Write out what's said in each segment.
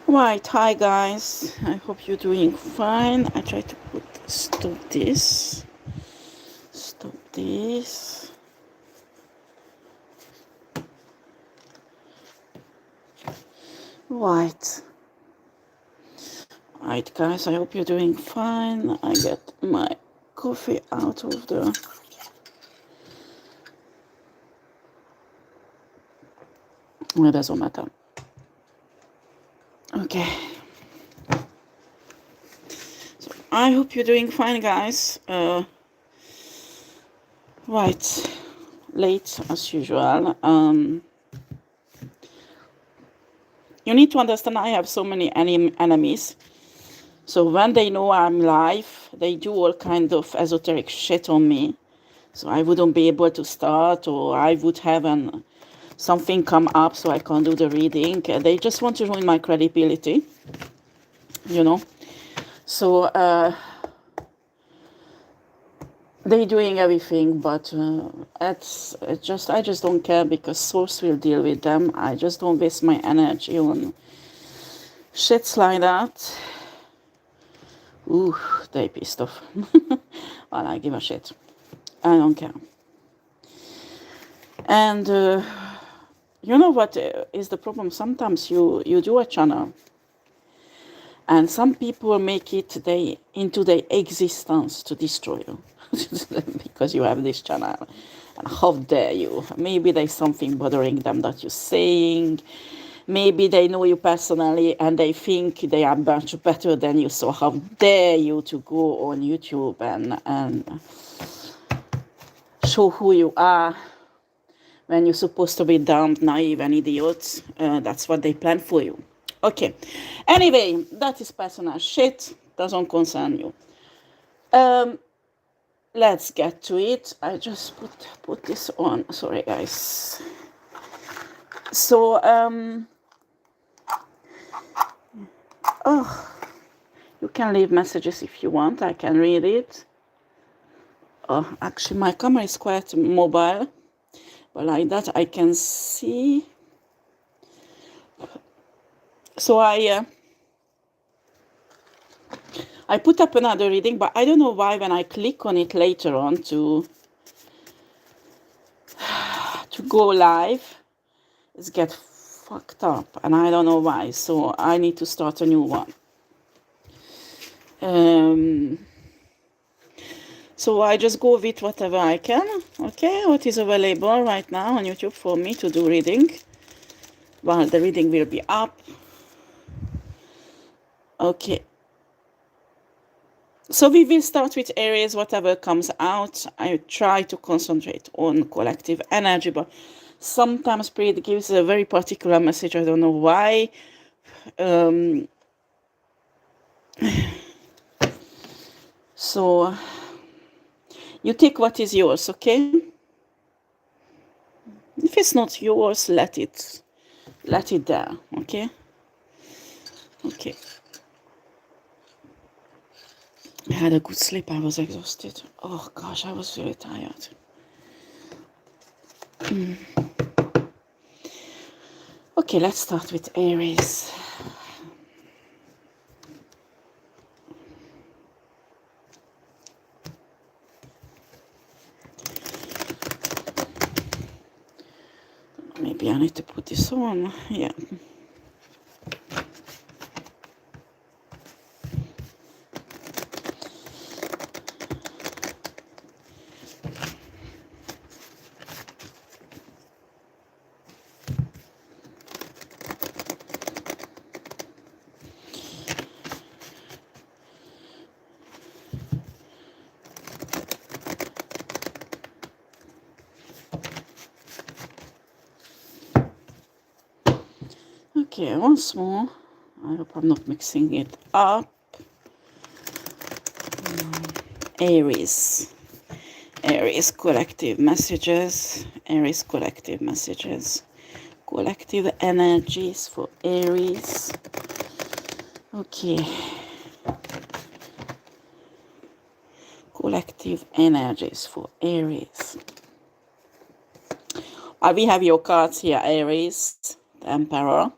Right, hi guys. I hope you're doing fine. I try to stop this. Stop this. Right. Right, guys. I hope you're doing fine. I get my coffee out of the. Well, it doesn't matter. Okay. So I hope you're doing fine, guys. Right. Late as usual. You need to understand I have so many enemies. So when they know I'm live, they do all kind of esoteric shit on me. So I wouldn't be able to start, or I would have something come up so I can't do the reading. They just want to ruin my credibility, you know. So they're doing everything, but I just don't care because Source will deal with them. I just don't waste my energy on shits like that. Ooh, they pissed off. Well, I give a shit. I don't care. And you know what is the problem? Sometimes you do a channel, and some people make it into their existence to destroy you because you have this channel. And how dare you? Maybe there's something bothering them that you're saying. Maybe they know you personally and they think they are much better than you. So how dare you to go on YouTube and show who you are when you're supposed to be dumb, naive, and idiots. That's what they plan for you. Okay. Anyway, that is personal shit. Doesn't concern you. Let's get to it. I just put this on. Sorry, guys. So, you can leave messages if you want. I can read it. Oh, actually, my camera is quite mobile. But like that, I can see. So I put up another reading, but I don't know why when I click on it later on to go live, it's get fucked up, and I don't know why. So I need to start a new one. So I just go with whatever I can. Okay, what is available right now on YouTube for me to do reading. Well, the reading will be up. Okay. So we will start with Aries, whatever comes out. I try to concentrate on collective energy, but sometimes Spirit gives a very particular message. I don't know why. So you take what is yours, okay? If it's not yours, let it there, okay? Okay. I had a good sleep. I was exhausted. Oh gosh, I was really tired. Okay, let's start with Aries. Maybe I need to put this on. Yeah. Okay, once more. I hope I'm not mixing it up. Aries. Aries collective messages. Aries collective messages. Collective energies for Aries. Okay. Collective energies for Aries. We have your cards here, Aries, the Emperor.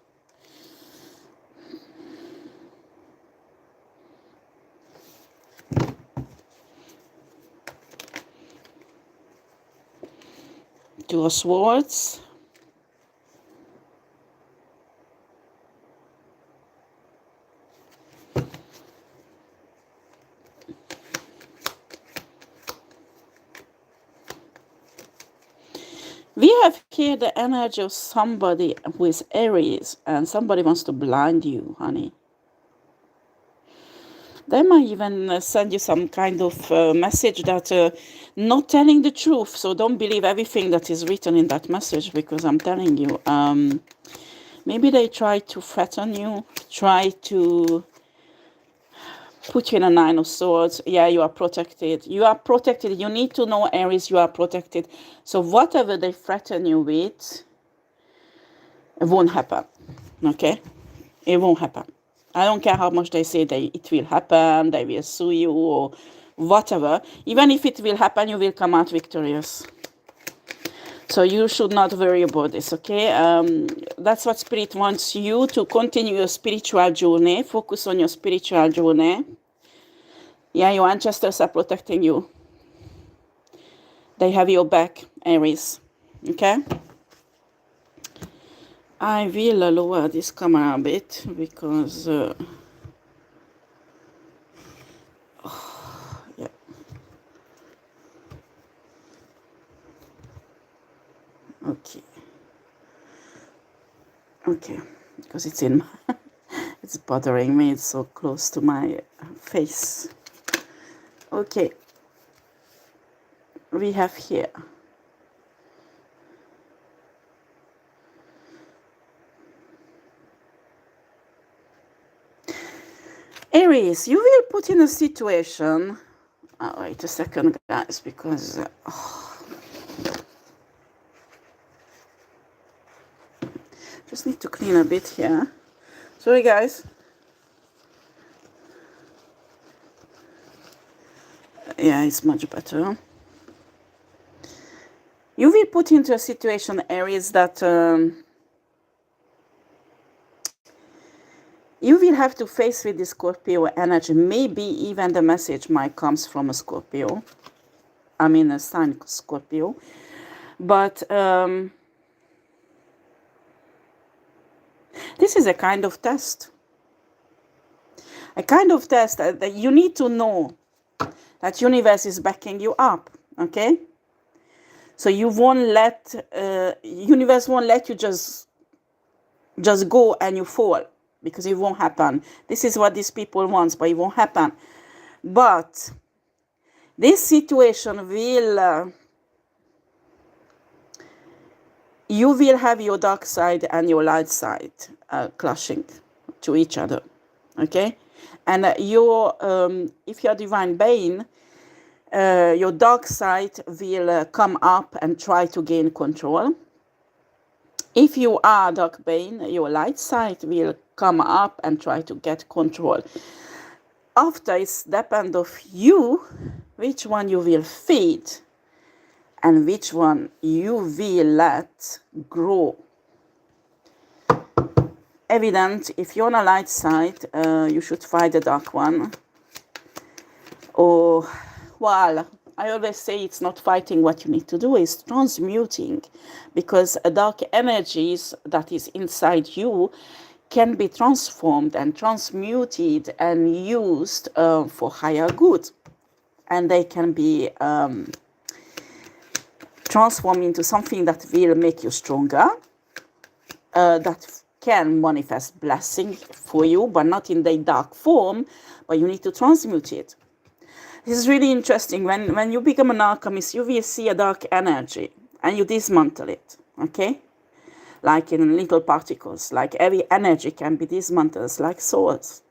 Two of Swords. We have here the energy of somebody who is Aries, and somebody wants to blind you, honey. They might even send you some kind of message that not telling the truth. So don't believe everything that is written in that message, because I'm telling you, maybe they try to threaten you, try to put you in a Nine of Swords. Yeah, you are protected. You are protected. You need to know, Aries, you are protected. So whatever they threaten you with, it won't happen. Okay? It won't happen. I don't care how much they say it will happen, they will sue you or whatever. Even if it will happen, you will come out victorious. So you should not worry about this, okay? That's what Spirit wants you to continue your spiritual journey. Focus on your spiritual journey. Yeah, your ancestors are protecting you. They have your back, Aries. Okay? I will lower this camera a bit because... yeah. Okay. Okay. Because it's in... it's bothering me. It's so close to my face. Okay. We have here... Aries, you will put in a situation... Oh, wait a second, guys, because... just need to clean a bit here. Sorry, guys. Yeah, it's much better. You will put into a situation, Aries, that... you will have to face with the Scorpio energy. Maybe even the message might comes from a Scorpio. I mean, a sign Scorpio. But this is a kind of test. A kind of test that you need to know that universe is backing you up, okay? So you won't let, universe won't let you just go and you fall, because it won't happen. This is what these people want, but it won't happen. But this situation will, you will have your dark side and your light side clashing to each other, okay? And if you're divine being, your dark side will come up and try to gain control. If you are dark being, your light side will come up and try to get control. After, it's depend of you which one you will feed and which one you will let grow. Evident, if you're on a light side, you should fight the dark one. Or, well, I always say it's not fighting. What you need to do is transmuting, because a dark energies that is inside you can be transformed and transmuted and used for higher good. And they can be transformed into something that will make you stronger, that can manifest blessing for you, but not in the dark form, but you need to transmute it. This is really interesting. When you become an alchemist, you will see a dark energy and you dismantle it, okay? Like in little particles, like every energy can be dismantled like souls.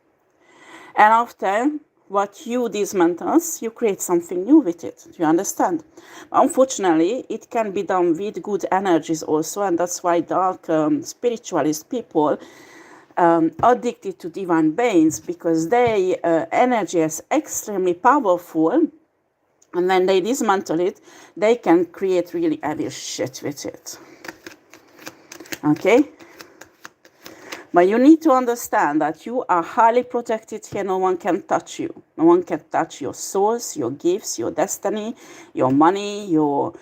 And after what you dismantle, you create something new with it. Do you understand? Unfortunately, it can be done with good energies also, and that's why dark spiritualist people addicted to divine beings, because their energy is extremely powerful, and when they dismantle it, they can create really evil shit with it. Okay? But you need to understand that you are highly protected here. No one can touch you. No one can touch your source, your gifts, your destiny, your money, your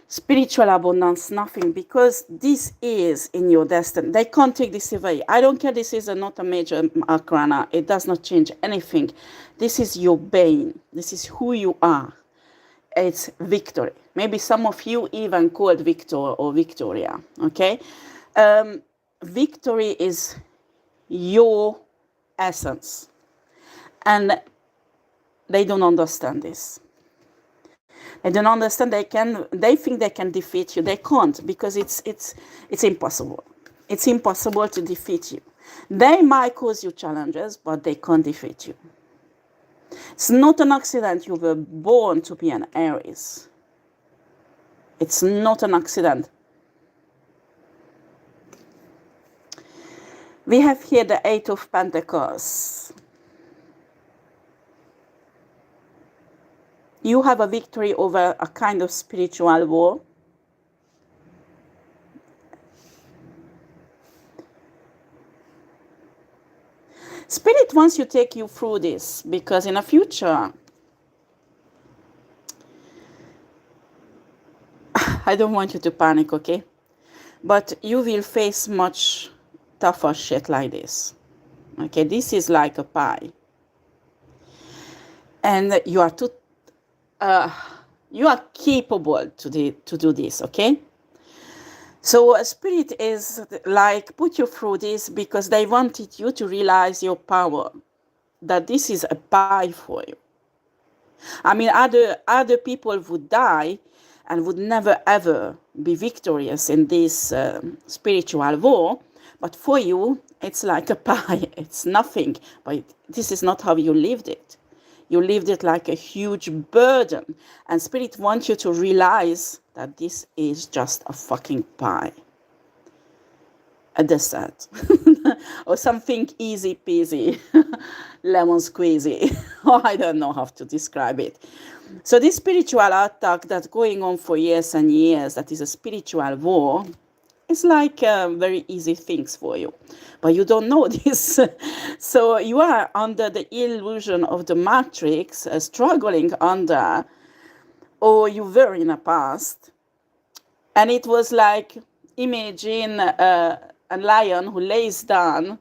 spiritual abundance, nothing, because this is in your destiny. They can't take this away. I don't care, this is not a major arcana. It does not change anything. This is your being. This is who you are. It's victory. Maybe some of you even called Victor or Victoria, okay? Victory is your essence. And they don't understand this. They don't understand. They think they can defeat you. They can't, because it's impossible. It's impossible to defeat you. They might cause you challenges, but they can't defeat you. It's not an accident you were born to be an Aries. It's not an accident. We have here the Eight of Pentacles. You have a victory over a kind of spiritual war. Spirit wants to take you through this, because in the future, I don't want you to panic, okay? But you will face much tougher shit like this. Okay, this is like a pie. And you are capable to do this, okay? So Spirit is like, put you through this because they wanted you to realize your power, that this is a pie for you. I mean, other people would die and would never ever be victorious in this spiritual war, but for you, it's like a pie. It's nothing, but this is not how you lived it. You lived it like a huge burden. And Spirit wants you to realize that this is just a fucking pie. A dessert. Or something easy peasy. Lemon squeezy. Or I don't know how to describe it. So this spiritual attack that's going on for years and years, that is a spiritual war, it's like very easy things for you. But you don't know this. So you are under the illusion of the matrix, struggling under, or you were in the past. And it was like, imagine a lion who lays down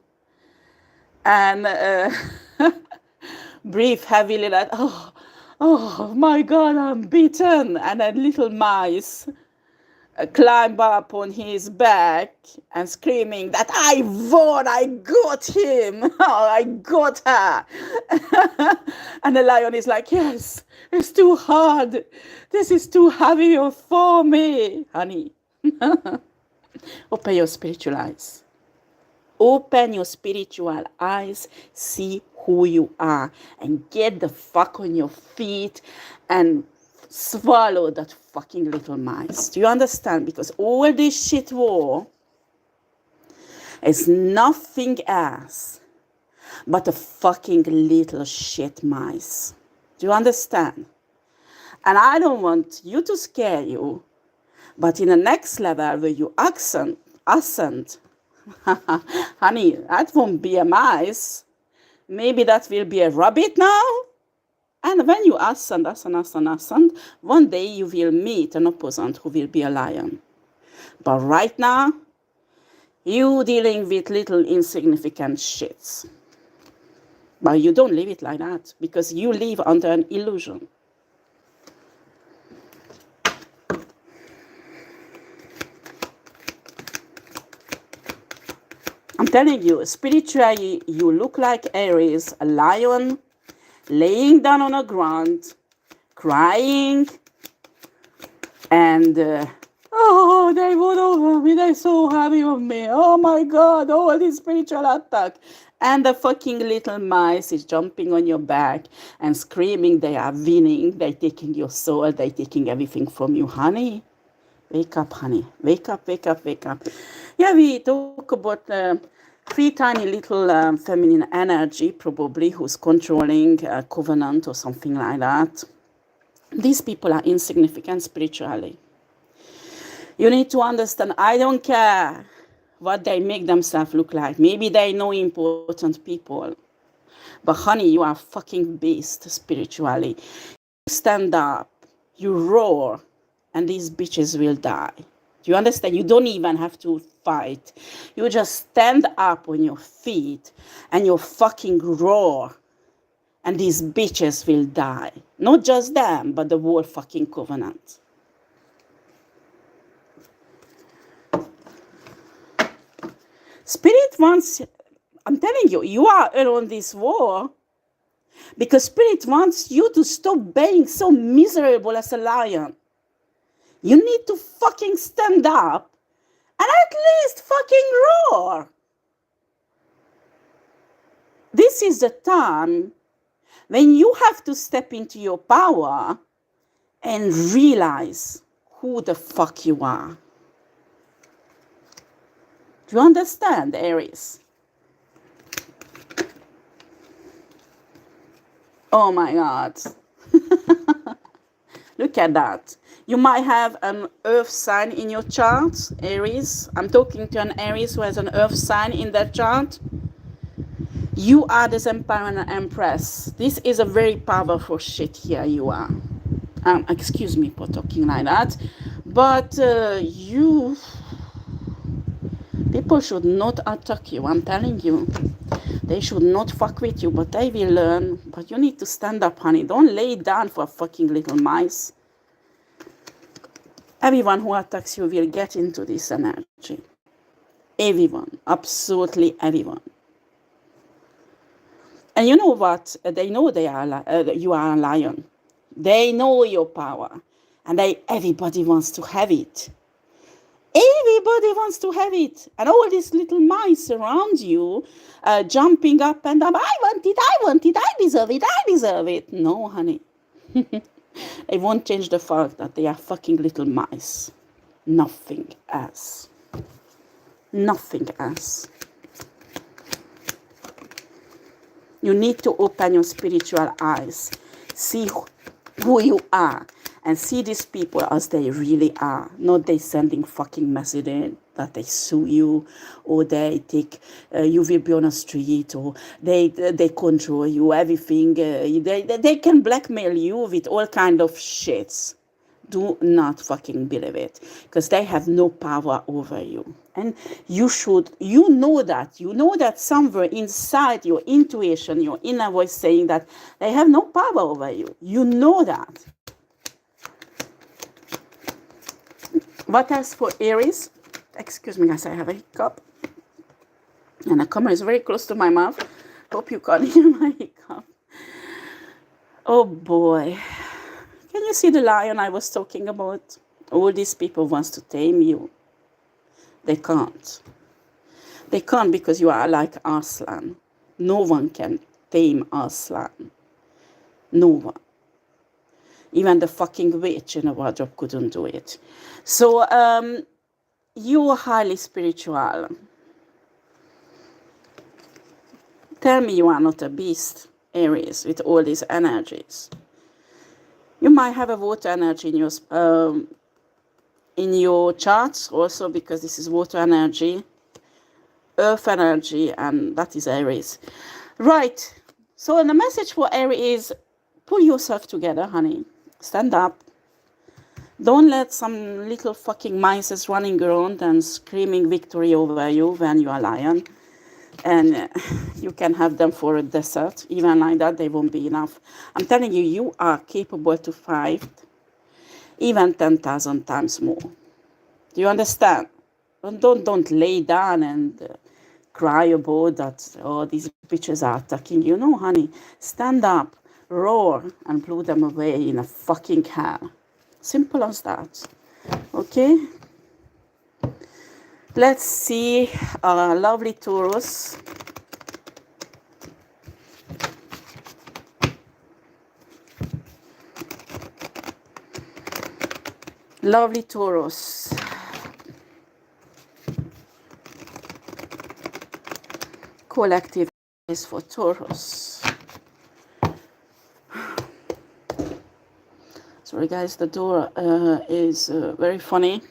and breathe heavily like, oh my God, I'm beaten. And a little mice climb up on his back and screaming that I won, I got him, I got her. And the lion is like, yes, it's too hard. This is too heavy for me, honey. Open your spiritual eyes. Open your spiritual eyes, see who you are, and get the fuck on your feet and swallow that fucking little mice. Do you understand? Because all this shit war is nothing else but a fucking little shit mice. Do you understand? And I don't want you to scare you, but in the next level where you ascend, honey, that won't be a mice. Maybe that will be a rabbit now. And when you ascend, one day you will meet an opponent who will be a lion. But right now, you dealing with little insignificant shits. But you don't live it like that, because you live under an illusion. I'm telling you, spiritually, you look like Aries, a lion, laying down on the ground, crying, and oh, they won over me, they're so happy on me, oh my God, oh, this spiritual attack. And the fucking little mice is jumping on your back and screaming they are winning, they're taking your soul, they're taking everything from you, honey. Wake up, honey, wake up, wake up, wake up. Yeah, we talk about three tiny little feminine energy, probably, who's controlling a covenant or something like that. These people are insignificant spiritually. You need to understand, I don't care what they make themselves look like. Maybe they know important people. But honey, you are a fucking beast spiritually. You stand up, you roar, and these bitches will die. Do you understand? You don't even have to fight. You just stand up on your feet and you fucking roar, and these bitches will die. Not just them, but the whole fucking covenant. Spirit wants, I'm telling you, you are on this war because Spirit wants you to stop being so miserable as a lion. You need to fucking stand up and at least fucking roar. This is the time when you have to step into your power and realize who the fuck you are. Do you understand, Aries? Oh my God. Look at that. You might have an earth sign in your chart, Aries. I'm talking to an Aries who has an earth sign in that chart. You are this Empire and Empress. This is a very powerful shit here you are. Excuse me for talking like that. But people should not attack you, I'm telling you. They should not fuck with you, but they will learn. But you need to stand up, honey. Don't lay down for fucking little mice. Everyone who attacks you will get into this energy. Everyone. Absolutely everyone. And you know what? They know you are a lion. They know your power. And everybody wants to have it. Everybody wants to have it. And all these little mice around you, jumping up and down. I want it, I deserve it. No, honey. They won't change the fact that they are fucking little mice. Nothing else. Nothing else. You need to open your spiritual eyes. See who you are. And see these people as they really are. Not they sending fucking messages that they sue you. Or they take, you will be on the street. Or they control you, everything. They can blackmail you with all kind of shits. Do not fucking believe it. Because they have no power over you. And you know that somewhere inside your intuition, your inner voice saying that they have no power over you. You know that. What else for Aries? Excuse me, guys, I have a hiccup. And the camera is very close to my mouth. Hope you can't hear my hiccup. Oh boy. Can you see the lion I was talking about? All these people wants to tame you. They can't. They can't because you are like Arslan. No one can tame Arslan. No one. Even the fucking witch in a wardrobe couldn't do it. So, you are highly spiritual. Tell me you are not a beast, Aries, with all these energies. You might have a water energy in your charts also, because this is water energy, earth energy, and that is Aries. Right. So the message for Aries is pull yourself together, honey. Stand up. Don't let some little fucking mice running around and screaming victory over you when you are a lion. And you can have them for a dessert. Even like that, they won't be enough. I'm telling you, you are capable to fight even 10,000 times more. Do you understand? Don't lay down and cry about that, oh, these bitches are attacking you. No, honey. Stand up, roar, and blow them away in a fucking hell. Simple as that. Okay? Let's see lovely Taurus. Lovely Taurus. Collective is for Taurus. Sorry guys, the door is very funny.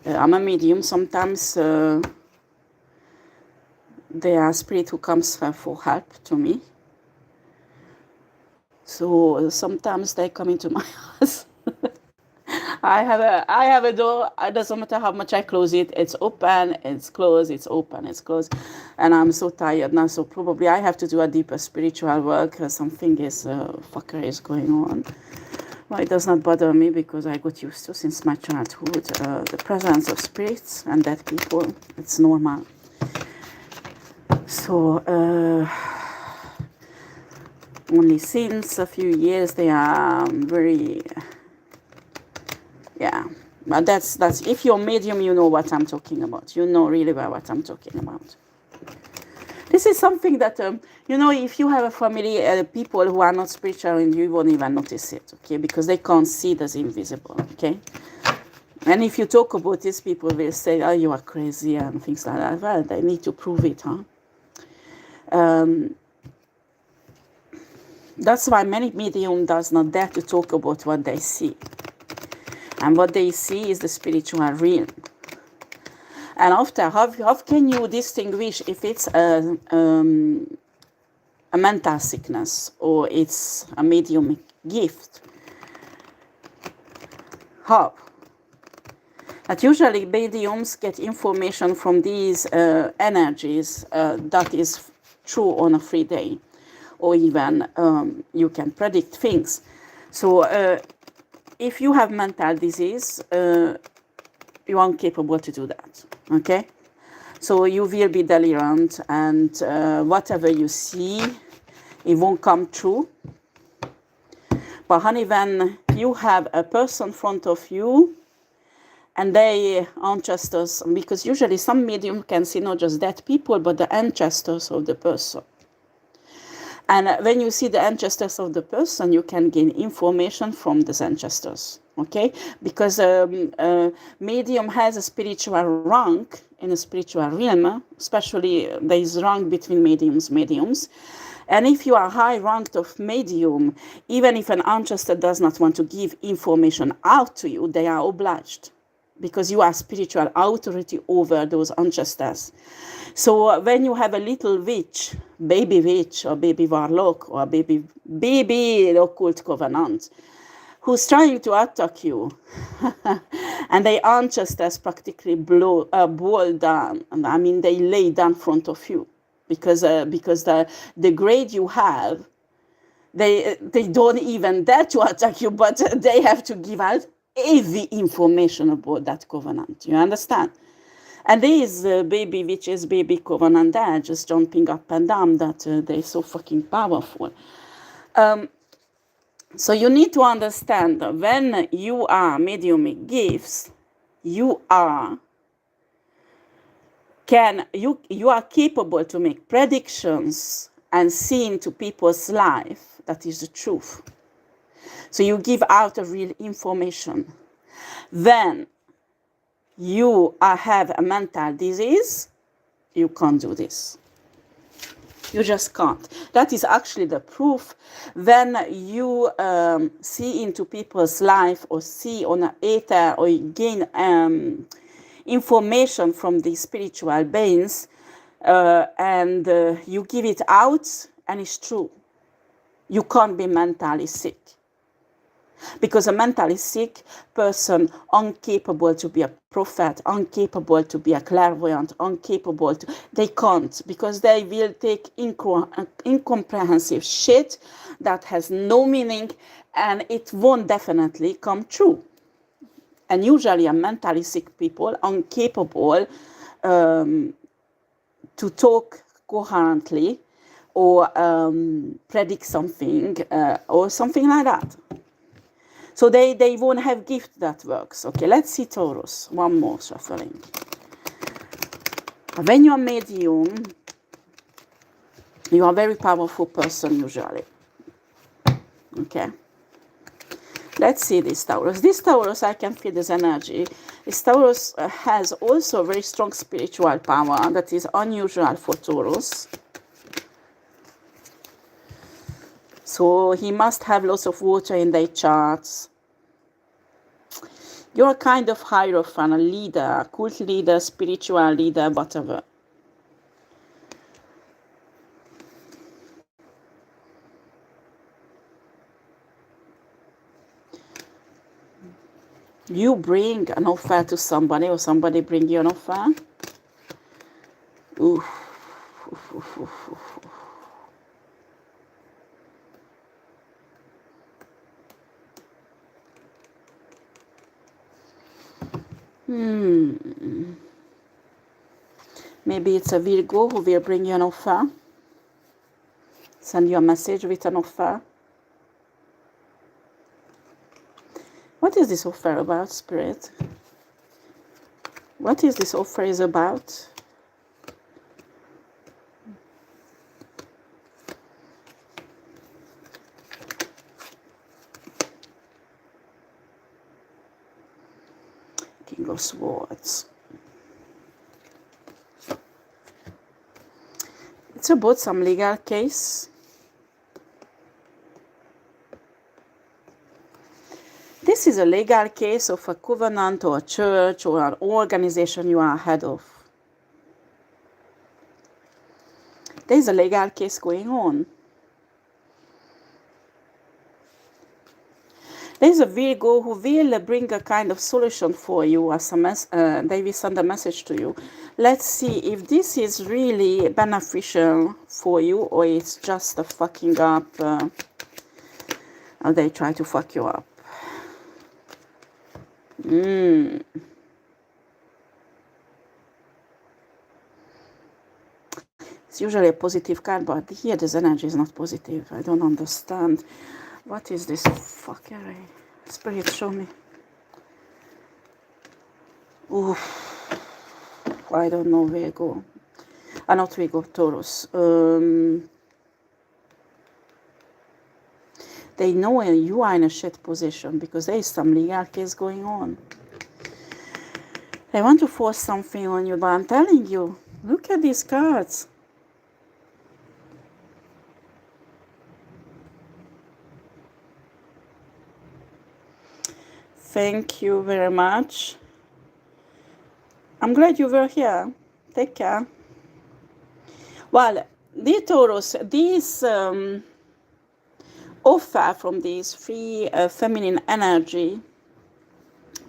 I'm a medium. Sometimes there are spirits who comes for help to me. So sometimes they come into my house. I have a door. It doesn't matter how much I close it. It's open, it's closed, it's open, it's closed. And I'm so tired now. So probably I have to do a deeper spiritual work. Something is fucker is going on. Well, it does not bother me because I got used to since my childhood the presence of spirits and dead people. It's normal. So only since a few years they are very, yeah. But that's if you're medium, you know what I'm talking about. You know really well what I'm talking about. This is something that, you know, if you have a family, people who are not spiritual, and you won't even notice it, okay? Because they can't see the invisible, okay? And if you talk about this, people will say, oh, you are crazy and things like that. Well, they need to prove it, huh? That's why many medium does not dare to talk about what they see. And what they see is the spiritual realm. And after, how can you distinguish if it's a mental sickness or it's a medium gift? How? That usually mediums get information from these energies that is true on a free day, or even you can predict things. So if you have mental disease, you are incapable to do that, okay? So you will be delirant, and whatever you see, it won't come true. But honey, when you have a person in front of you, and they ancestors, because usually some medium can see not just dead people, but the ancestors of the person. And when you see the ancestors of the person, you can gain information from these ancestors, okay? Because medium has a spiritual rank in a spiritual realm, especially there is rank between mediums. And if you are high ranked of medium, even if an ancestor does not want to give information out to you, they are obliged, because you are spiritual authority over those ancestors. So when you have a little witch or baby warlock or baby occult covenant who's trying to attack you, and they ancestors practically boil down, and I mean they lay down in front of you, because the grade you have, they don't even dare to attack you, but they have to give out heavy information about that covenant. You understand? And these baby witches, baby covenant, they're just jumping up and down, that they're so fucking powerful. So you need to understand that when you are mediumic gifts, you are capable to make predictions and see into people's life. That is the truth. So you give out a real information. Then you have a mental disease, you can't do this. You just can't. That is actually the proof. When you see into people's life, or see on an ether, or gain information from the spiritual beings, and you give it out, and it's true. You can't be mentally sick. Because a mentally sick person, incapable to be a prophet, incapable to be a clairvoyant, they can't, because they will take incomprehensive shit that has no meaning, and it won't definitely come true. And usually a mentally sick people are incapable to talk coherently, or predict something, or something like that. So they won't have gift that works. Okay, let's see Taurus. One more shuffling. When you are medium, you are a very powerful person usually. Okay. Let's see this Taurus. This Taurus, I can feel this energy. This Taurus has also very strong spiritual power that is unusual for Taurus. So he must have lots of water in their charts. You're a kind of hierophant, a leader, a cult leader, spiritual leader, whatever. You bring an offer to somebody, or somebody bring you an offer. Oof. Maybe it's a Virgo who will bring you an offer. Send you a message with an offer. What is this offer about, Spirit? What is this offer is about? King of Swords. It's about some legal case. This is a legal case of a covenant or a church or an organization you are head of. There is a legal case going on. There is a Virgo who will bring a kind of solution for you as they will send a message to you. Let's see if this is really beneficial for you or it's just a fucking up. They try to fuck you up. It's usually a positive card, but here this energy is not positive. I don't understand. What is this fuckery? Spirit, show me. Oof. I don't know where to go. Not Virgo, Taurus. They know you are in a shit position because there is some legal case going on. They want to force something on you, but I'm telling you, look at these cards. Thank you very much. I'm glad you were here. Take care. Well, dear Taurus, this offer from this free feminine energy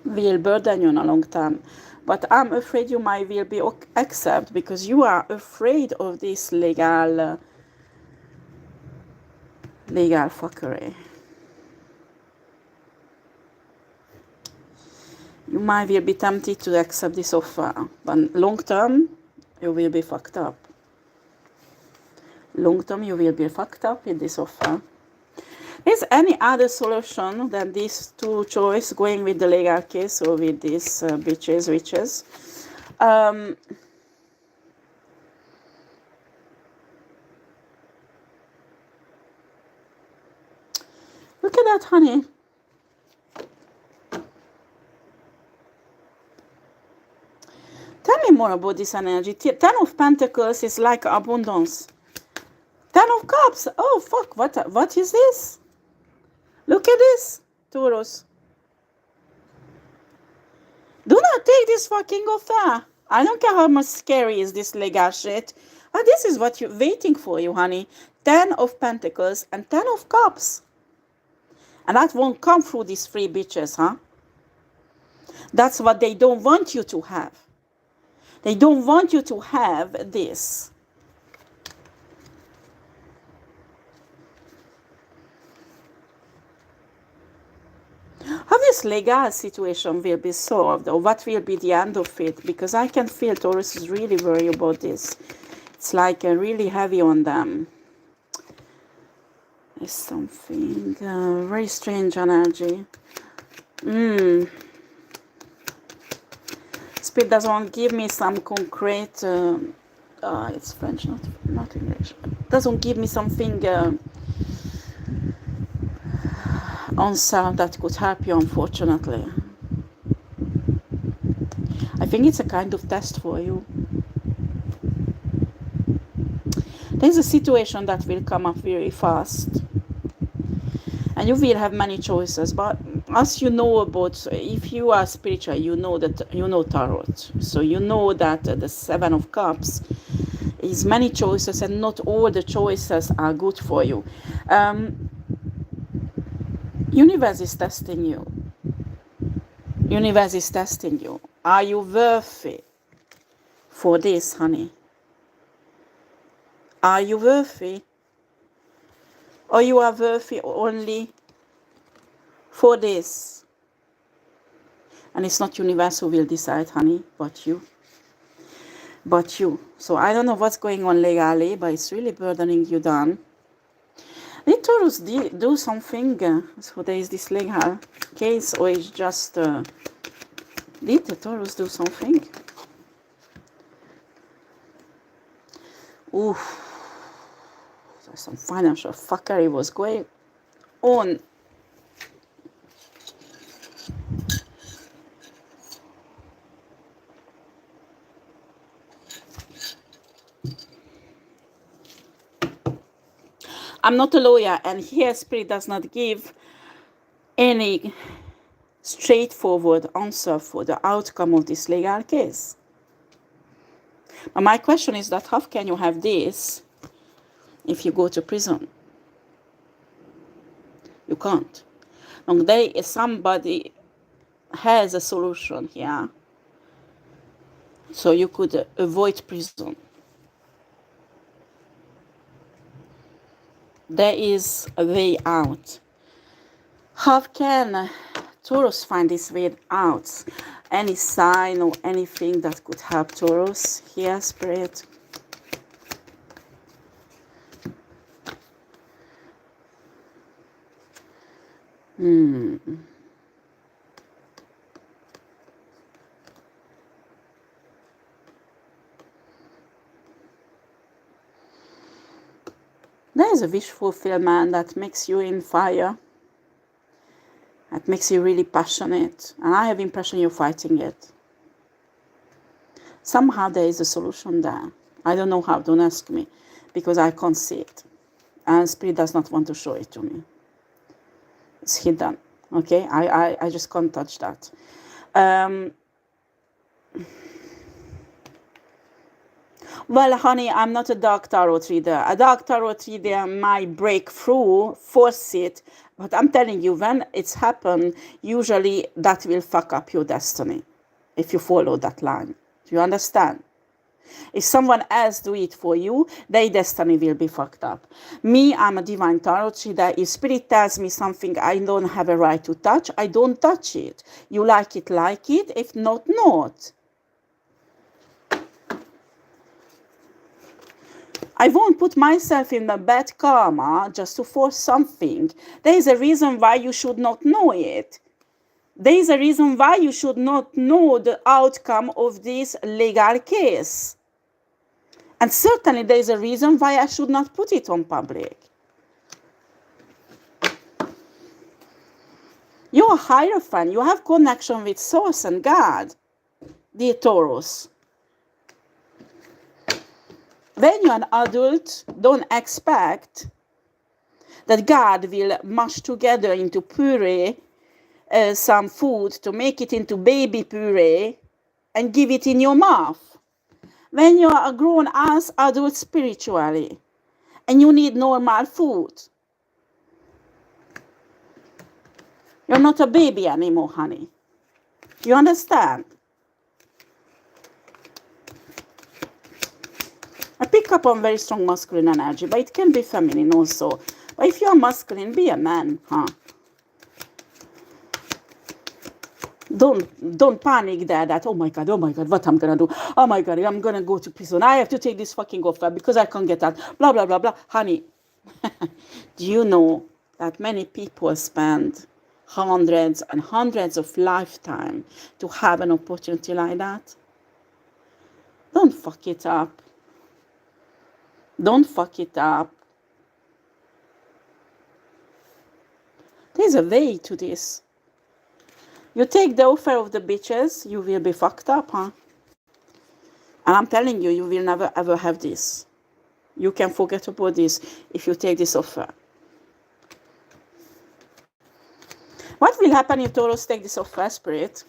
will burden you in a long time. But I'm afraid you might will be accept because you are afraid of this legal fuckery. You might will be tempted to accept this offer, but long term, you will be fucked up. Long term, you will be fucked up with this offer. Is any other solution than these two choices, going with the legal case or with these bitches, witches? Look at that, honey. Tell me more about this energy. 10 of Pentacles is like abundance. 10 of Cups. Oh, fuck. What is this? Look at this, Taurus. Do not take this fucking offer. I don't care how much scary is this legal shit. This is what you're waiting for, you honey. 10 of Pentacles and 10 of Cups. And that won't come through these three bitches, huh? That's what they don't want you to have. They don't want you to have this. How this legal situation will be solved, or what will be the end of it? Because I can feel Taurus is really worried about this. It's like really heavy on them. There's something very strange energy. Spirit doesn't give me some concrete. It's French, not English. Doesn't give me something answer that could help you, unfortunately. I think it's a kind of test for you. There's a situation that will come up very fast. And you will have many choices, but as you know about, if you are spiritual, you know that you know tarot. So you know that the 7 of Cups is many choices, and not all the choices are good for you. Universe is testing you. Universe is testing you. Are you worthy for this, honey? Are you worthy? Or you are worthy only for this? And it's not universe who will decide, honey, but you. But you. So I don't know what's going on legally, but it's really burdening you down. Did Taurus do something? So there is this legal case, or it's just... did the Taurus do something? Ooh. Some financial fuckery was going on. I'm not a lawyer, and here Spirit does not give any straightforward answer for the outcome of this legal case. But my question is that how can you have this if you go to prison? You can't. And somebody has a solution here, so you could avoid prison. There is a way out. How can Taurus find this way out? Any sign or anything that could help Taurus here, Spirit? There is a wish fulfillment that makes you in fire. That makes you really passionate. And I have the impression you're fighting it. Somehow there is a solution there. I don't know how, don't ask me. Because I can't see it. And Spirit does not want to show it to me. It's hidden. Okay? I just can't touch that. Well, honey, I'm not a dark tarot reader. A dark tarot reader might break through, force it, but I'm telling you, when it's happened, usually that will fuck up your destiny if you follow that line. Do you understand? If someone else do it for you, their destiny will be fucked up. Me, I'm a divine tarot reader. If Spirit tells me something I don't have a right to touch, I don't touch it. You like it, like it. If not, not. I won't put myself in a bad karma just to force something. There is a reason why you should not know it. There is a reason why you should not know the outcome of this legal case. And certainly there is a reason why I should not put it on public. You're a Hierophant. You have connection with Source and God, dear Taurus. When you're an adult, don't expect that God will mash together into puree some food to make it into baby puree and give it in your mouth. When you're a grown-ass adult spiritually and you need normal food, you're not a baby anymore, honey. You understand? I pick up on very strong masculine energy, but it can be feminine also. But if you're masculine, be a man, huh? Don't panic there that, oh my God, what I'm gonna do? Oh my God, I'm gonna go to prison. I have to take this fucking offer because I can't get out. Blah, blah, blah, blah. Honey, do you know that many people spend hundreds and hundreds of lifetime to have an opportunity like that? Don't fuck it up. Don't fuck it up. There's a way to this. You take the offer of the bitches, you will be fucked up, huh? And I'm telling you, you will never ever have this. You can forget about this if you take this offer. What will happen if Taurus take this offer, Spirit?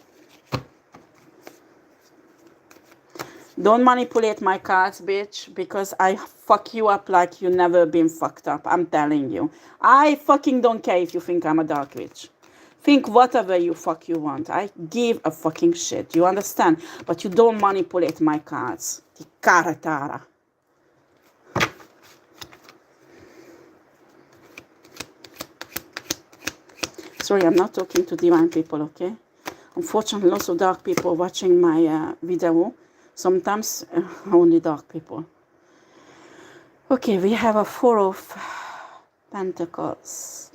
Don't manipulate my cards, bitch, because I fuck you up like you never been fucked up. I'm telling you. I fucking don't care if you think I'm a dark witch. Think whatever you fuck you want. I give a fucking shit. You understand? But you don't manipulate my cards. Ti karatara. Sorry, I'm not talking to divine people, okay? Unfortunately, lots of dark people watching my video. Sometimes only dark people. Okay, we have a 4 of Pentacles.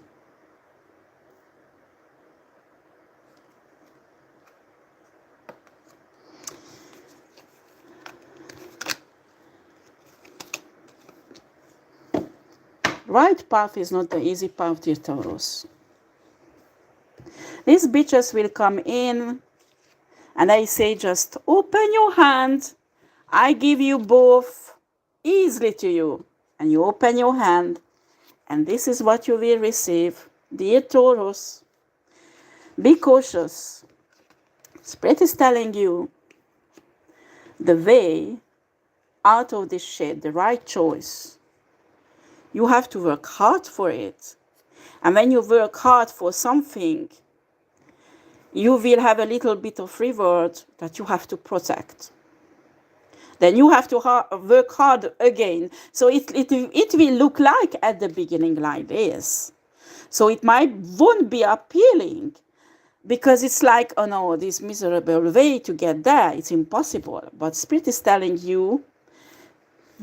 Right path is not the easy path, dear Taurus. These bitches will come in and I say just open your hand. I give you both easily to you. And you open your hand and this is what you will receive. Dear Taurus, be cautious. Spirit is telling you the way out of this shit, the right choice. You have to work hard for it. And when you work hard for something, you will have a little bit of reward that you have to protect. Then you have to work hard again. So it will look like at the beginning like this. So it won't be appealing because it's like, oh no, this miserable way to get there. It's impossible. But Spirit is telling you,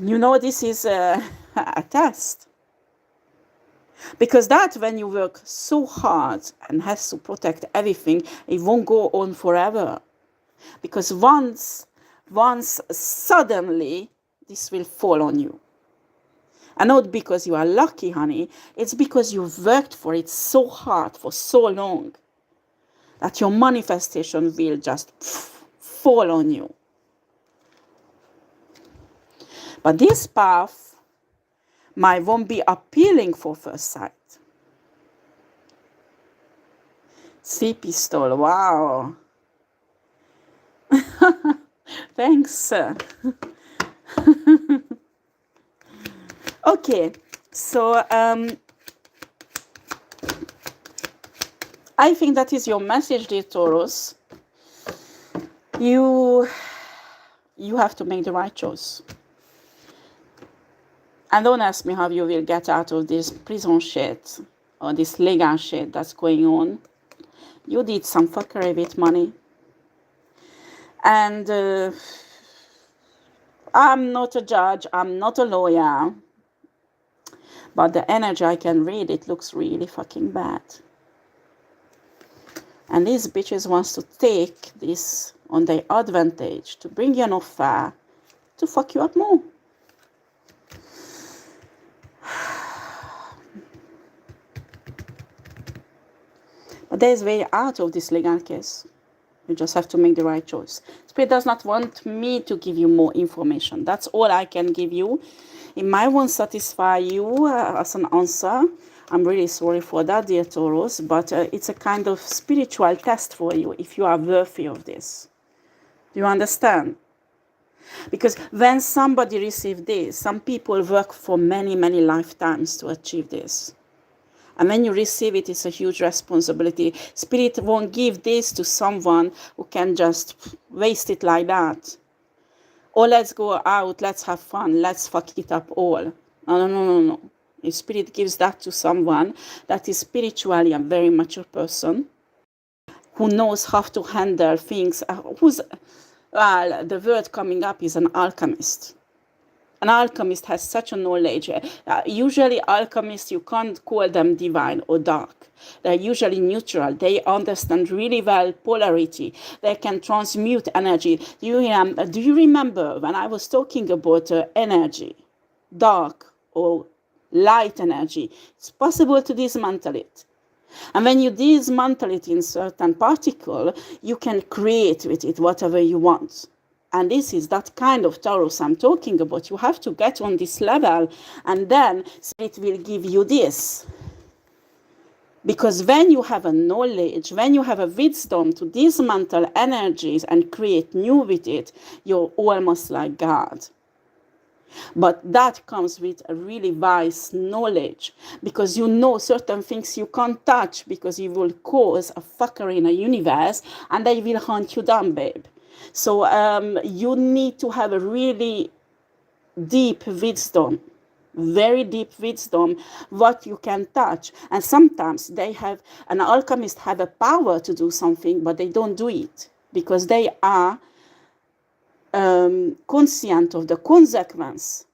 you know, this is a test. Because that when you work so hard and has to protect everything, it won't go on forever. Because once suddenly this will fall on you. And not because you are lucky, honey. It's because you've worked for it so hard for so long that your manifestation will just fall on you. But this path won't be appealing for first sight. Sea pistol, wow. Thanks. Okay, so I think that is your message, dear Taurus. You have to make the right choice. And don't ask me how you will get out of this prison shit or this legal shit that's going on. You did some fuckery with money. And I'm not a judge, I'm not a lawyer. But the energy I can read, it looks really fucking bad. And these bitches wants to take this on their advantage to bring you an offer to fuck you up more. But there's way out of this legal case. You just have to make the right choice. Spirit does not want me to give you more information. That's all I can give you. It might won't satisfy you as an answer. I'm really sorry for that, dear Taurus, but it's a kind of spiritual test for you if you are worthy of this. Do you understand? Because when somebody receives this, some people work for many, many lifetimes to achieve this. And when you receive it, it's a huge responsibility. Spirit won't give this to someone who can just waste it like that. Or let's go out, let's have fun, let's fuck it up all. No. If Spirit gives that to someone that is spiritually a very mature person, who knows how to handle things, the word coming up is an alchemist. An alchemist has such a knowledge. Usually alchemists, you can't call them divine or dark. They're usually neutral. They understand really well polarity. They can transmute energy. Do you remember when I was talking about energy, dark or light energy? It's possible to dismantle it. And when you dismantle it in certain particle, you can create with it whatever you want. And this is that kind of Taurus I'm talking about. You have to get on this level, and then Spirit will give you this. Because when you have a knowledge, when you have a wisdom to dismantle energies and create new with it, you're almost like God. But that comes with a really wise knowledge, because you know certain things you can't touch because you will cause a fucker in a universe and they will hunt you down, babe. So you need to have a really deep wisdom, very deep wisdom, what you can touch. And sometimes they have, an alchemist have a power to do something, but they don't do it because they are conscient of the consequences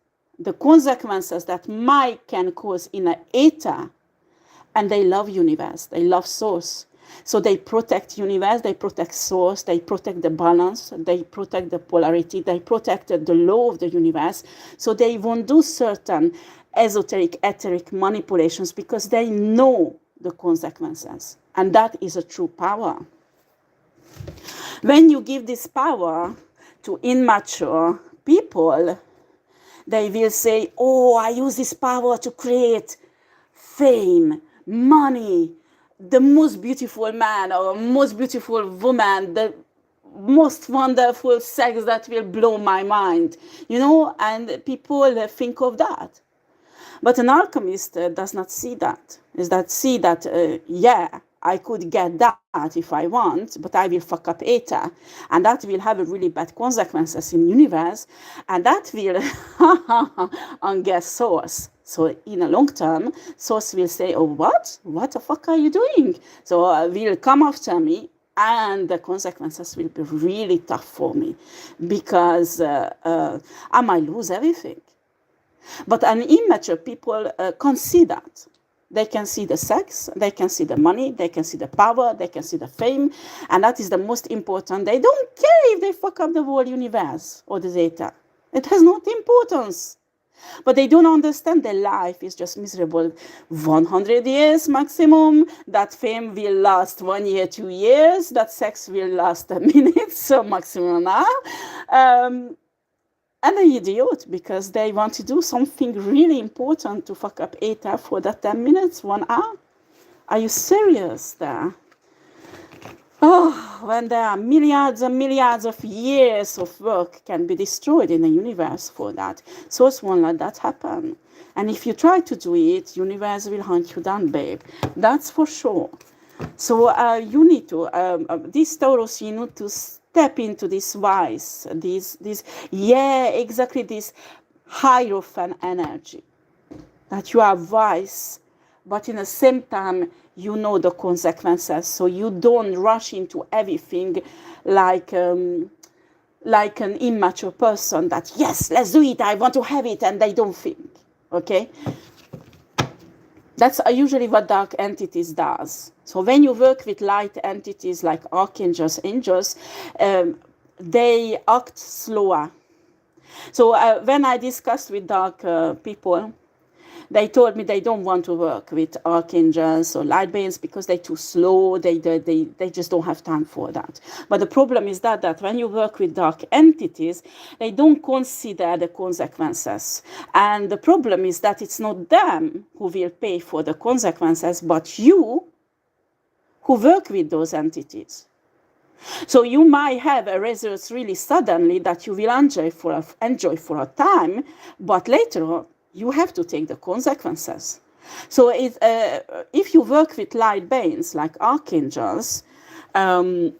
that might can cause in a ether. And they love universe, they love source. So they protect universe, they protect source, they protect the balance, they protect the polarity, they protect the law of the universe. So they won't do certain esoteric, etheric manipulations because they know the consequences. And that is a true power. When you give this power to immature people, they will say, oh, I use this power to create fame, money, the most beautiful man or most beautiful woman, the most wonderful sex that will blow my mind, and people think of that. But an alchemist does not see that. See that, yeah, I could get that if I want, but I will fuck up ether. And that will have a really bad consequences in universe. And that will unguess source. So in a long term, source will say, oh, what? What the fuck are you doing? So will come after me. And the consequences will be really tough for me because I might lose everything. But an immature people can't see that. They can see the sex, they can see the money, they can see the power, they can see the fame, and that is the most important. They don't care if they fuck up the whole universe or the zeta. It has no importance. But they don't understand their life is just miserable. 100 years maximum. That fame will last 1 year, 2 years. That sex will last a minute, so maximum an hour. And an idiot because they want to do something really important to fuck up ether for that 10 minutes, 1 hour. Are you serious there? Oh, when there are milliards and milliards of years of work can be destroyed in the universe for that. Source won't let that happen. And if you try to do it, universe will hunt you down, babe. That's for sure. So you need to, this Taurus, you need to step into this wise, this Hierophant energy, that you are wise, but in the same time, you know the consequences, so you don't rush into everything like an immature person that, yes, let's do it, I want to have it, and they don't think, okay? That's usually what dark entities does. So when you work with light entities like archangels, angels, they act slower. So when I discussed with dark people, they told me they don't want to work with archangels or light beings because they're too slow. They just don't have time for that. But the problem is that when you work with dark entities, they don't consider the consequences. And the problem is that it's not them who will pay for the consequences, but you who work with those entities. So you might have a result really suddenly that you will enjoy for a time, but later on, you have to take the consequences. So if you work with light beings like archangels, while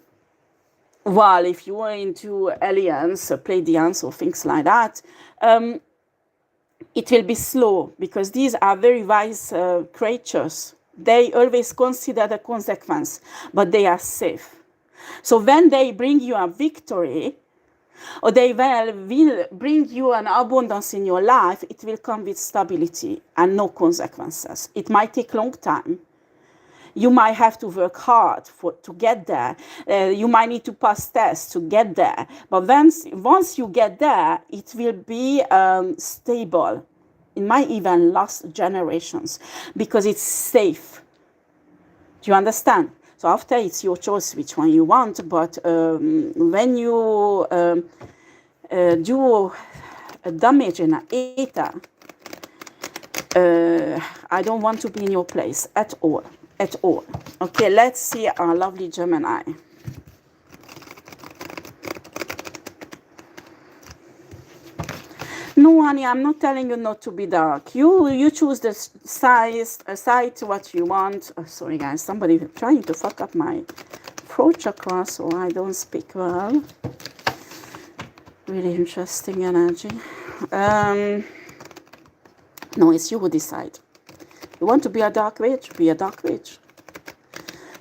if you are into aliens, Pleiadians or things like that, it will be slow because these are very wise creatures. They always consider the consequence, but they are safe. So when they bring you a victory, or they will bring you an abundance in your life, it will come with stability and no consequences. It might take a long time. You might have to work hard to get there. You might need to pass tests to get there. But once you get there, it will be stable. It might even last generations because it's safe. Do you understand? So after, it's your choice which one you want, but when you do damage in an ether, I don't want to be in your place at all. Okay, let's see our lovely Gemini. no, honey, I'm not telling you not to be dark. You choose the side what you want. Oh, sorry, guys, somebody trying to fuck up my throat chakra, so I don't speak well. Really interesting energy. No, it's you who decide. You want to be a dark witch? Be a dark witch.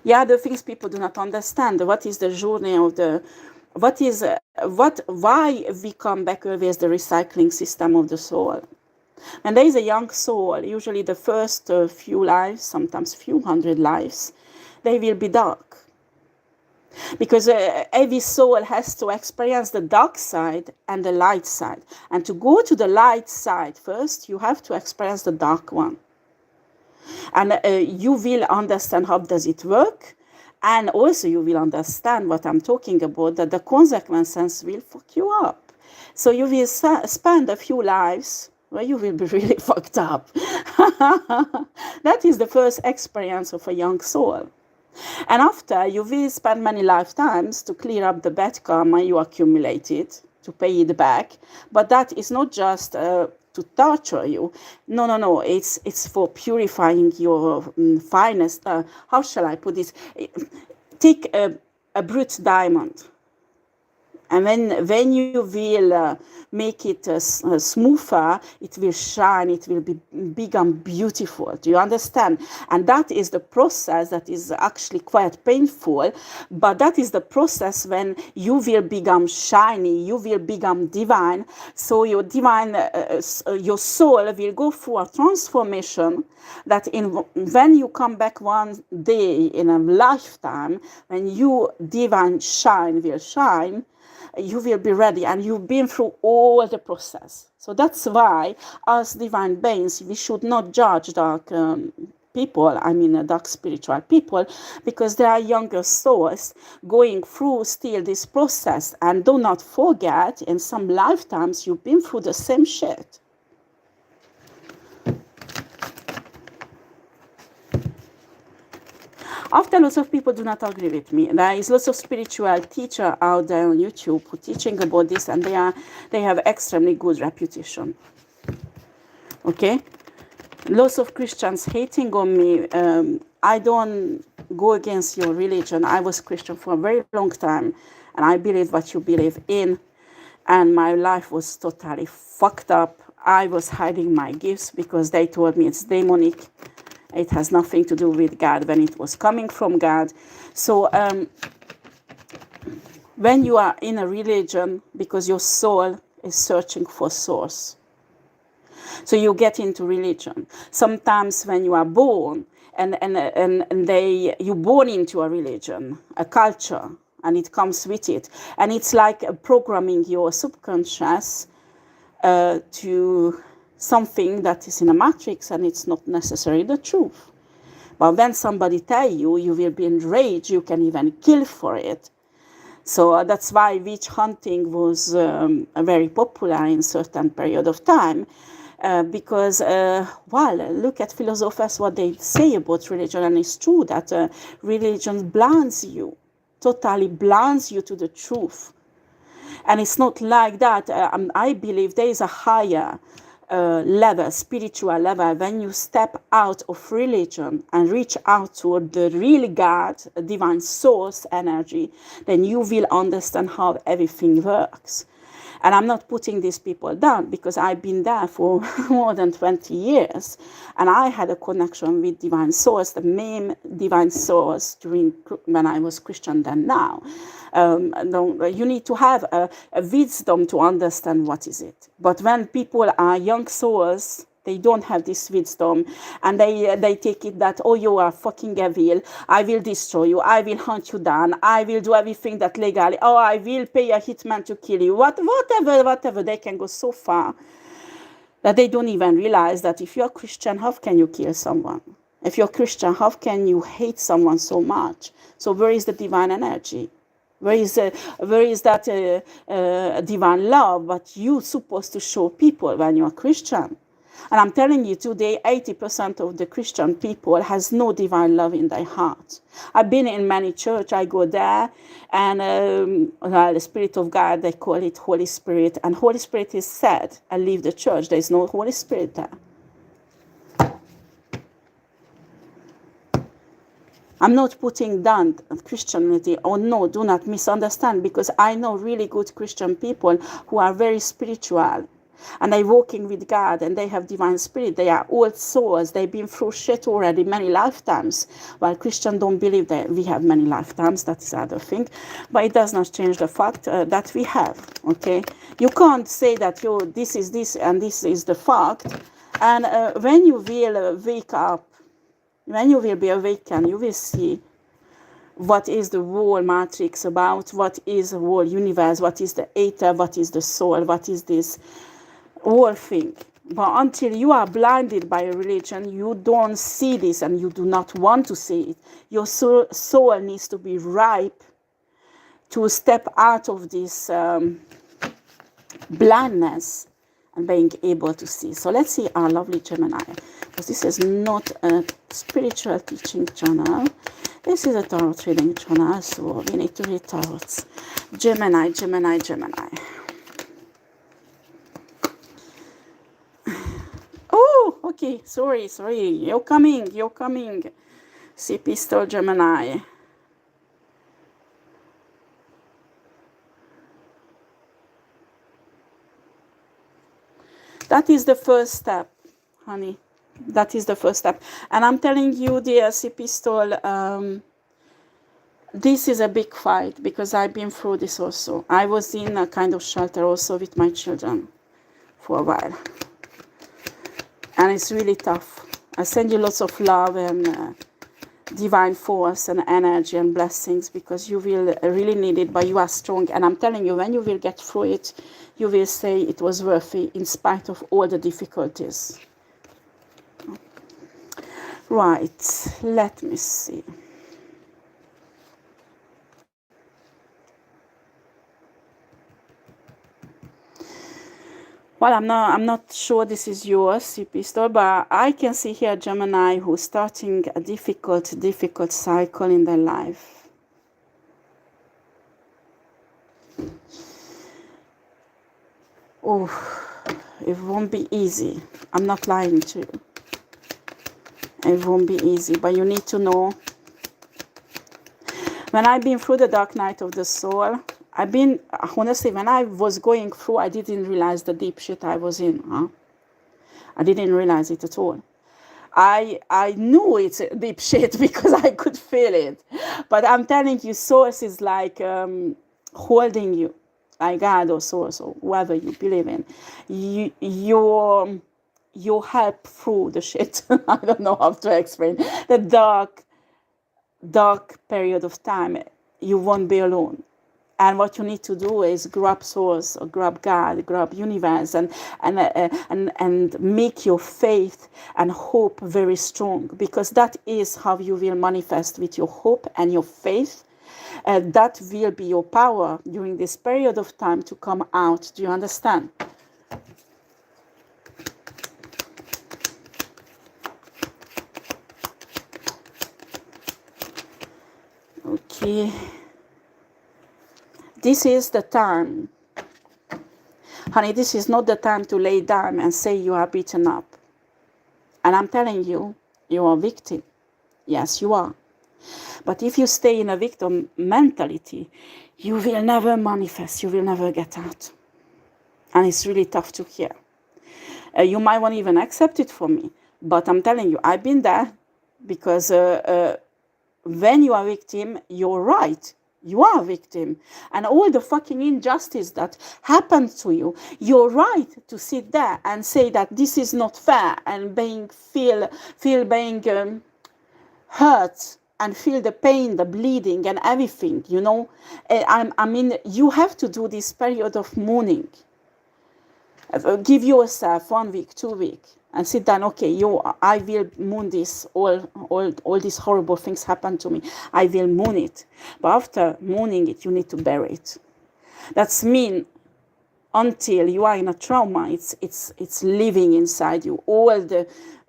Yeah, the things people do not understand. What is the journey of the... Why we come back always the recycling system of the soul? When there is a young soul, usually the first few lives, sometimes few hundred lives, they will be dark. Because every soul has to experience the dark side and the light side. And to go to the light side first, you have to experience the dark one. And you will understand how does it work. And also you will understand what I'm talking about, that the consequences will fuck you up. So you will spend a few lives where you will be really fucked up. That is the first experience of a young soul. And after, you will spend many lifetimes to clear up the bad karma you accumulated, to pay it back. But that is not just to torture you. No. It's for purifying your finest. How shall I put this? Take a brute diamond. And when you will make it smoother, it will shine, it will be big and beautiful. Do you understand? And that is the process that is actually quite painful. But that is the process when you will become shiny, you will become divine. So your divine, your soul will go through a transformation that when you come back one day in a lifetime, when you divine shine will shine, you will be ready, and you've been through all the process. So that's why, as divine beings, we should not judge dark people, dark spiritual people, because they are younger souls going through still this process. And do not forget, in some lifetimes, you've been through the same shit. After, lots of people do not agree with me. There is lots of spiritual teachers out there on YouTube who are teaching about this, and they have extremely good reputation. Okay? Lots of Christians hating on me. I don't go against your religion. I was Christian for a very long time, and I believe what you believe in. And my life was totally fucked up. I was hiding my gifts because they told me it's demonic. It has nothing to do with God when it was coming from God. So when you are in a religion, because your soul is searching for source, so you get into religion. Sometimes when you are born, you're born into a religion, a culture, and it comes with it. And it's like programming your subconscious to something that is in a matrix, and it's not necessarily the truth. But when somebody tell you, you will be enraged, you can even kill for it. So that's why witch hunting was very popular in certain period of time. Because, look at philosophers, what they say about religion, and it's true that religion blinds you, totally blinds you to the truth. And it's not like that. I believe there is a higher level, spiritual level, when you step out of religion and reach out to the real God, divine source energy, then you will understand how everything works. And I'm not putting these people down, because I've been there for more than 20 years. And I had a connection with divine source, the main divine source when I was Christian than now. You need to have a wisdom to understand what is it. But when people are young souls, they don't have this wisdom, and they take it that, oh, you are fucking evil, I will destroy you, I will hunt you down, I will do everything that legally, oh, I will pay a hitman to kill you, whatever. They can go so far that they don't even realize that if you're Christian, how can you kill someone? If you're Christian, how can you hate someone so much? So where is the divine energy? Where is that divine love that you're supposed to show people when you're Christian? And I'm telling you today, 80% of the Christian people has no divine love in their heart. I've been in many church, I go there, and the Spirit of God, they call it Holy Spirit. And Holy Spirit is sad. I leave the church, there's no Holy Spirit there. I'm not putting down Christianity, or no, do not misunderstand, because I know really good Christian people who are very spiritual. And they're walking with God, and they have divine spirit. They are old souls. They've been through shit already many lifetimes. While Christians don't believe that we have many lifetimes, that is the other thing. But it does not change the fact that we have, okay? You can't say that, this is this and this is the fact. And when you will wake up, when you will be awakened, you will see what is the whole matrix about, what is the whole universe, what is the ether, what is the soul, what is this whole thing. But until you are blinded by a religion, you don't see this, and you do not want to see it. Your soul needs to be ripe to step out of this blindness and being able to see. So let's see our lovely Gemini, because this is not a spiritual teaching channel. This is a tarot reading channel, so we need to read tarots. Gemini, Gemini, Gemini. Oh, okay, sorry. You're coming. See Pistol, Gemini. That is the first step, honey. That is the first step. And I'm telling you, dear C Pistol, this is a big fight, because I've been through this also. I was in a kind of shelter also with my children for a while. And it's really tough. I send you lots of love and divine force and energy and blessings, because you will really need it, but you are strong. And I'm telling you, when you will get through it, you will say it was worthy in spite of all the difficulties. Right, let me see. Well, I'm not sure this is yours, Pistol, but I can see here Gemini who's starting a difficult cycle in their life. Oh, it won't be easy. I'm not lying to you. It won't be easy, but you need to know. When I've been through the dark night of the soul, honestly, when I was going through, I didn't realize the deep shit I was in. I didn't realize it at all. I knew it's a deep shit because I could feel it. But I'm telling you, source is like holding you, like God or source or whoever you believe in. You help through the shit. I don't know how to explain. The dark period of time, you won't be alone. And what you need to do is grab source, or grab God, grab universe, and make your faith and hope very strong, because that is how you will manifest, with your hope and your faith. That will be your power during this period of time to come out. Do you understand? Okay. This is the time. Honey, this is not the time to lay down and say you are beaten up. And I'm telling you, you are a victim. Yes, you are. But if you stay in a victim mentality, you will never manifest. You will never get out. And it's really tough to hear. You might not even accept it from me. But I'm telling you, I've been there, because when you are a victim, you're right. You are a victim. And all the fucking injustice that happened to you, you're right to sit there and say that this is not fair, and feel being hurt, and feel the pain, the bleeding and everything, you know. I mean, you have to do this period of mourning. Give yourself 1 week, 2 weeks, and sit down. Okay, I will mourn this. All these horrible things happen to me. I will mourn it. But after mourning it, you need to bury it. That's mean until you are in a trauma. It's living inside you.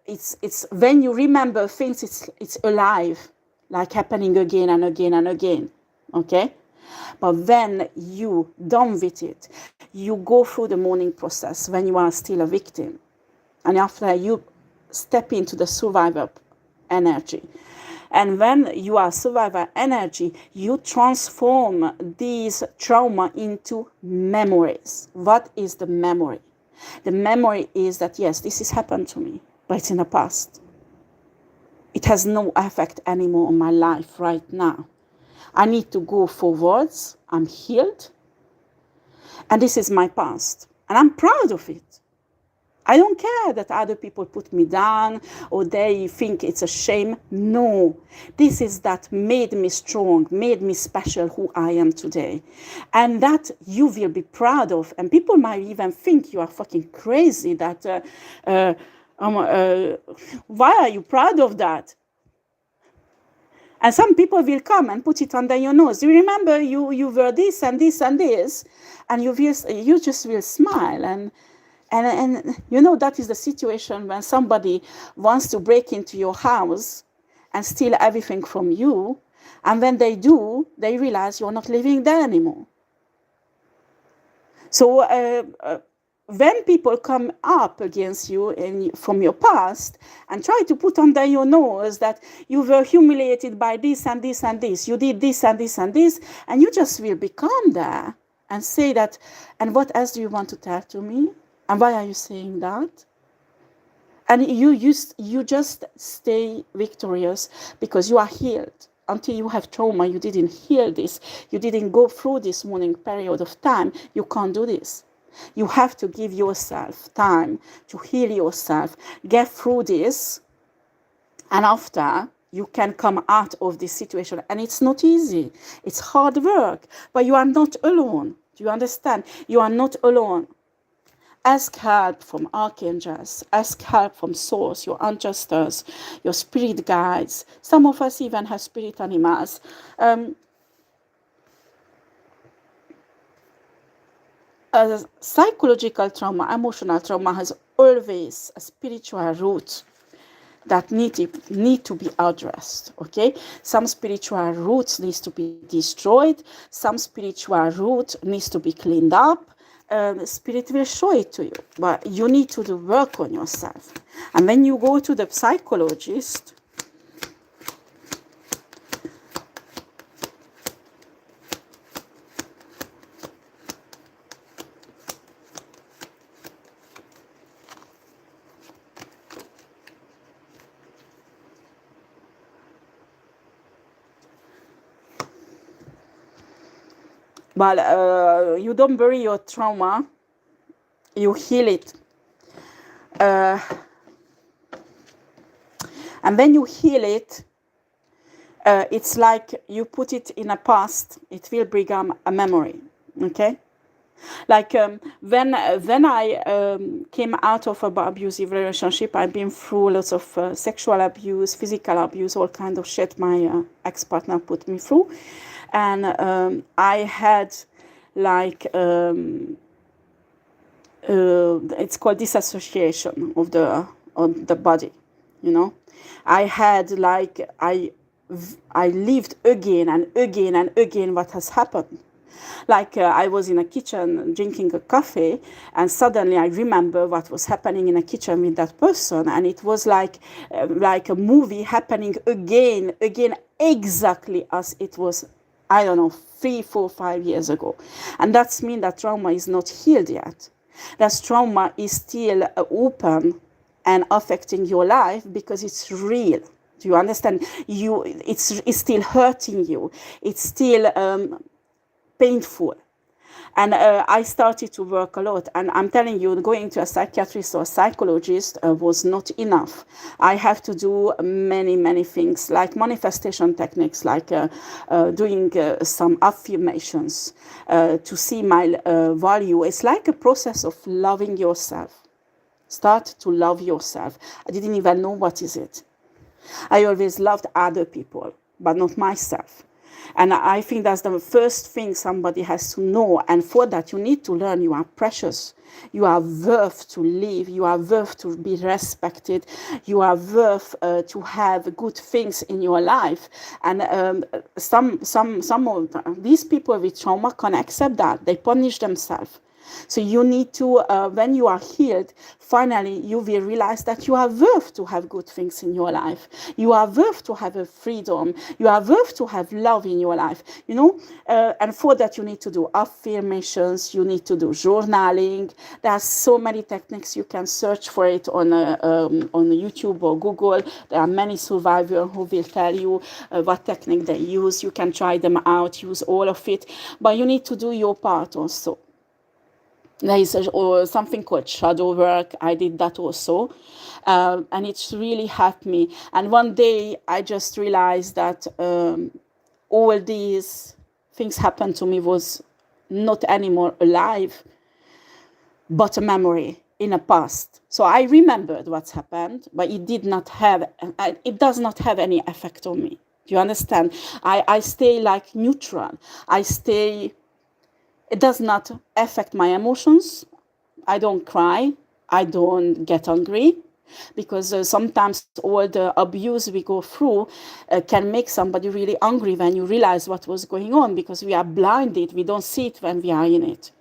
It's when you remember things, it's alive, like happening again and again and again. Okay? But when you done with it, you go through the mourning process when you are still a victim. And after you step into the survivor energy. And when you are survivor energy, you transform these trauma into memories. What is the memory? The memory is that, yes, this has happened to me, but it's in the past. It has no effect anymore on my life right now. I need to go forwards. I'm healed. And this is my past. And I'm proud of it. I don't care that other people put me down or they think it's a shame. No, this is that made me strong, made me special who I am today. And that you will be proud of. And people might even think you are fucking crazy that, why are you proud of that? And some people will come and put it under your nose. You remember you were this and this and this, and you just will smile. And you know, that is the situation when somebody wants to break into your house and steal everything from you. And when they do, they realize you're not living there anymore. So when people come up against you from your past and try to put under your nose that you were humiliated by this and this and this, you did this and this and this, and you just will become there and say that, and what else do you want to tell to me? And why are you saying that? And you just stay victorious because you are healed. Until you have trauma, you didn't heal this. You didn't go through this mourning period of time. You can't do this. You have to give yourself time to heal yourself, get through this, and after you can come out of this situation. And it's not easy. It's hard work, but you are not alone. Do you understand? You are not alone. Ask help from archangels. Ask help from source, your ancestors, your spirit guides. Some of us even have spirit animals. Psychological trauma, emotional trauma has always a spiritual root that need to be addressed. Okay, some spiritual roots needs to be destroyed. Some spiritual root needs to be cleaned up. Spirit will show it to you, but you need to do work on yourself. And when you go to the psychologist, well, you don't bury your trauma, you heal it. And when you heal it, it's like you put it in a past, it will become a memory, okay? Like when I came out of an abusive relationship, I've been through lots of sexual abuse, physical abuse, all kind of shit my ex-partner put me through. And I had like, it's called disassociation of the body, you know. I had like, I lived again and again and again what has happened. Like I was in a kitchen drinking a coffee, and suddenly I remember what was happening in a kitchen with that person, and it was like a movie happening again, exactly as it was, I don't know, 3, 4, 5 years ago. And that's mean that trauma is not healed yet. That trauma is still open and affecting your life because it's real. Do you understand? It's still hurting you. It's still painful. And I started to work a lot. And I'm telling you, going to a psychiatrist or a psychologist was not enough. I have to do many, many things, like manifestation techniques, like doing some affirmations to see my value. It's like a process of loving yourself. Start to love yourself. I didn't even know what is it. I always loved other people, but not myself. And I think that's the first thing somebody has to know. And for that, you need to learn you are precious. You are worth to live. You are worth to be respected. You are worth to have good things in your life. And some of these people with trauma can accept that. They punish themselves. So you need to, when you are healed, finally you will realize that you are worth to have good things in your life. You are worth to have a freedom. You are worth to have love in your life. You know, and for that you need to do affirmations. You need to do journaling. There are so many techniques. You can search for it on YouTube or Google. There are many survivors who will tell you what technique they use. You can try them out. Use all of it, but you need to do your part also. There is something called shadow work. I did that also. And it's really helped me. And one day I just realized that all these things happened to me was not anymore alive, but a memory in a past. So I remembered what's happened, but it does not have any effect on me. Do you understand? I stay like neutral. It does not affect my emotions. I don't cry. I don't get angry, because sometimes all the abuse we go through can make somebody really angry when you realize what was going on, because we are blinded. We don't see it when we are in it.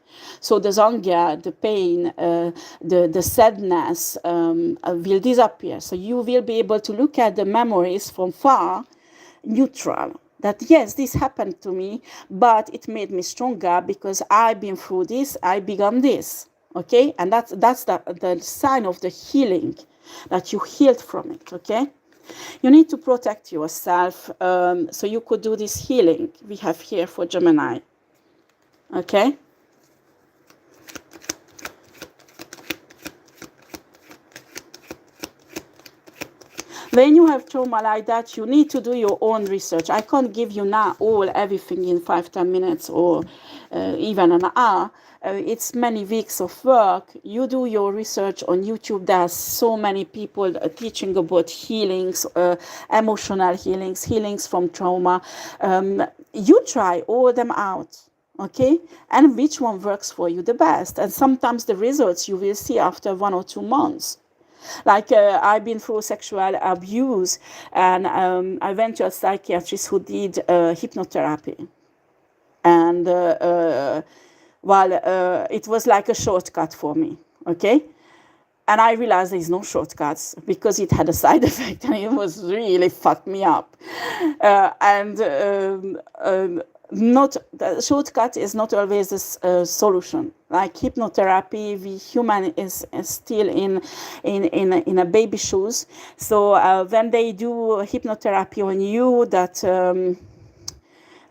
So the anger, the pain, the sadness will disappear. So you will be able to look at the memories from far, neutral. That yes, this happened to me, but it made me stronger because I've been through this, I began this. Okay, and that's the sign of the healing, that you healed from it. Okay, you need to protect yourself. So you could do this healing we have here for Gemini. Okay. When you have trauma like that, you need to do your own research. I can't give you now everything in 5-10 minutes or even an hour. It's many weeks of work. You do your research on YouTube. There are so many people teaching about healings, emotional healings from trauma. You try all them out. Okay, and which one works for you the best? And sometimes the results you will see after 1 or 2 months. Like I've been through sexual abuse, and I went to a psychiatrist who did hypnotherapy. And it was like a shortcut for me, okay? And I realized there's no shortcuts, because it had a side effect, and it was really fucked me up. Not the shortcut is not always a solution. Like hypnotherapy, the human is still in a baby shoes. So when they do hypnotherapy on you, that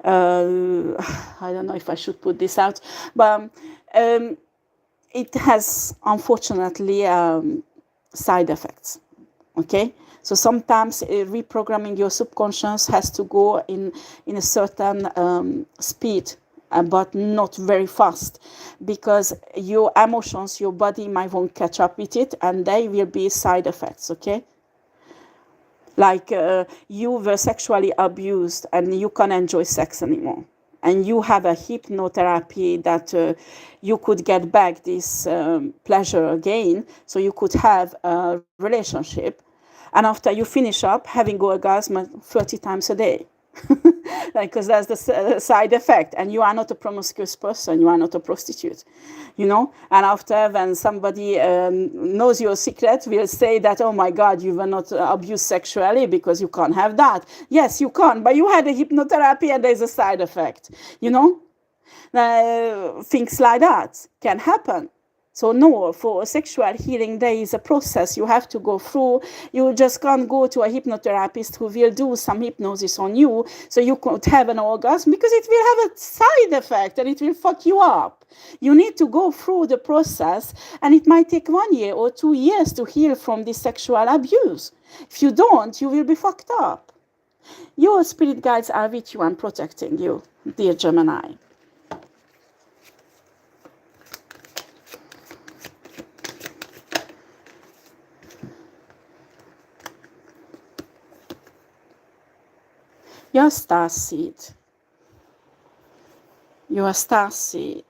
I don't know if I should put this out, but it has unfortunately side effects. Okay, so sometimes reprogramming your subconscious has to go in a certain speed, but not very fast, because your emotions, your body might won't catch up with it, and there will be side effects. Okay, like you were sexually abused and you can't enjoy sex anymore, and you have a hypnotherapy that you could get back this pleasure again, so you could have a relationship, and after you finish up having orgasm 30 times a day. Because that's the side effect, and you are not a promiscuous person, you are not a prostitute, you know. And after, when somebody knows your secret, will say that, oh my God, you were not abused sexually, because you can't have that. Yes, you can, but you had a hypnotherapy and there's a side effect, you know. Things like that can happen. So no, for sexual healing, there is a process you have to go through. You just can't go to a hypnotherapist who will do some hypnosis on you so you could have an orgasm, because it will have a side effect and it will fuck you up. You need to go through the process, and it might take 1 year or 2 years to heal from this sexual abuse. If you don't, you will be fucked up. Your spirit guides are with you and protecting you, dear Gemini. Your star seed. You're a star seed.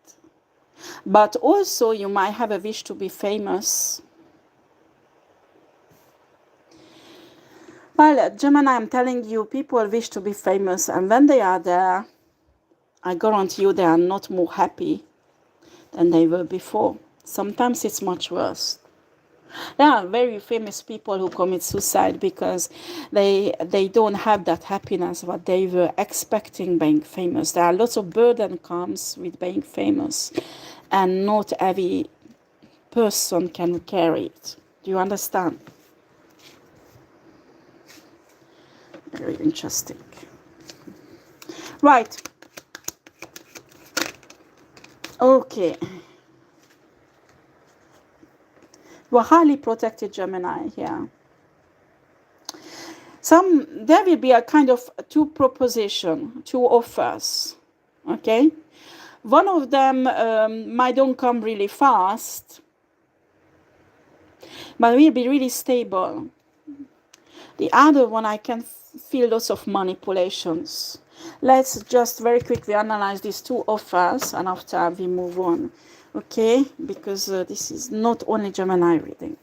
But also you might have a wish to be famous. Well, Gemini, I'm telling you, people wish to be famous, and when they are there, I guarantee you they are not more happy than they were before. Sometimes it's much worse. There are very famous people who commit suicide because they don't have that happiness what they were expecting being famous. There are lots of burden comes with being famous, and not every person can carry it. Do you understand? Very interesting. Right. Okay. You are highly protected, Gemini, here. There will be a kind of two offers. Okay? One of them might don't come really fast, but will be really stable. The other one, I can feel lots of manipulations. Let's just very quickly analyze these two offers, and after we move on. Okay? Because this is not only Gemini reading.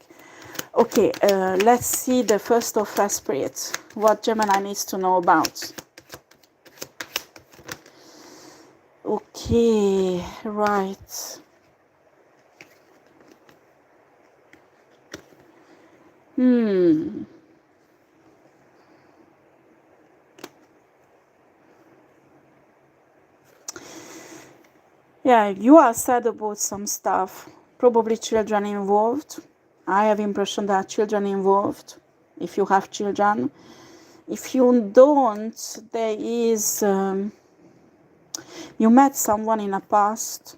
Okay, let's see the first offer, Spirit. What Gemini needs to know about. Okay, right. Yeah, you are sad about some stuff. Probably children involved. I have impression that children involved. If you have children. If you don't, there is... you met someone in the past.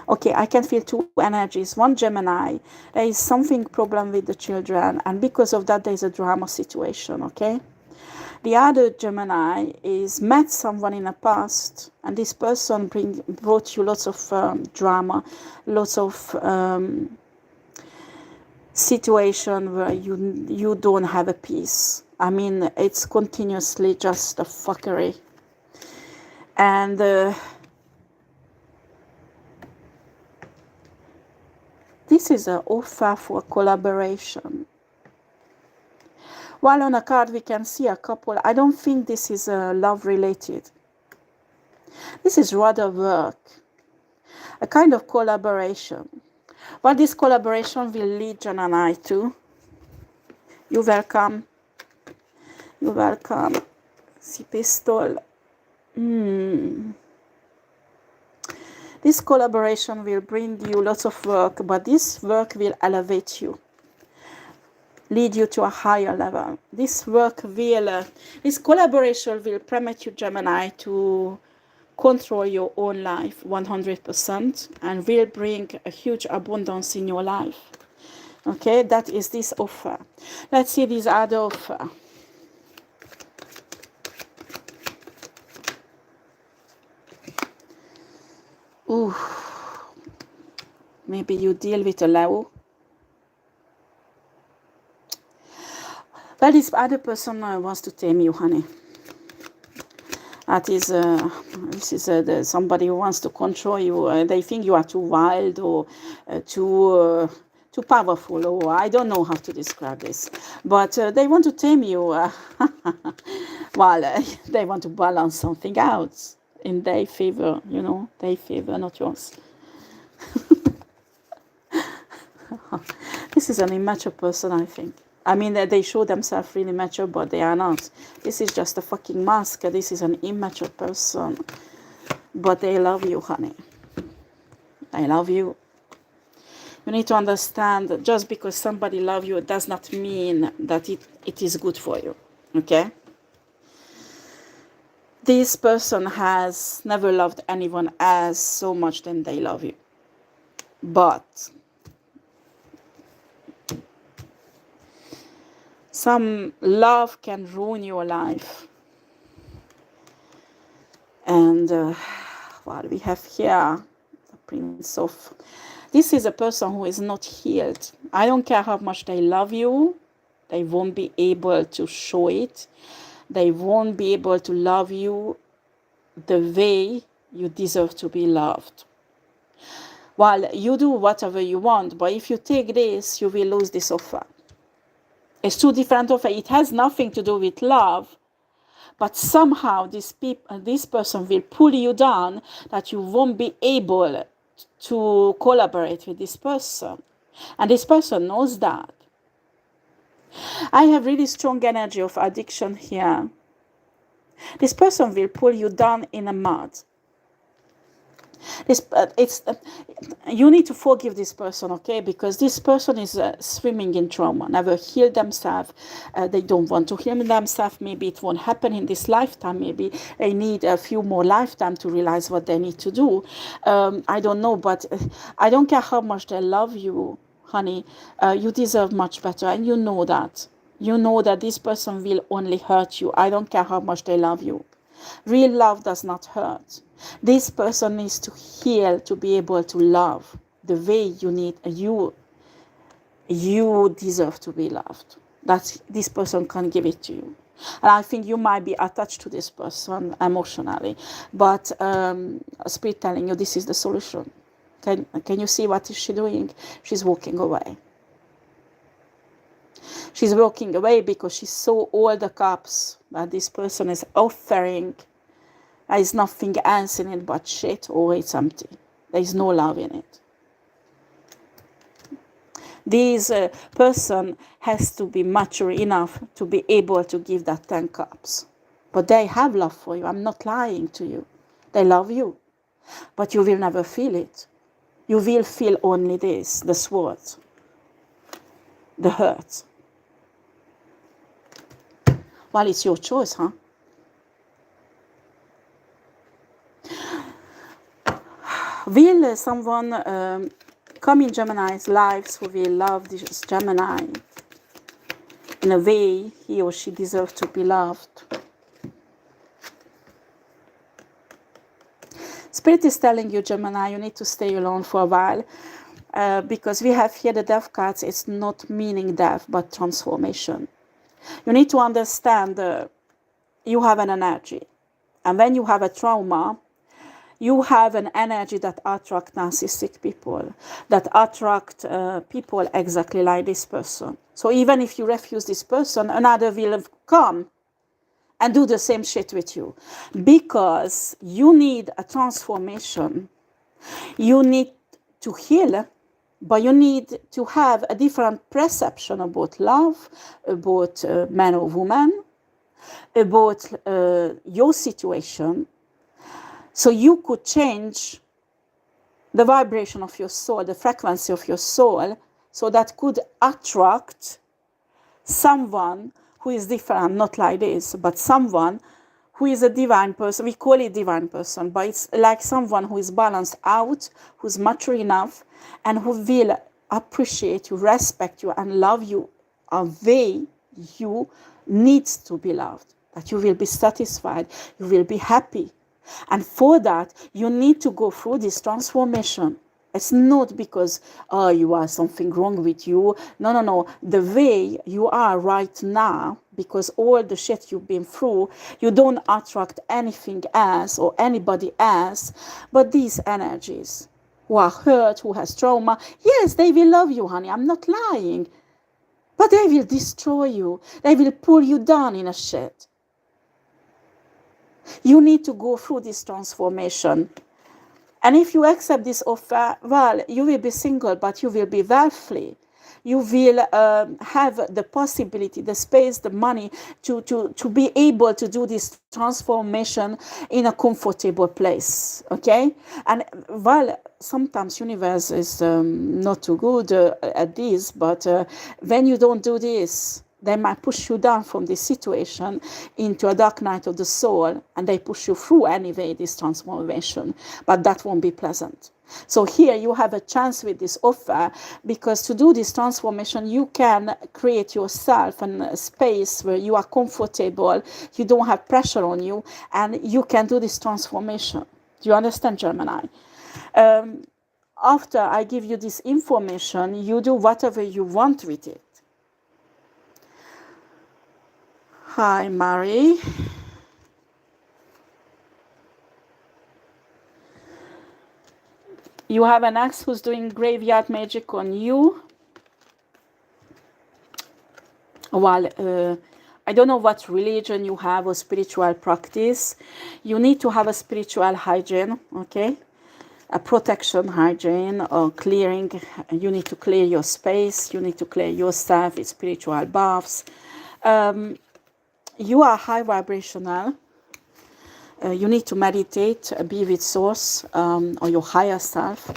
Okay, I can feel two energies. One, Gemini. There is something problem with the children, and because of that, there is a drama situation, okay? The other Gemini is met someone in the past, and this person brought you lots of drama, lots of situation where you don't have a peace. I mean, it's continuously just a fuckery. And this is an offer for collaboration. While on a card we can see a couple, I don't think this is love related. This is rather work, a kind of collaboration. What this collaboration will lead Gemini to. You're welcome. You're welcome. See pistol. This collaboration will bring you lots of work, but this work will elevate you, lead you to a higher level. This collaboration will permit you, Gemini, to control your own life 100% and will bring a huge abundance in your life. Okay, that is this offer. Let's see this other offer. Ooh, maybe you deal with a Leo. Well, this other person wants to tame you, honey. That is, this is somebody who wants to control you. They think you are too wild or too powerful, or I don't know how to describe this. But they want to tame you. Well, they want to balance something out in their favor, you know, their favor, not yours. This is an immature person, I think. I mean, they show themselves really mature, but they are not. This is just a fucking mask. This is an immature person. But they love you, honey. They love you. You need to understand that just because somebody loves you, it does not mean that it is good for you. Okay? This person has never loved anyone as so much than they love you. But some love can ruin your life. And what we have here, the Prince of... This is a person who is not healed. I don't care how much they love you. They won't be able to show it. They won't be able to love you the way You deserve to be loved. Well, you do whatever you want, but if you take this, you will lose this offer. It's two different offers. It has nothing to do with love, but somehow this person will pull you down that you won't be able to collaborate with this person. And this person knows that. I have really strong energy of addiction here. This person will pull you down in a mud. You need to forgive this person, okay? Because this person is swimming in trauma, never healed themselves. They don't want to heal themselves. Maybe it won't happen in this lifetime. Maybe they need a few more lifetimes to realize what they need to do. I don't know, but I don't care how much they love you, honey. You deserve much better, and you know that. You know that this person will only hurt you. I don't care how much they love you. Real love does not hurt. This person needs to heal to be able to love the way you need. You deserve to be loved. This person can give it to you. And I think you might be attached to this person emotionally, but Spirit telling you this is the solution. Can you see what is she doing? She's walking away. She's walking away because she saw all the cups that this person is offering. There is nothing else in it but shit, or it's empty. There is no love in it. This person has to be mature enough to be able to give that 10 cups. But they have love for you. I'm not lying to you. They love you. But you will never feel it. You will feel only this, the sword, the hurt. Well, it's your choice, huh? Will someone come in Gemini's lives who will love this Gemini in a way he or she deserves to be loved? Spirit is telling you, Gemini, you need to stay alone for a while because we have here the death cards. It's not meaning death, but transformation. You need to understand you have an energy. And when you have a trauma, you have an energy that attracts narcissistic people, that attract people exactly like this person. So even if you refuse this person, another will come and do the same shit with you. Because you need a transformation. You need to heal, but you need to have a different perception about love, about man or woman, about your situation. So you could change the vibration of your soul, the frequency of your soul, so that could attract someone who is different, not like this, but someone who is a divine person. We call it divine person, but it's like someone who is balanced out, who's mature enough, and who will appreciate you, respect you, and love you a way you need to be loved, that you will be satisfied, you will be happy. And for that, you need to go through this transformation. It's not because, you are something wrong with you. No. The way you are right now, because all the shit you've been through, you don't attract anything else or anybody else but these energies who are hurt, who has trauma. Yes, they will love you, honey. I'm not lying. But they will destroy you. They will pull you down in a shit. You need to go through this transformation. And if you accept this offer, well, you will be single, but you will be wealthy. You will have the possibility, the space, the money to be able to do this transformation in a comfortable place, okay? And, well, sometimes universe is not too good at this, but when you don't do this, they might push you down from this situation into a dark night of the soul, and they push you through anyway, this transformation. But that won't be pleasant. So here you have a chance with this offer, because to do this transformation, you can create yourself a space where you are comfortable, you don't have pressure on you, and you can do this transformation. Do you understand, Gemini? After I give you this information, you do whatever you want with it. Hi, Mary. You have an ex who's doing graveyard magic on you. Well, I don't know what religion you have or spiritual practice. You need to have a spiritual hygiene, okay? A protection hygiene or clearing. You need to clear your space. You need to clear yourself with spiritual baths. You are high vibrational. You need to meditate, be with source or your higher self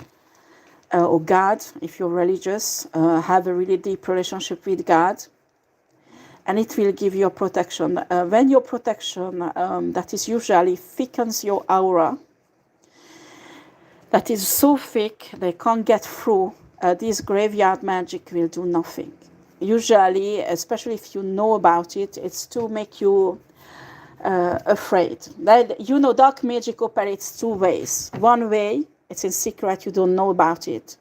or God if you're religious. Have a really deep relationship with God. And it will give you a protection. When your protection, that is usually thickens your aura, that is so thick they can't get through, this graveyard magic will do nothing. Usually, especially if you know about it, it's to make you afraid. That, you know, dark magic operates two ways. One way, it's in secret, you don't know about it.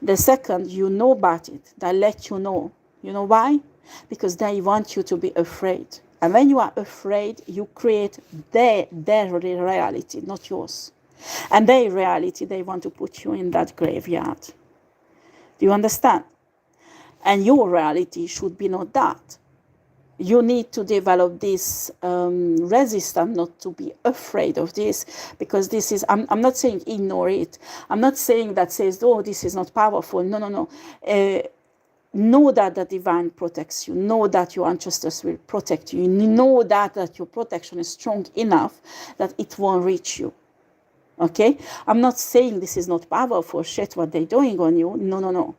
The second, you know about it. They let you know. You know why? Because they want you to be afraid. And when you are afraid, you create their reality, not yours. And their reality, they want to put you in that graveyard. Do you understand? And your reality should be not that. You need to develop this resistance, not to be afraid of this, because this is, I'm not saying ignore it. I'm not saying that says, oh, this is not powerful. No, no, no. Know that the divine protects you. Know that your ancestors will protect you. Know that your protection is strong enough that it won't reach you. Okay? I'm not saying this is not powerful shit what they're doing on you. No, no, no.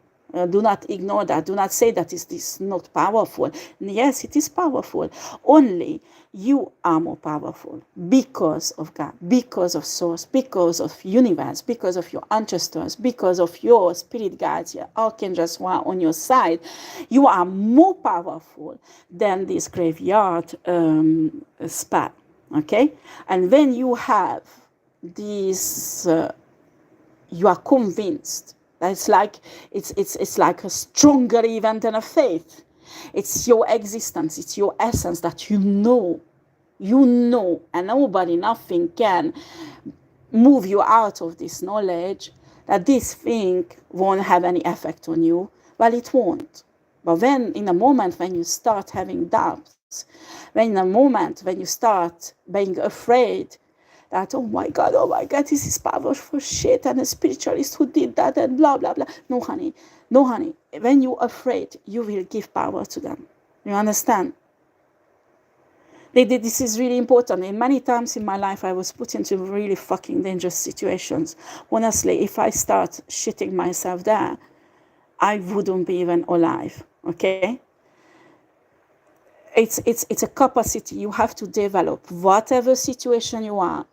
Do not ignore that. Do not say that is this not powerful. Yes, it is powerful. Only you are more powerful because of God, because of source, because of universe, because of your ancestors, because of your spirit guides, your archangels who are on your side. You are more powerful than this graveyard spell. Okay? And when you have this, you are convinced. It's like it's like a stronger event than a faith. It's your existence, it's your essence that you know, and nobody, nothing can move you out of this knowledge that this thing won't have any effect on you. Well, it won't. But when, in a moment when you start having doubts, when in a moment when you start being afraid, that, oh my God, this is powerful shit, and a spiritualist who did that, and blah, blah, blah. No, honey. No, honey. When you're afraid, you will give power to them. You understand? This is really important. And many times in my life, I was put into really fucking dangerous situations. Honestly, if I start shitting myself there, I wouldn't be even alive, okay? It's a capacity you have to develop. Whatever situation you are,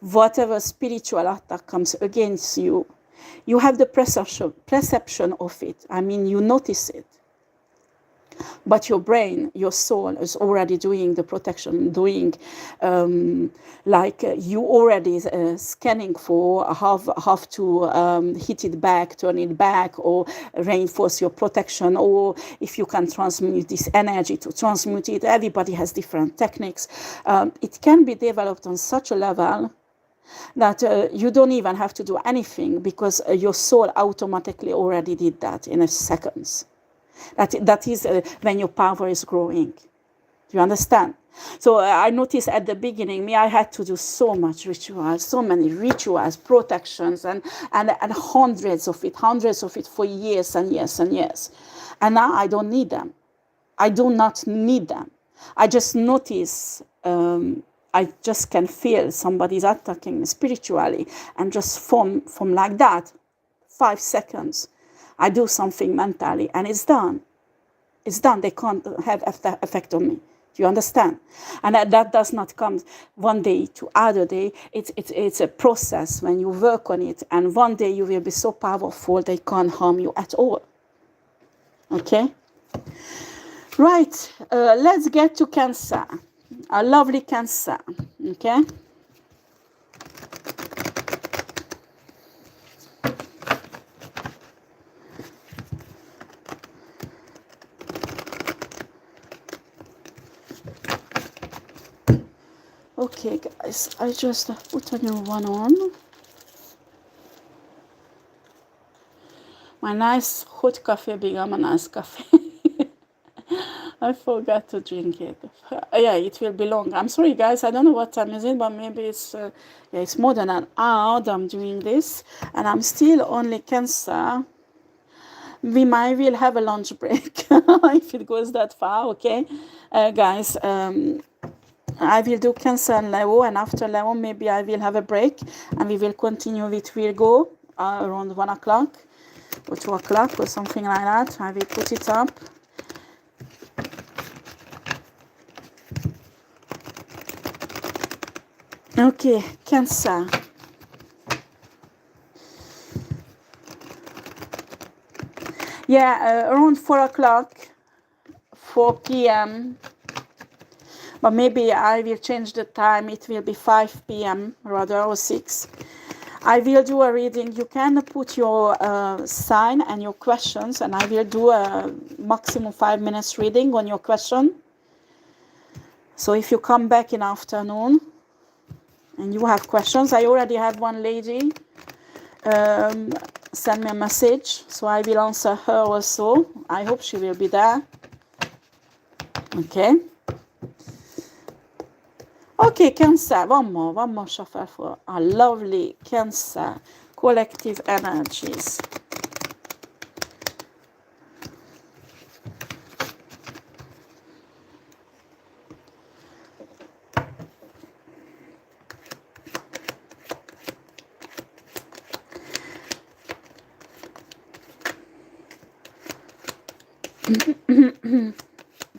whatever spiritual attack comes against you, you have the perception of it. I mean, you notice it. But your brain, your soul is already doing the protection, doing you already scanning for how to hit it back, turn it back, or reinforce your protection, or if you can transmute this energy to transmute it. Everybody has different techniques. It can be developed on such a level that you don't even have to do anything, because your soul automatically already did that in a seconds. That is when your power is growing. Do you understand? So I noticed at the beginning, I had to do so much rituals, so many rituals, protections, and hundreds of it for years and years and years. And now I don't need them. I do not need them. I just notice, I just can feel somebody's attacking me spiritually, and just from like that, 5 seconds, I do something mentally, and it's done. It's done. They can't have effect on me. Do you understand? And that does not come one day to other day. It's a process when you work on it, and one day you will be so powerful they can't harm you at all. Okay? Right. Let's get to Cancer. A lovely Cancer. Okay? Okay, guys, I just put a new one on. My nice hot coffee become a nice coffee. I forgot to drink it. Yeah, it will be long. I'm sorry, guys. I don't know what time is it, but maybe it's yeah, it's more than an hour that I'm doing this, and I'm still only Cancer. We might will have a lunch break if it goes that far. Okay, guys. I will do Cancer and Leo, and after Leo, maybe I will have a break, and we will continue with Virgo around 1 o'clock or 2 o'clock or something like that. I will put it up. Okay, Cancer. Yeah, around 4 o'clock, 4 p.m. But maybe I will change the time. It will be 5 p.m. rather, or 6. I will do a reading. You can put your sign and your questions, and I will do a maximum 5 minutes reading on your question. So if you come back in afternoon and you have questions, I already have one lady send me a message, so I will answer her also. I hope she will be there. Okay. Okay, Cancer. One more shuffle for a lovely Cancer collective energies.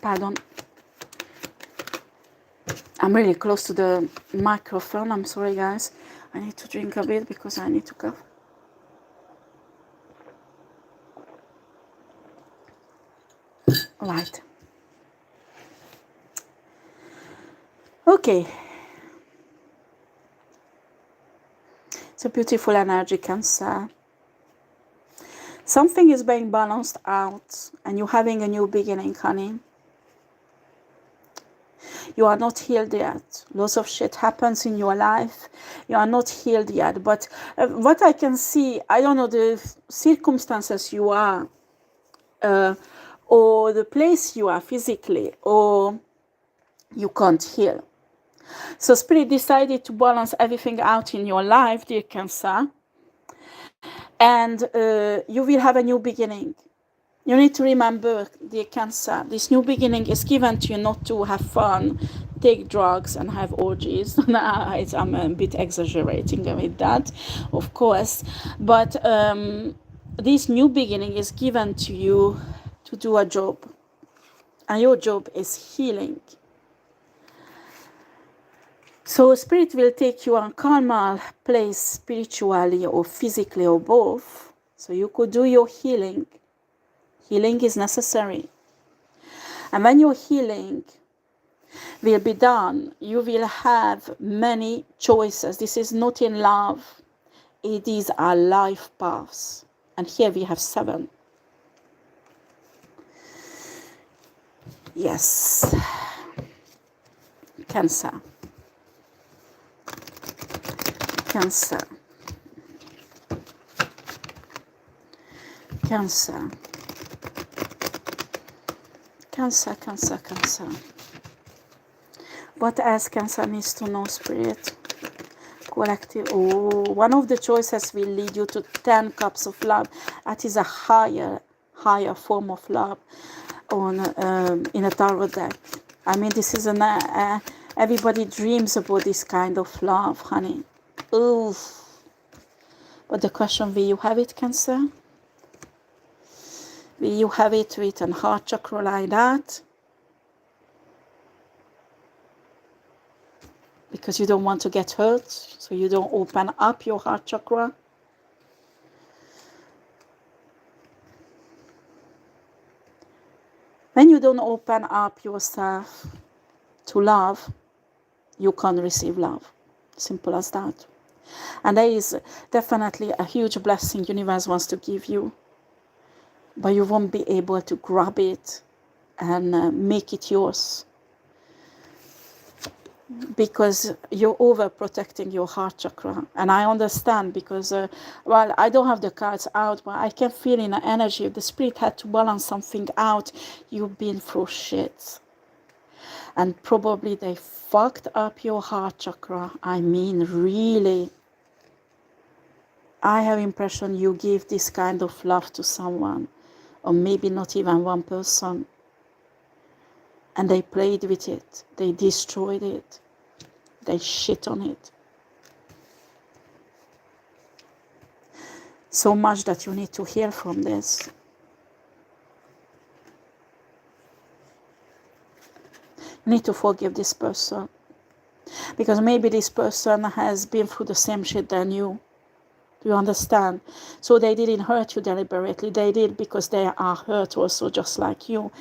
Pardon. I'm really close to the microphone. I'm sorry, guys. I need to drink a bit because I need to cough. Right. Okay. It's a beautiful energy, Cancer. Something is being balanced out and you're having a new beginning, honey. You are not healed yet. Lots of shit happens in your life. You are not healed yet. But what I can see, I don't know the circumstances you are, or the place you are physically, or you can't heal. So Spirit decided to balance everything out in your life, dear Cancer. And you will have a new beginning. You need to remember, dear Cancer, this new beginning is given to you not to have fun, take drugs, and have orgies. I'm a bit exaggerating with that, of course. But this new beginning is given to you to do a job. And your job is healing. So Spirit will take you on a calmer place spiritually or physically or both. So you could do your healing. Healing is necessary. And when your healing will be done, you will have many choices. This is not in love. It is our life paths. And here we have 7. Yes. Cancer. Cancer. Cancer. Cancer, Cancer, Cancer. What else Cancer needs to know, Spirit? Collective. Oh, one of the choices will lead you to 10 cups of love. That is a higher form of love on in a tarot deck. I mean, this is everybody dreams about this kind of love, honey. Ooh. But the question, will you have it, Cancer? Will you have it with a heart chakra like that? Because you don't want to get hurt, so you don't open up your heart chakra. When you don't open up yourself to love, you can't receive love. Simple as that. And there is definitely a huge blessing universe wants to give you. But you won't be able to grab it and make it yours. because you're overprotecting your heart chakra. And I understand because, well, I don't have the cards out, but I can feel in the energy. If the spirit had to balance something out, you've been through shit. And probably they fucked up your heart chakra. I mean, really. I have impression you give this kind of love to someone, or maybe not even one person, and they played with it. They destroyed it. They shit on it. So much that you need to heal from this. You need to forgive this person. Because maybe this person has been through the same shit than you. Do you understand? So they didn't hurt you deliberately. They did because they are hurt also just like you.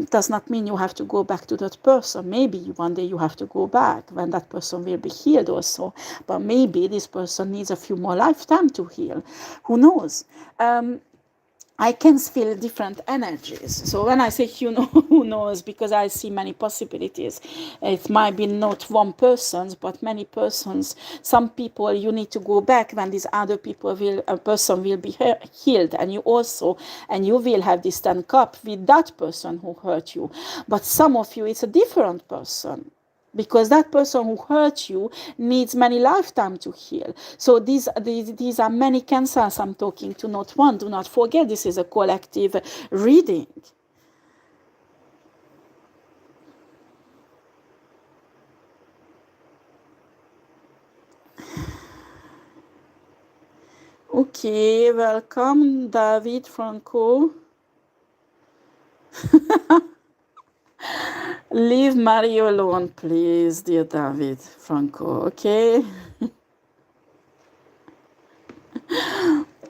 Does not mean you have to go back to that person. Maybe one day you have to go back when that person will be healed also. But maybe this person needs a few more lifetime to heal. Who knows? I can feel different energies. So when I say who knows, because I see many possibilities. It might be not one person's, but many persons. Some people you need to go back when these other people a person will be healed, and you will have this 10 cup with that person who hurt you. But some of you, it's a different person. Because that person who hurt you needs many lifetime to heal. So these are many cancers I'm talking to, not one. Do not forget, this is a collective reading. Okay, welcome, David Franco. Leave Mario alone, please, dear David Franco, okay?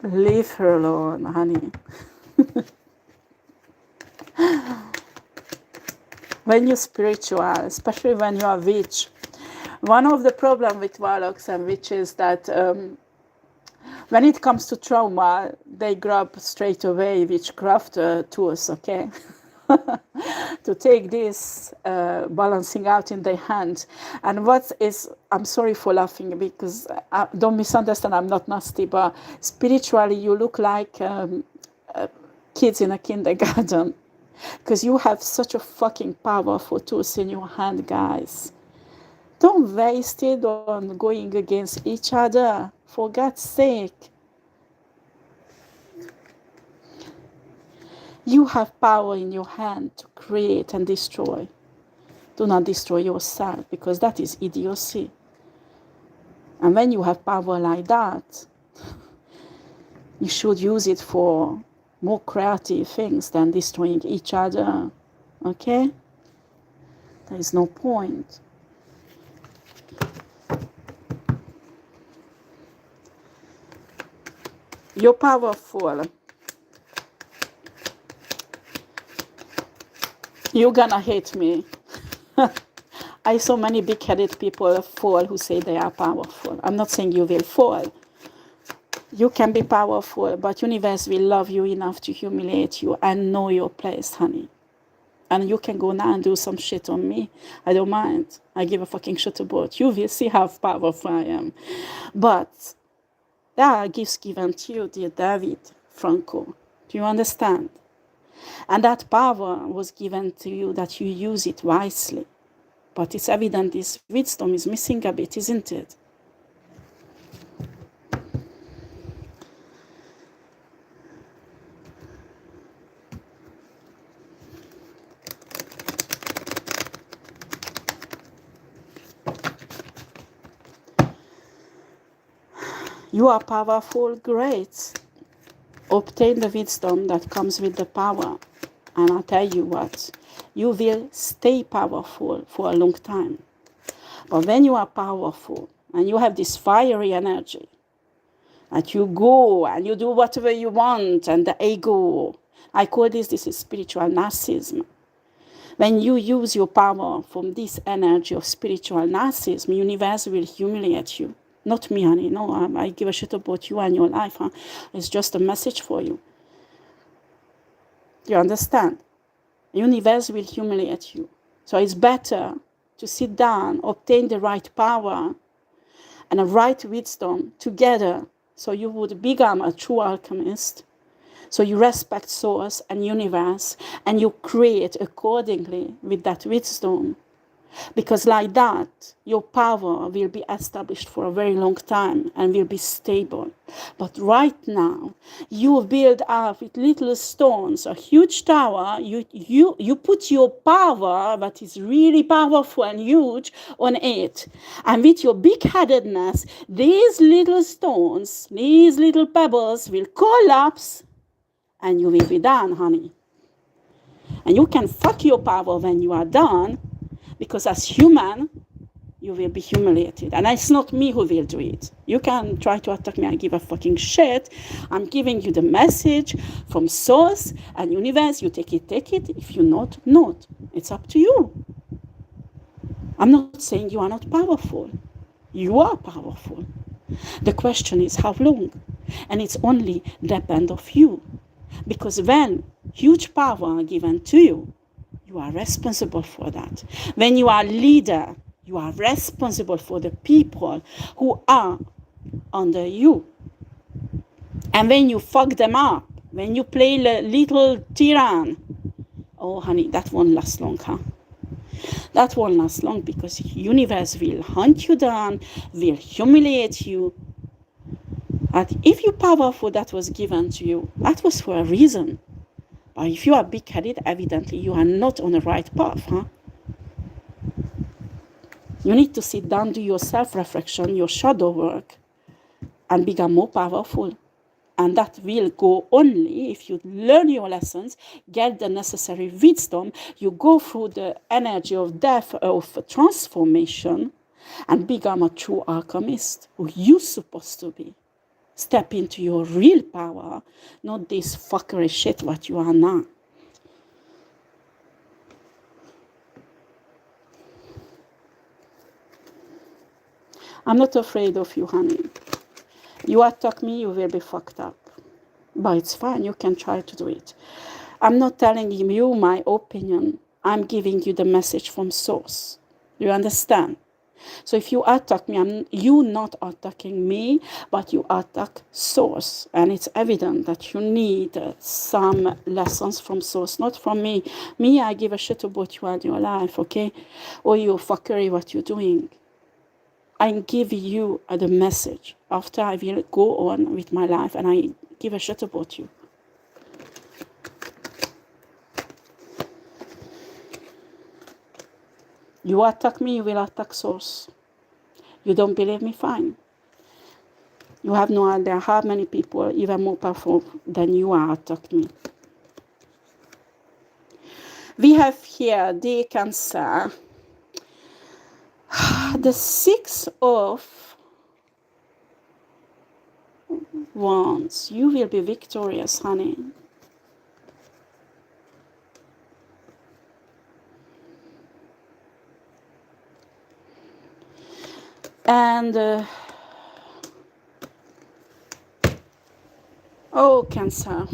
Leave her alone, honey. When you're spiritual, especially when you are witch, one of the problems with warlocks and witches that when it comes to trauma, they grab straight away witchcraft tools, okay? To take this balancing out in their hand. And I'm sorry for laughing because don't misunderstand, I'm not nasty, but spiritually you look like kids in a kindergarten because you have such a fucking powerful tools in your hand, guys. Don't waste it on going against each other, for God's sake. You have power in your hand to create and destroy. Do not destroy yourself, because that is idiocy. And when you have power like that, you should use it for more creative things than destroying each other. Okay? There is no point. You're powerful. You're gonna hate me. I saw many big-headed people fall who say they are powerful. I'm not saying you will fall. You can be powerful, but universe will love you enough to humiliate you and know your place, honey. And you can go now and do some shit on me. I don't mind. I give a fucking shit about you. Will see how powerful I am. But there are gifts given to you, dear David Franco. Do you understand? And that power was given to you that you use it wisely. But it's evident this wisdom is missing a bit, isn't it? You are powerful, great. Obtain the wisdom that comes with the power. And I'll tell you what, you will stay powerful for a long time. But when you are powerful and you have this fiery energy, that you go and you do whatever you want, and the ego, I call this is spiritual narcissism. When you use your power from this energy of spiritual narcissism, universe will humiliate you. Not me, honey. No, I give a shit about you and your life. Huh? It's just a message for you. You understand? Universe will humiliate you. So it's better to sit down, obtain the right power and a right wisdom together, so you would become a true alchemist. So you respect source and universe, and you create accordingly with that wisdom. Because like that, your power will be established for a very long time and will be stable. But right now, you build up with little stones a huge tower. You put your power, that is really powerful and huge, on it. And with your big-headedness, these little stones, these little pebbles will collapse and you will be done, honey. And you can fuck your power when you are done, because as human, you will be humiliated. And it's not me who will do it. You can try to attack me, I give a fucking shit. I'm giving you the message from source and universe. You take it, take it. If you not. It's up to you. I'm not saying you are not powerful. You are powerful. The question is how long? And it's only depend of you. Because when huge power are given to you, you are responsible for that. When you are leader, you are responsible for the people who are under you. And when you fuck them up, when you play the little tyrann, oh honey, that won't last long, huh? That won't last long, because the universe will hunt you down, will humiliate you. And if you're powerful, that was given to you, that was for a reason. But if you are big-headed, evidently you are not on the right path, huh? You need to sit down, do your self-reflection, your shadow work, and become more powerful. And that will go only if you learn your lessons, get the necessary wisdom, you go through the energy of death, of transformation, and become a true alchemist, who you're supposed to be. Step into your real power, not this fuckery shit what you are now. I'm not afraid of you, honey. You attack me, you will be fucked up. But it's fine, you can try to do it. I'm not telling you my opinion. I'm giving you the message from source. Do you understand? So if you attack me, you not attacking me, but you attack source. And it's evident that you need some lessons from source, not from me. Me, I give a shit about you and your life, okay? Or you fuckery, what you're doing. I give you the message. After I will go on with my life and I give a shit about you. You attack me, you will attack source. You don't believe me? Fine. You have no idea how many people, even more powerful than you are, attacked me. We have here the Cancer. The 6 of Wands. You will be victorious, honey. And oh, Cancer.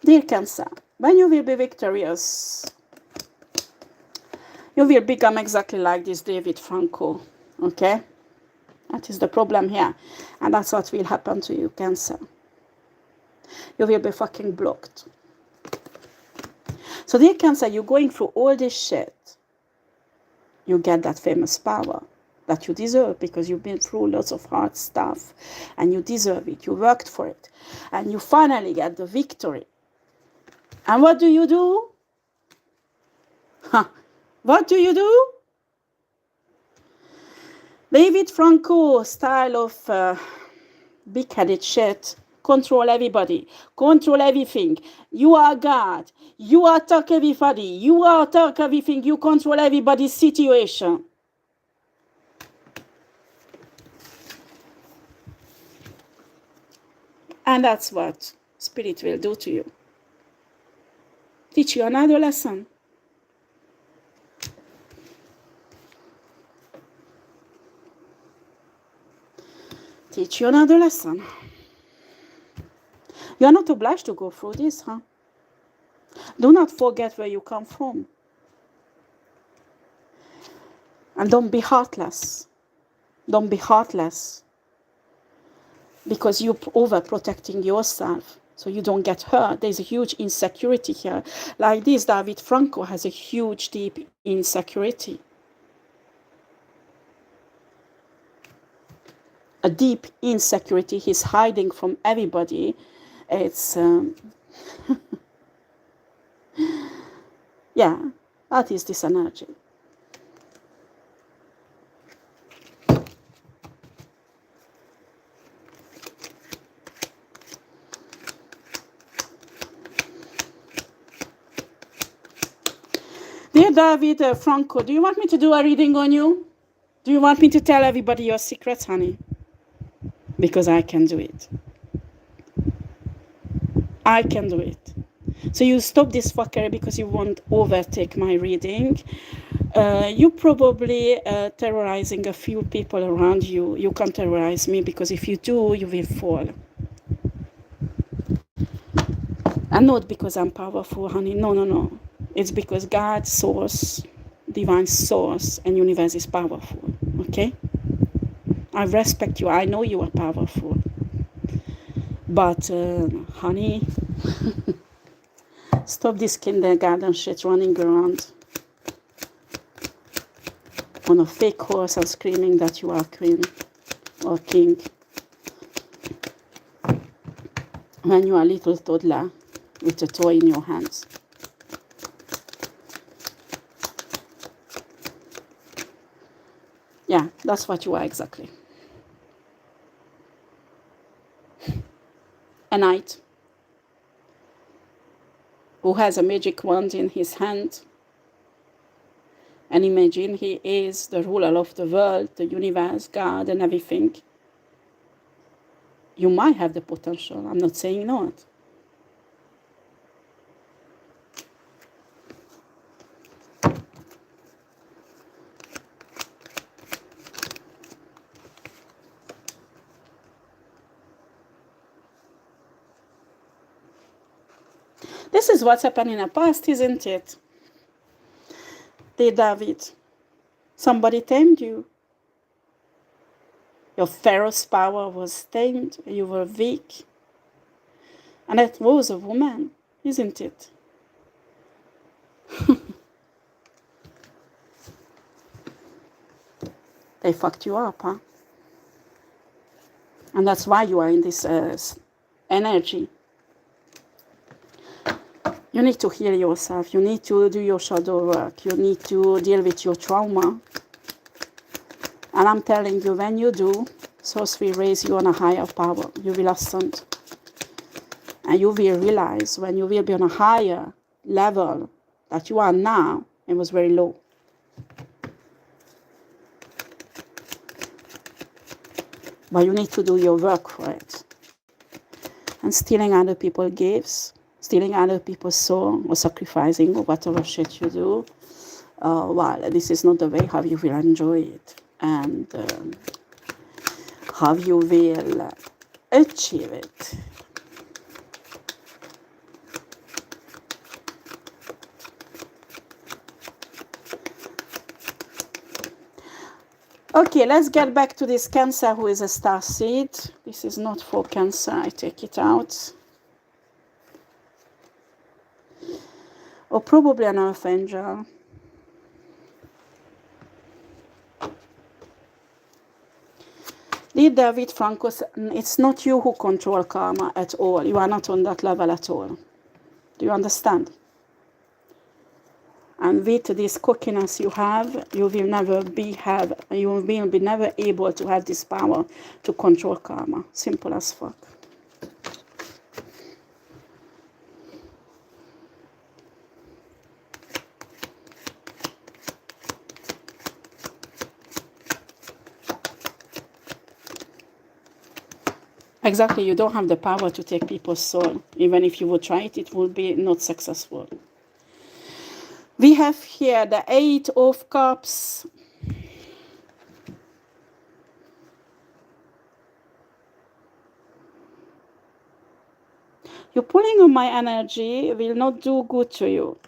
Dear Cancer, when you will be victorious, you will become exactly like this David Franco, okay? That is the problem here. And that's what will happen to you, Cancer. You will be fucking blocked. So dear Cancer, you're going through all this shit. You get that famous power that you deserve, because you've been through lots of hard stuff and you deserve it. You worked for it. And you finally get the victory. And what do you do? What do you do? David Franco style of big-headed shit. Control everybody. Control everything. You are God. You attack everybody. You attack everything. You control everybody's situation. And that's what Spirit will do to you. Teach you another lesson. teach you another lesson. You are not obliged to go through this, huh? Do not forget where you come from. And don't be heartless. Don't be heartless. Because you're overprotecting yourself so you don't get hurt. There's a huge insecurity here. Like this, David Franco has a huge, deep insecurity. A deep insecurity. He's hiding from everybody. It's, yeah, that is this energy. Dear David Franco, do you want me to do a reading on you? Do you want me to tell everybody your secrets, honey? Because I can do it. I can do it. So you stop this fuckery because you won't overtake my reading. You probably terrorizing a few people around you. You can't terrorize me because if you do, you will fall. And not because I'm powerful, honey. No, no, no. It's because God, source, divine source, and universe is powerful. Okay? I respect you. I know you are powerful. But, honey, stop this kindergarten shit running around on a fake horse and screaming that you are queen or king when you are a little toddler with a toy in your hands. Yeah, that's what you are exactly. A knight who has a magic wand in his hand. And imagine he is the ruler of the world, the universe, God, and everything. You might have the potential. I'm not saying not. This is what's happened in the past, isn't it? Dear David, somebody tamed you. Your ferocious power was tamed. You were weak. And that was a woman, isn't it? They fucked you up, huh? And that's why you are in this energy. You need to heal yourself. You need to do your shadow work. You need to deal with your trauma. And I'm telling you, when you do, Source will raise you on a higher power. You will ascend. And you will realize when you will be on a higher level that you are now, it was very low. But you need to do your work for it. And stealing other people's gifts, stealing other people's soul, or sacrificing, or whatever shit you do, well, this is not the way how you will enjoy it. And how you will achieve it. Okay, let's get back to this Cancer who is a star seed. This is not for Cancer, I take it out. Or probably an Earth Angel. Dear David Franco, it's not you who control karma at all. You are not on that level at all. Do you understand? And with this cockiness you have, you will never be never able to have this power to control karma. Simple as fuck. Exactly, you don't have the power to take people's soul. Even if you would try it, it would be not successful. We have here the 8 of Cups. You're pulling on my energy will not do good to you.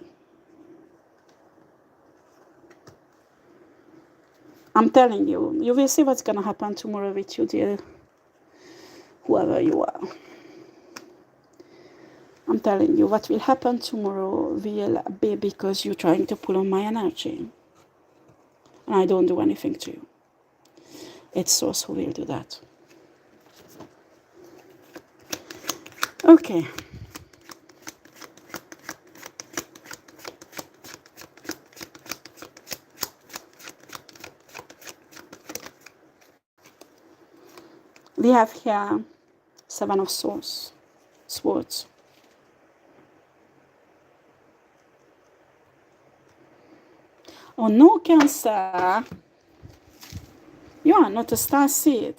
I'm telling you, you will see what's going to happen tomorrow with you, dear. Whoever you are. I'm telling you, what will happen tomorrow will be because you're trying to pull on my energy. And I don't do anything to you. It's Source who will do that. Okay. We have here Seven of Swords. Oh no, Cancer. You are not a star seed,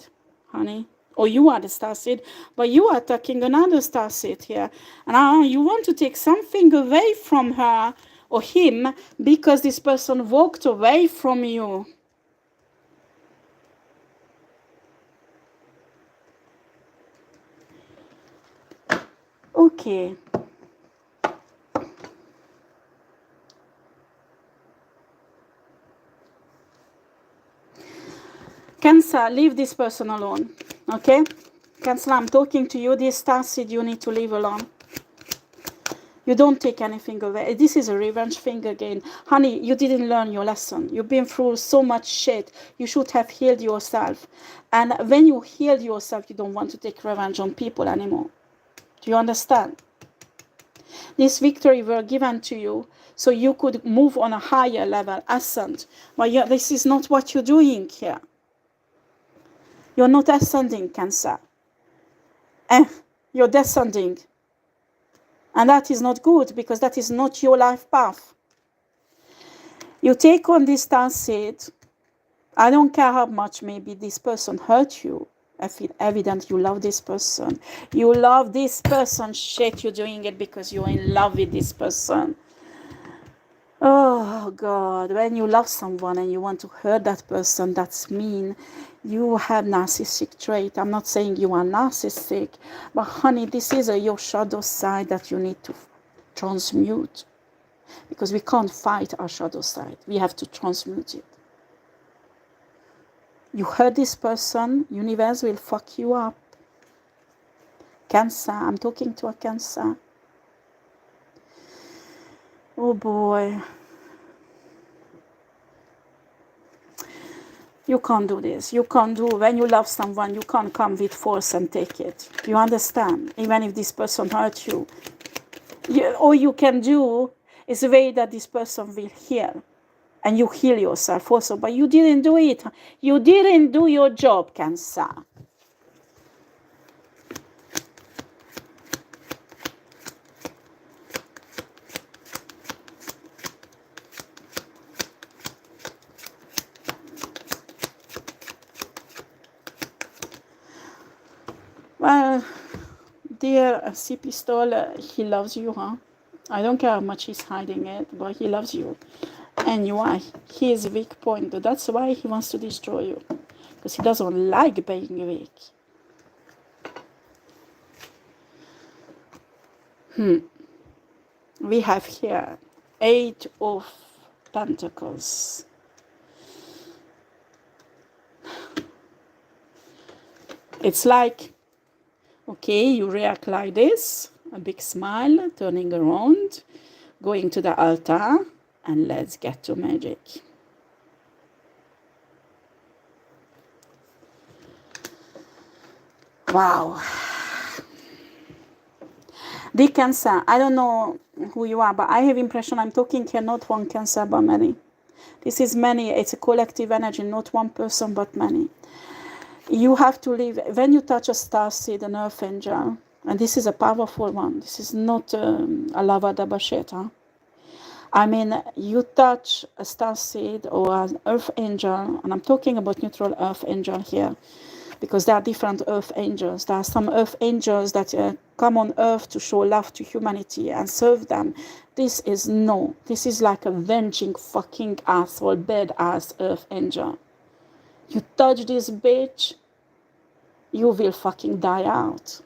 honey. Or you are the star seed, but you are attacking another star seed here. And you want to take something away from her or him because this person walked away from you. Okay. Cancer, leave this person alone. Okay? Cancer, I'm talking to you. This star seed you need to leave alone. You don't take anything away. This is a revenge thing again. Honey, you didn't learn your lesson. You've been through so much shit. You should have healed yourself. And when you healed yourself, you don't want to take revenge on people anymore. Do you understand? This victory were given to you so you could move on a higher level, ascend. But this is not what you're doing here. You're not ascending, Cancer. You're descending. And that is not good because that is not your life path. You take on this star seed. I don't care how much maybe this person hurt you. I feel evident you love this person. You love this person. Shit, you're doing it because you're in love with this person. Oh, God. When you love someone and you want to hurt that person, that's mean. You have narcissistic trait. I'm not saying you are narcissistic. But, honey, this is your shadow side that you need to transmute. Because we can't fight our shadow side. We have to transmute it. You hurt this person, universe will fuck you up. Cancer, I'm talking to a Cancer. Oh boy. You can't do this. You can't do, when you love someone, you can't come with force and take it. You understand? Even if this person hurt you. All you can do is the way that this person will heal. And you heal yourself also. But you didn't do it. You didn't do your job, Cancer. Well, dear Sea Pistol, he loves you, huh? I don't care how much he's hiding it, but he loves you. And you are his weak point. That's why he wants to destroy you. Because he doesn't like being weak. We have here 8 of Pentacles. It's like, okay, you react like this. A big smile, turning around, going to the altar. And let's get to magic. Wow. The Cancer, I don't know who you are, but I have impression I'm talking here not one Cancer, but many. This is many. It's a collective energy, not one person, but many. You have to live. When you touch a star seed, an earth angel, and this is a powerful one. This is not a lava daba shit, huh? I mean, you touch a star seed or an earth angel, and I'm talking about neutral earth angel here, because there are different earth angels. There are some earth angels that come on earth to show love to humanity and serve them. This is like a venging fucking asshole, badass earth angel. You touch this bitch, you will fucking die out.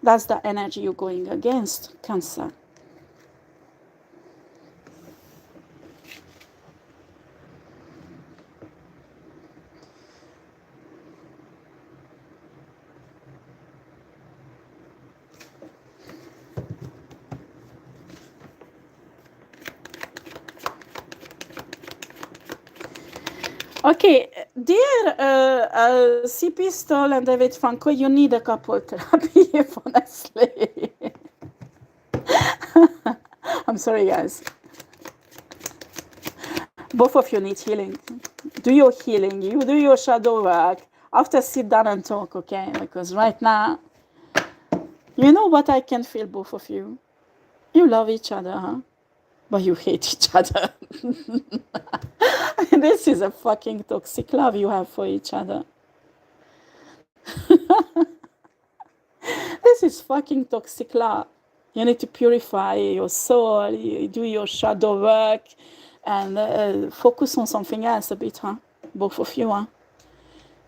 That's the energy you're going against, Cancer. Okay, dear C. Pistol and David Franco, you need a couple therapy, honestly. I'm sorry, guys. Both of you need healing. Do your healing. You do your shadow work. After, sit down and talk, okay? Because right now, you know what I can feel, both of you? You love each other, huh? But you hate each other. This is a fucking toxic love you have for each other. This is fucking toxic love. You need to purify your soul, you do your shadow work, and focus on something else a bit, huh? Both of you, huh?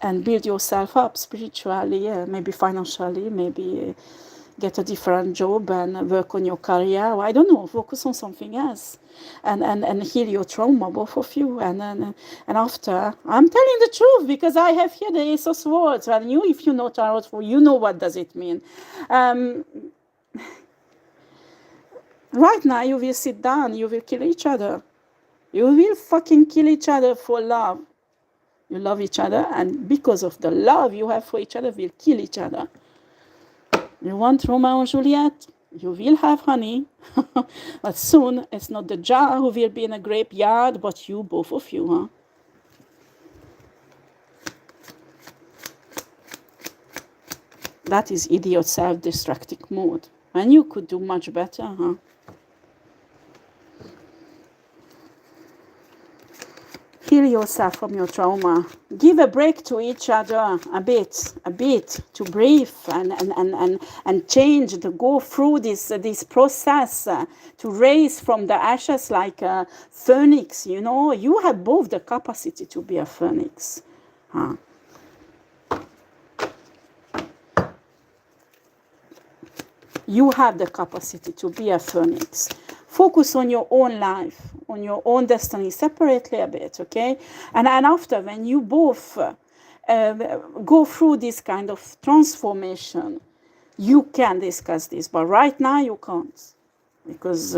And build yourself up spiritually, maybe financially, maybe get a different job and work on your career. I don't know, focus on something else. And heal your trauma, both of you. And after, I'm telling the truth because I have here the Ace of Swords. And you, if you know Tarot, you know what does it mean. Right now, you will sit down, you will kill each other. You will fucking kill each other for love. You love each other, and because of the love you have for each other, will kill each other. You want Romeo and Juliet? You will have honey. But soon, it's not the jar who will be in a graveyard, but you, both of you, huh? That is idiot self-destructive mode. And you could do much better, huh? Heal yourself from your trauma. Give a break to each other a bit to breathe and change, to go through this process, to raise from the ashes like a phoenix, you know. You have both the capacity to be a phoenix. Huh? You have the capacity to be a phoenix. Focus on your own life, on your own destiny, separately a bit, okay? And after, when you both go through this kind of transformation, you can discuss this. But right now, you can't. Because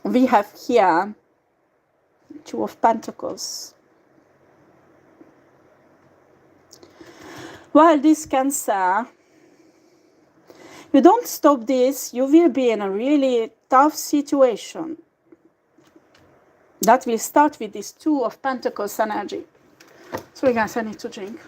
we have here Two of Pentacles. Well, this Cancer, you don't stop this, you will be in a really tough situation. That will start with this Two of Pentacles energy. Sorry guys, I need to drink.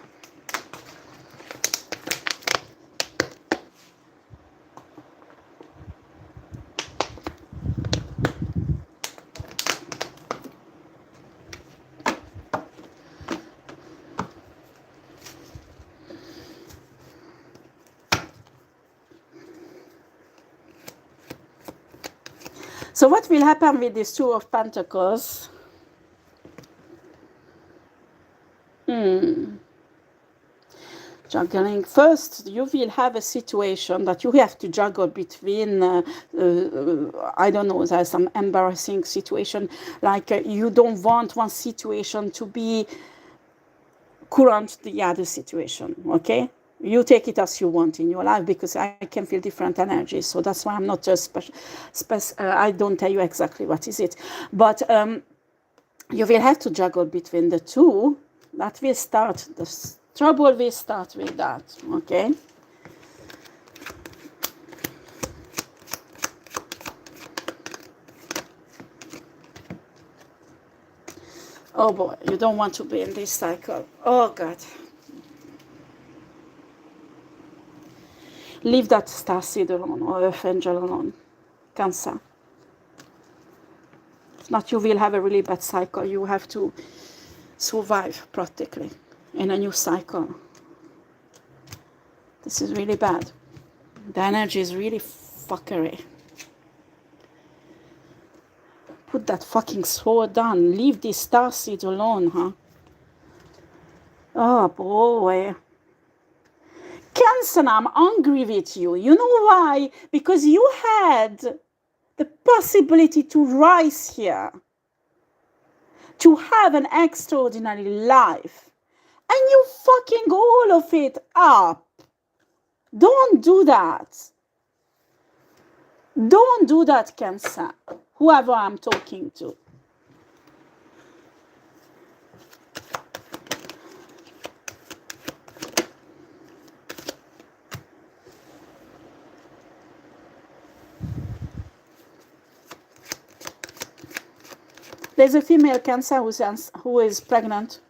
So what will happen with this Two of Pentacles? Juggling. First, you will have a situation that you have to juggle between, I don't know, there's some embarrassing situation, like you don't want one situation to be current the other situation, okay? You take it as you want in your life, because I can feel different energies. So that's why I'm not just I don't tell you exactly what is it. But you will have to juggle between the two. That will start, the trouble will start with that, okay? Oh boy, you don't want to be in this cycle. Oh God. Leave that starseed alone, or earth angel alone, Cancer. If not, you will have a really bad cycle. You have to survive practically in a new cycle. This is really bad. The energy is really fuckery. put that fucking sword down. Leave this starseed alone, huh? Oh, boy. Cancer, I'm angry with you. You know why? Because you had the possibility to rise here, to have an extraordinary life, and you fucking all of it up. Don't do that. Don't do that, Cancer, whoever I'm talking to. There's a female Cancer who is pregnant.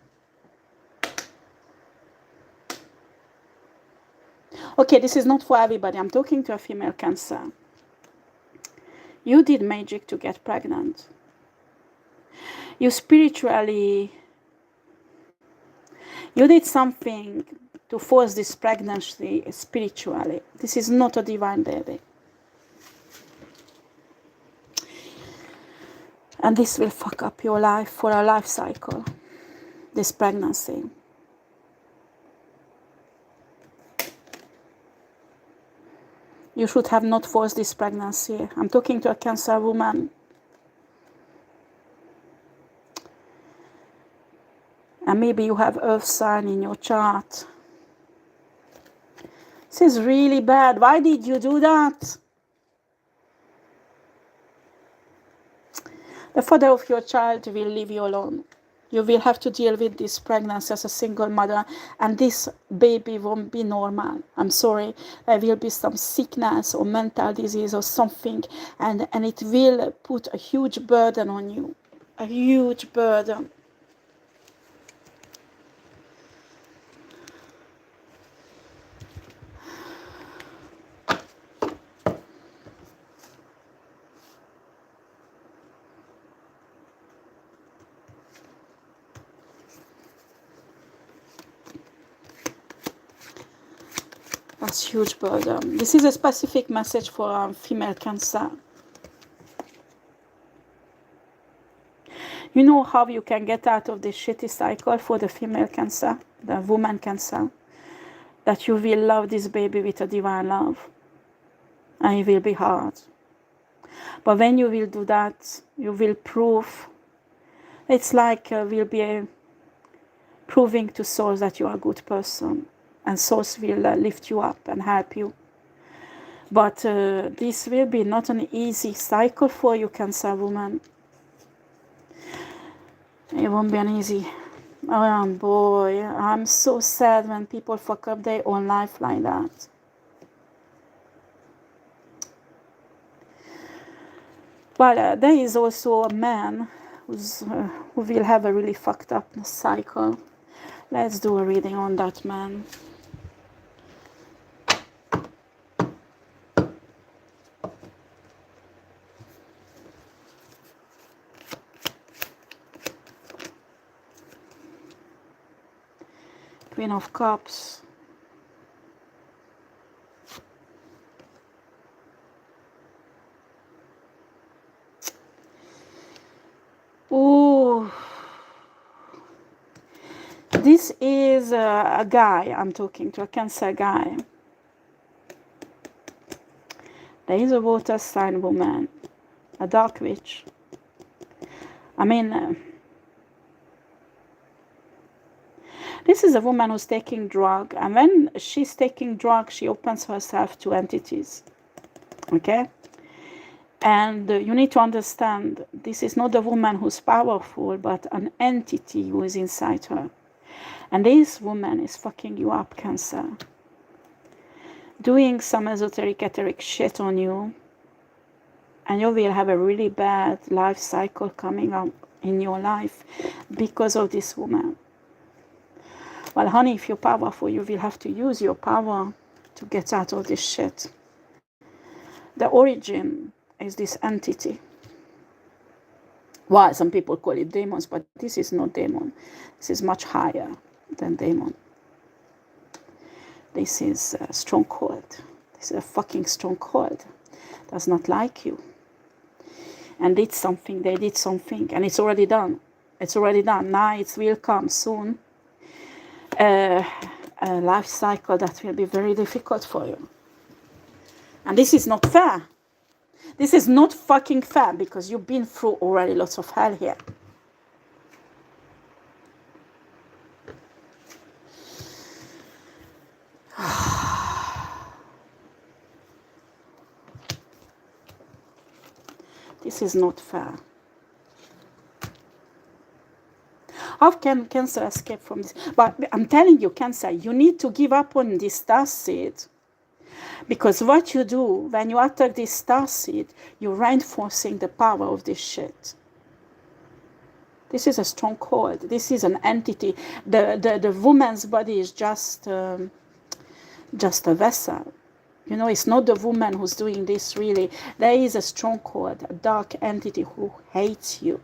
Okay, this is not for everybody. I'm talking to a female Cancer. You did magic to get pregnant. You did something to force this pregnancy spiritually. This is not a divine baby. And this will fuck up your life for a life cycle, this pregnancy. You should have not forced this pregnancy. I'm talking to a Cancer woman. And maybe you have earth sign in your chart. This is really bad. Why did you do that? The father of your child will leave you alone. You will have to deal with this pregnancy as a single mother, and this baby won't be normal. I'm sorry. There will be some sickness or mental disease or something, and it will put a huge burden on you. A huge burden. That's huge burden. This is a specific message for female Cancer. You know how you can get out of this shitty cycle for the female Cancer, the woman Cancer? That you will love this baby with a divine love. And it will be hard. But when you will do that, you will prove. It's like will be proving to souls that you are a good person. And souls will lift you up and help you. But this will be not an easy cycle for you, Cancer woman. It won't be an easy. Oh boy, I'm so sad when people fuck up their own life like that. But there is also a man who will have a really fucked up cycle. Let's do a reading on that man. Queen of Cups. Ooh. This is a guy I'm talking to, a Cancer guy. There is a water sign woman, a dark witch. I mean, this is a woman who's taking drug, and when she's taking drug, she opens herself to entities. Okay? And you need to understand, this is not a woman who's powerful, but an entity who is inside her. And this woman is fucking you up, Cancer. Doing some esoteric shit on you. And you will have a really bad life cycle coming up in your life because of this woman. Well, honey, if you're powerful, you will have to use your power to get out of this shit. The origin is this entity. Well, some people call it demons, but this is not demon. This is much higher than demon. This is a stronghold. This is a fucking stronghold. Does not like you. and did something, they did something, and it's already done. It's already done. Now it will come soon. A life cycle that will be very difficult for you. And this is not fair. This is not fucking fair, because you've been through already lots of hell here. This is not fair. How can Cancer escape from this? But I'm telling you, Cancer, you need to give up on this star seed. Because what you do when you attack this star seed, you're reinforcing the power of this shit. This is a stronghold. This is an entity. The woman's body is just a vessel. You know, it's not the woman who's doing this really. There is a stronghold, a dark entity who hates you.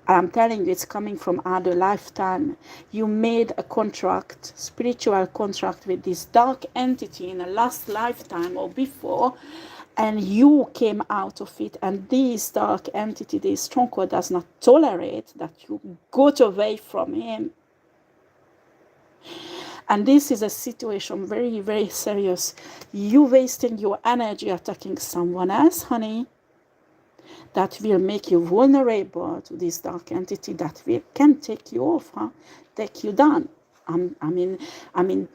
I'm telling you, it's coming from other lifetime. You made a contract, spiritual contract with this dark entity in a last lifetime or before, and you came out of it. And this dark entity, this stronghold, does not tolerate that you got away from him. And this is a situation very, very serious. You wasting your energy attacking someone else, honey, that will make you vulnerable to this dark entity that can take you off, take you down. I mean,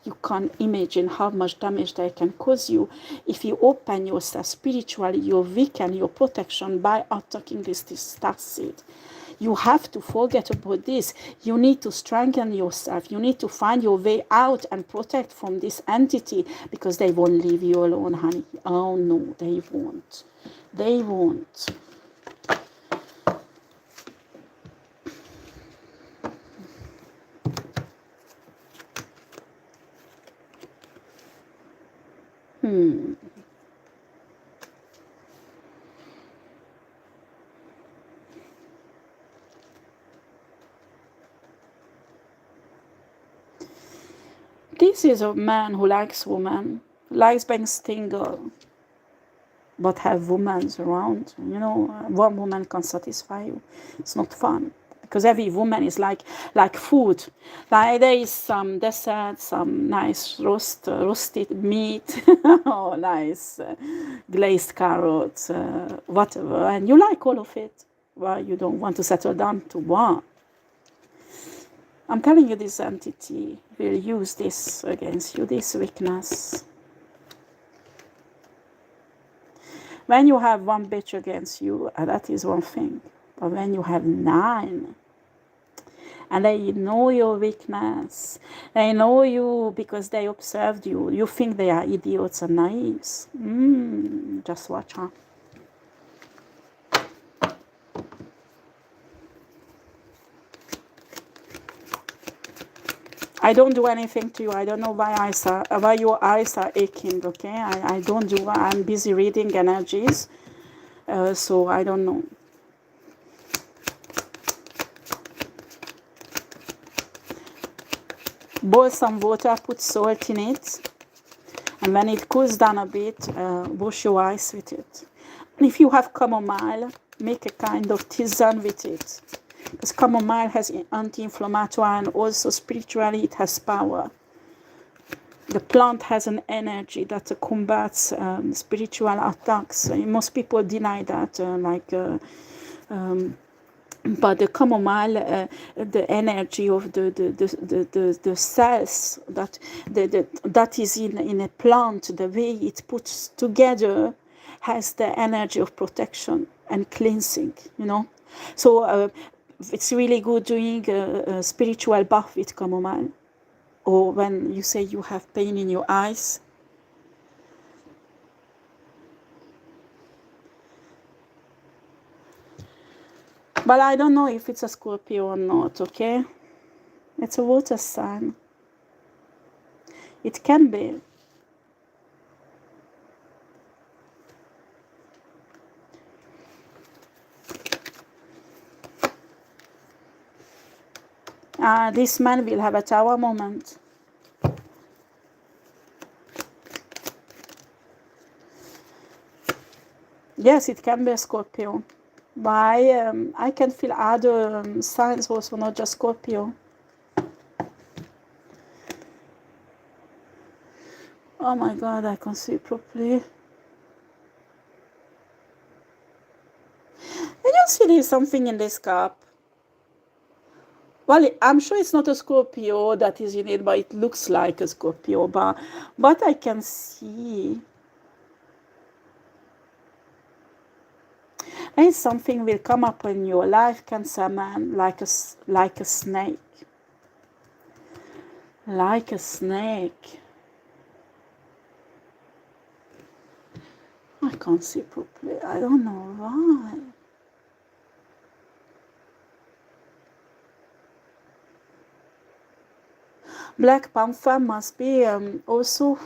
you can't imagine how much damage they can cause you if you open yourself spiritually. You weaken your protection by attacking this star seed. You have to forget about this. You need to strengthen yourself. You need to find your way out and protect from this entity, because they won't leave you alone, honey. Oh no, they won't. They won't. This is a man who likes women, likes being single, but have women around. You know, one woman can satisfy you. It's not fun, because every woman is like food. Like there is some dessert, some nice roasted meat, or nice glazed carrots, whatever, and you like all of it. Well, you don't want to settle down to one. I'm telling you, this entity will use this against you, this weakness. When you have one bitch against you, that is one thing. But when you have 9, and they know your weakness, they know you because they observed you, you think they are idiots and naives. Just watch, huh? I don't do anything to you. I don't know why your eyes are aching, okay? I don't do. I'm busy reading energies, so I don't know. Boil some water, put salt in it, and when it cools down a bit, wash your eyes with it. And if you have chamomile, make a kind of tisane with it. Because chamomile has anti-inflammatory, and also spiritually it has power. The plant has an energy that combats spiritual attacks. Most people deny that, but the chamomile, the energy of the cells that is in a plant, the way it puts together, has the energy of protection and cleansing. You know, so. It's really good doing a spiritual bath with chamomile, or when you say you have pain in your eyes. But I don't know if it's a Scorpio or not, okay? It's a water sign. It can be. This man will have a tower moment. Yes, it can be a Scorpio. But I can feel other signs also, not just Scorpio. Oh my God, I can't see properly. I just see there's something in this cup. Well, I'm sure it's not a Scorpio that is in it, but it looks like a Scorpio. But I can see and something will come up in your life, Cancer man, like a snake. Like a snake. I can't see properly. I don't know why. Black Panther must be also.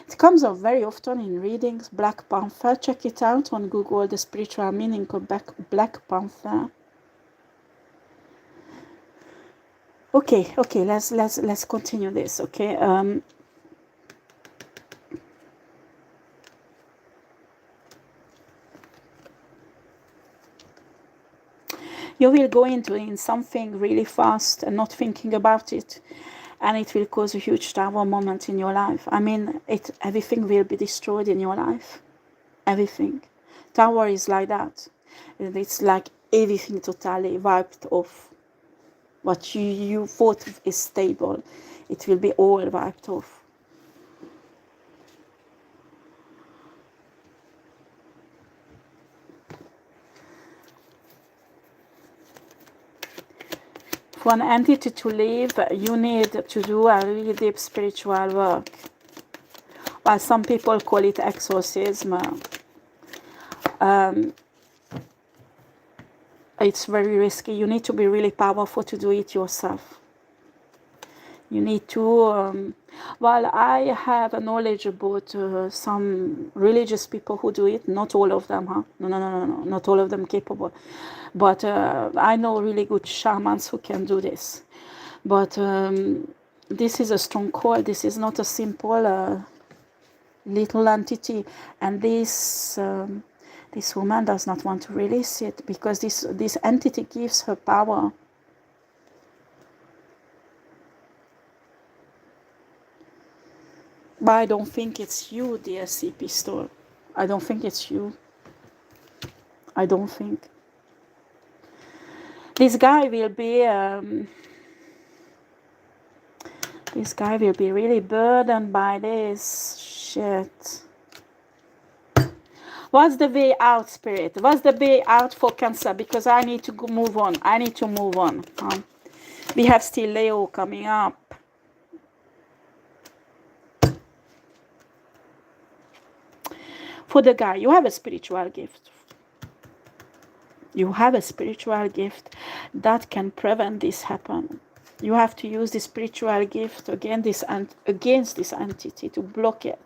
It comes up very often in readings. Black Panther. Check it out on Google. The spiritual meaning of Black Panther. Okay. Let's continue this. Okay. You will go into in something really fast and not thinking about it, and it will cause a huge tower moment in your life. I mean, everything will be destroyed in your life. Everything. Tower is like that. It's like everything totally wiped off. What you thought is stable, it will be all wiped off. For an entity to live, you need to do a really deep spiritual work. Well, some people call it exorcism. It's very risky. You need to be really powerful to do it yourself. You need to, well, I have a knowledge about some religious people who do it. Not all of them, huh? No, not all of them capable. But I know really good shamans who can do this. But this is a strong call. This is not a simple little entity. And this woman does not want to release it because this entity gives her power. But I don't think it's you, dear Sea Pistol. I don't think it's you. I don't think. This guy will be really burdened by this shit. What's the way out, Spirit? What's the way out for Cancer? Because I need to move on. I need to move on. We have still Leo coming up. For the guy, you have a spiritual gift. You have a spiritual gift that can prevent this happen. You have to use the spiritual gift against this entity to block it.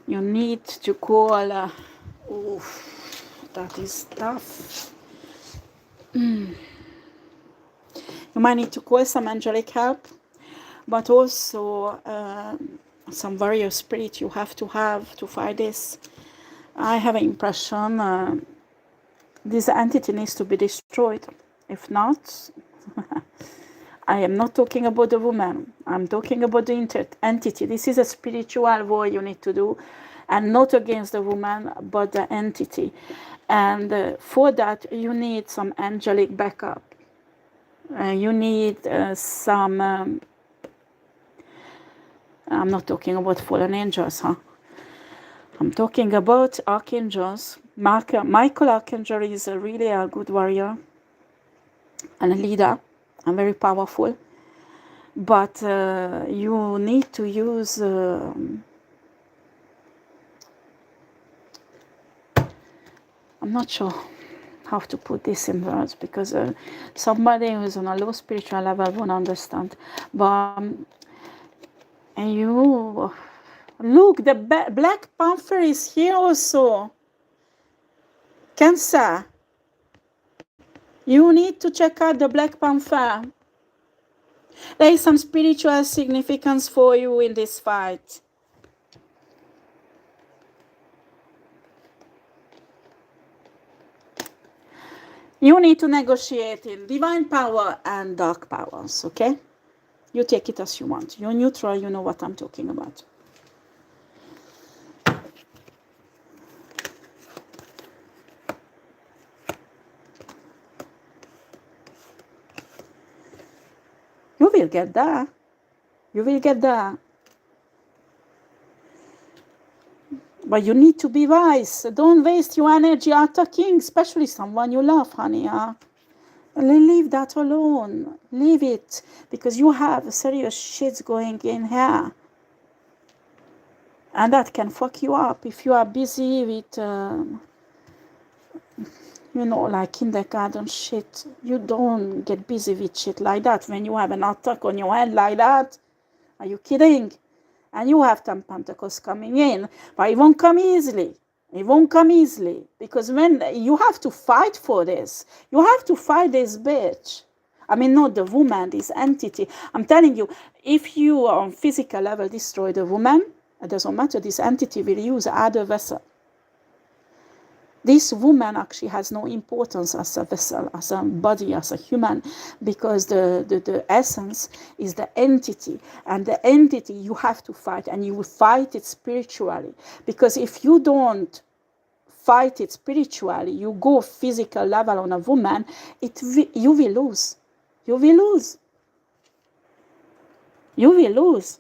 You need to call. That is tough. You might need to call some angelic help, but also some warrior spirit you have to fight this. I have an impression this entity needs to be destroyed. If not, I am not talking about the woman. I'm talking about the entity. This is a spiritual war you need to do, and not against the woman, but the entity. And for that, you need some angelic backup. You need some... I'm not talking about fallen angels, huh? I'm talking about archangels. Michael Archangel is really a good warrior and a leader and very powerful. But you need to use... I'm not sure how to put this in words, because somebody who's on a low spiritual level won't understand. But and you look, the Black Panther is here also. Cancer. You need to check out the Black Panther. There is some spiritual significance for you in this fight. You need to negotiate in divine power and dark powers, okay? You take it as you want. You're neutral, you know what I'm talking about. You will get there. You will get there. But you need to be wise. Don't waste your energy attacking, especially someone you love, honey. Huh? Leave that alone. Leave it. Because you have serious shit going in here. And that can fuck you up if you are busy with, you know, like kindergarten shit. You don't get busy with shit like that when you have an attack on your head like that. Are you kidding? And you have 10 pentacles coming in. But it won't come easily. It won't come easily. Because when you have to fight for this. You have to fight this bitch. I mean, not the woman, this entity. I'm telling you, if you on physical level destroy the woman, it doesn't matter, this entity will use other vessel. This woman actually has no importance as a vessel, as a body, as a human, because the essence is the entity. And the entity you have to fight, and you will fight it spiritually. Because if you don't fight it spiritually, you go physical level on a woman, you will lose. You will lose. You will lose.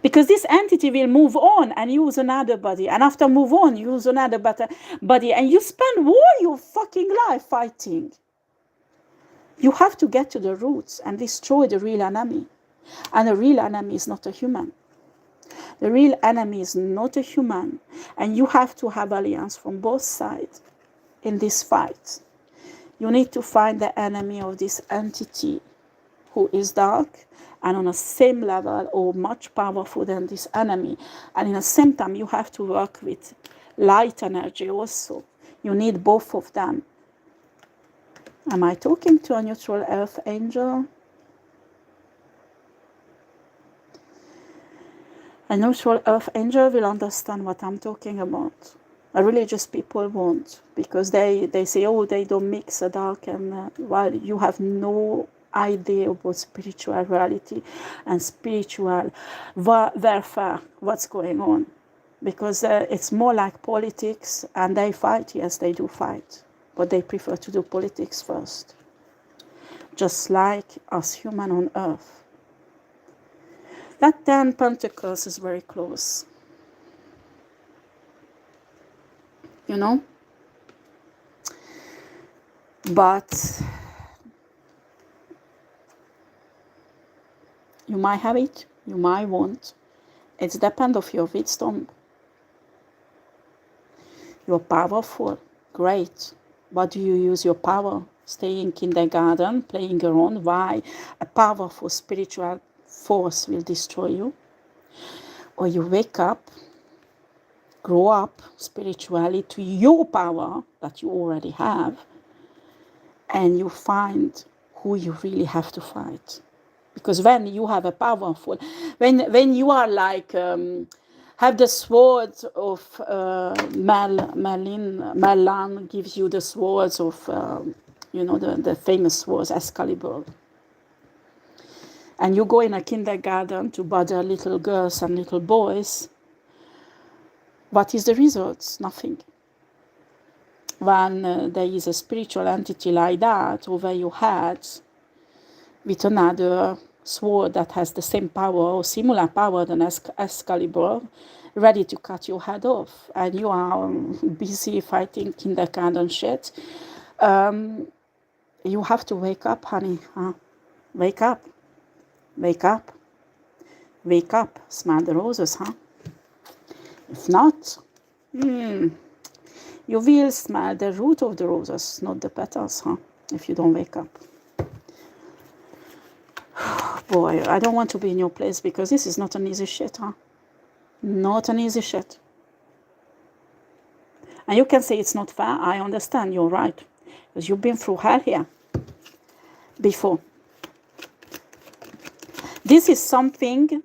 Because this entity will move on and use another body. And after move on, use another body. And you spend all your fucking life fighting. You have to get to the roots and destroy the real enemy. And the real enemy is not a human. The real enemy is not a human. And you have to have alliance from both sides in this fight. You need to find the enemy of this entity who is dark and on the same level or much powerful than this enemy. And in the same time, you have to work with light energy also. You need both of them. Am I talking to a neutral earth angel? A neutral earth angel will understand what I'm talking about. Religious people won't, because they say, oh, they don't mix the dark and while you have no idea about spiritual reality and spiritual warfare, what's going on. Because it's more like politics, and they fight, yes, they do fight, but they prefer to do politics first. Just like us human on earth. That 10 Pentacles is very close. You know? But you might have it, you might won't. It depends on your wisdom. You're powerful, great. But do you use your power? Stay in kindergarten, playing around. Why? A powerful spiritual force will destroy you. Or you wake up, grow up spiritually to your power that you already have, and you find who you really have to fight. Because when you have a powerful, when you are like, have the sword of Merlin gives you the swords of, you know, the famous swords, Excalibur. And you go in a kindergarten to bother little girls and little boys. What is the result? Nothing. When there is a spiritual entity like that over your head, with another sword that has the same power or similar power than Excalibur, ready to cut your head off, and you are busy fighting kindergarten shit, you have to wake up, honey. Huh? Wake up. Wake up. Wake up. Smell the roses, huh? If not, you will smell the root of the roses, not the petals, huh? If you don't wake up. Boy, I don't want to be in your place, because this is not an easy shit, huh? Not an easy shit. And you can say it's not fair. I understand, you're right. because you've been through hell here before. This is something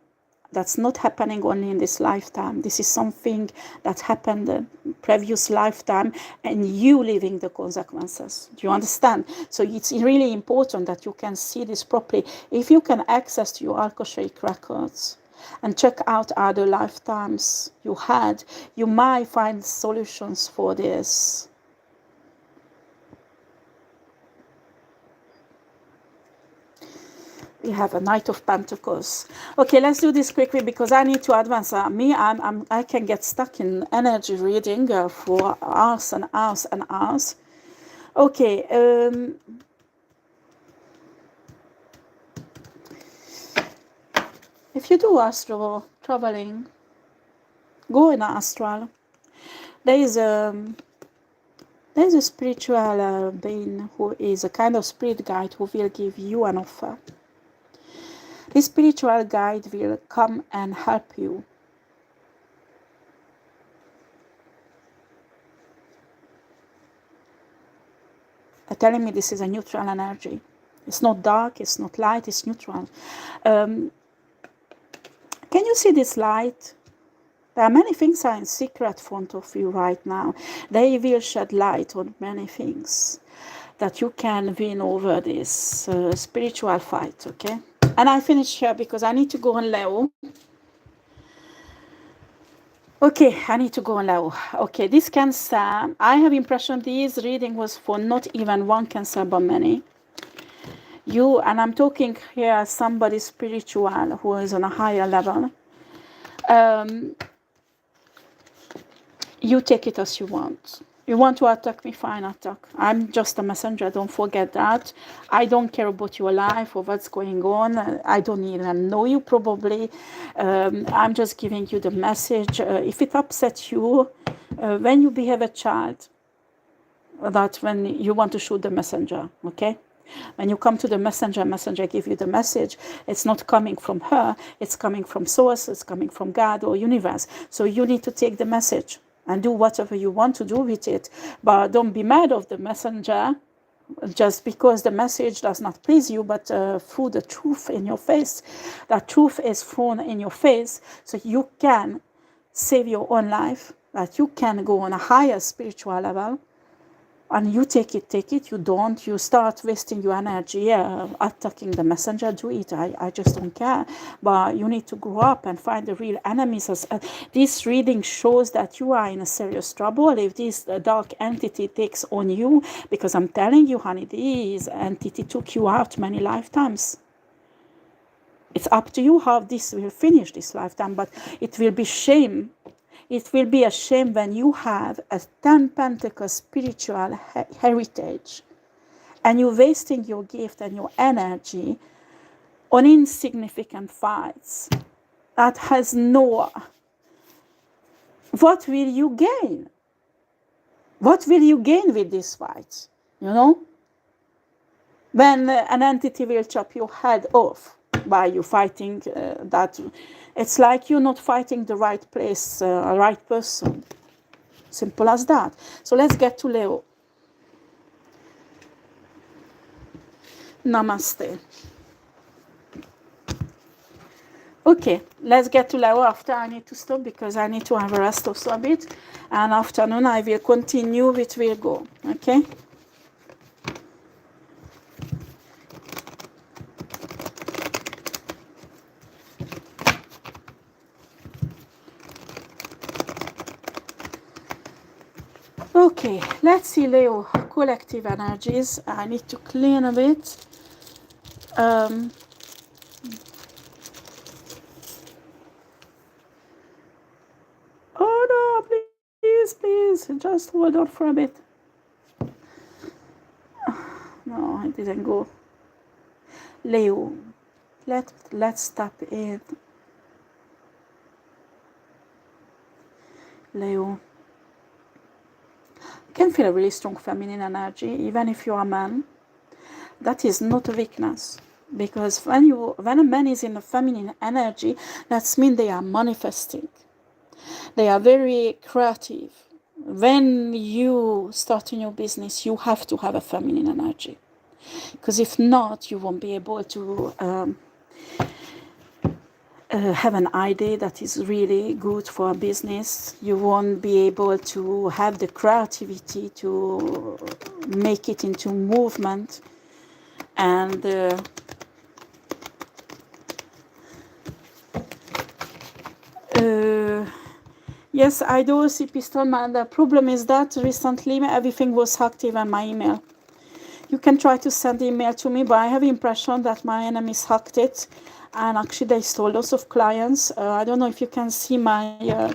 that's not happening only in this lifetime. This is something that happened in previous lifetime, and you living the consequences. Do you understand? So it's really important that you can see this properly. If you can access to your Akashic records and check out other lifetimes you had, you might find solutions for this. We have a Knight of Pentacles. Okay, let's do this quickly because I need to advance. I can get stuck in energy reading for hours and hours and hours. Okay. If you do astral traveling, go in astral. There is a spiritual being who is a kind of spirit guide who will give you an offer. This spiritual guide will come and help you. They're telling me this is a neutral energy. It's not dark, it's not light, it's neutral. Can you see this light? There are many things are in secret front of you right now. They will shed light on many things that you can win over this spiritual fight, okay? And I finish here because I need to go on Leo. Okay, I need to go on Leo. Okay, this Cancer, I have impression this reading was for not even one Cancer, but many. You, and I'm talking here somebody spiritual who is on a higher level. You take it as you want. You want to attack me, fine, attack. I'm just a messenger, don't forget that. I don't care about your life or what's going on. I don't even know you probably. I'm just giving you the message. If it upsets you, when you behave a child, that's when you want to shoot the messenger, okay? When you come to the messenger, messenger give you the message. It's not coming from her, it's coming from source, it's coming from God or universe. So you need to take the message and do whatever you want to do with it. But don't be mad of the messenger just because the message does not please you, but through the truth in your face. That truth is thrown in your face so you can save your own life, that you can go on a higher spiritual level. And you take it, you don't, you start wasting your energy attacking the messenger, do it, I just don't care. But you need to grow up and find the real enemies. This reading shows that you are in a serious trouble if this dark entity takes on you, because I'm telling you, honey, this entity took you out many lifetimes. It's up to you how this will finish this lifetime, but it will be shame. It will be a shame when you have a 10 Pentacles spiritual heritage and you're wasting your gift and your energy on insignificant fights. That has no... What will you gain? What will you gain with these fights? You know? When an entity will chop your head off by you fighting that... It's like you're not fighting the right place, right person. Simple as that. So let's get to Leo. Namaste. Okay, let's get to Leo. After I need to stop because I need to have a rest also a bit. And afternoon I will continue with Virgo. Okay? Okay, let's see Leo, collective energies. I need to clean a bit. Oh no, please, just hold on for a bit. No, I didn't go. Leo, let's tap in. Leo. You can feel a really strong feminine energy, even if you are a man. That is not a weakness, because when a man is in a feminine energy, that means they are manifesting. They are very creative. when you start a new business, you have to have a feminine energy. Because if not, you won't be able to have an idea that is really good for a business. You won't be able to have the creativity to make it into movement. And yes, I do see Pistol Man. The problem is that recently everything was hacked, even my email. You can try to send email to me, but I have the impression that my enemies hacked it, and actually they stole lots of clients. I don't know if you can see my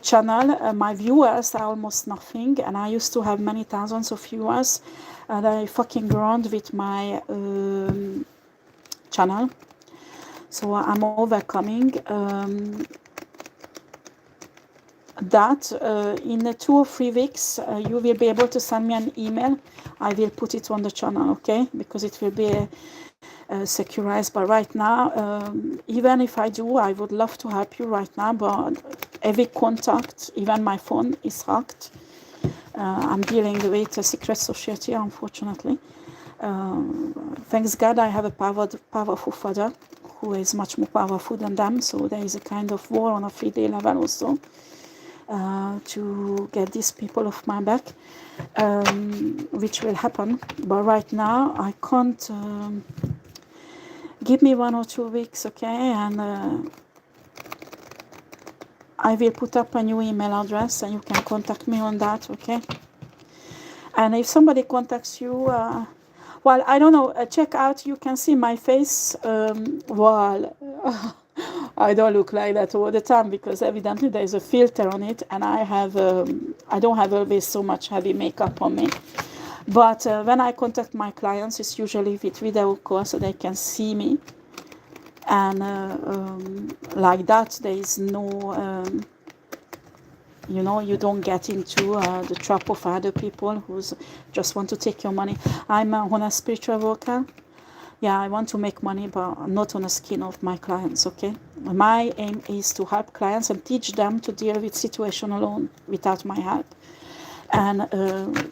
channel. My viewers are almost nothing, and I used to have many thousands of viewers, and I fucking grown with my channel. So I'm overcoming that. In 2 or 3 weeks you will be able to send me an email. I will put it on the channel, okay, because it will be securized. But right now, even if I do, I would love to help you right now, but every contact, even my phone, is hacked. I'm dealing with a secret society, unfortunately. Thanks God I have a powerful father who is much more powerful than them, so there is a kind of war on a 3D level also. To get these people off my back, which will happen. But right now I can't. Give me 1 or 2 weeks, okay, and I will put up a new email address and you can contact me on that, okay? And if somebody contacts you, well, I don't know, check out, you can see my face. Well, I don't look like that all the time because evidently there is a filter on it, and I don't have always so much heavy makeup on me. But when I contact my clients, it's usually with video call so they can see me. And like that, there is no, you don't get into the trap of other people who just want to take your money. I'm on a spiritual worker. Yeah, I want to make money, but not on the skin of my clients, okay? My aim is to help clients and teach them to deal with situation alone without my help. And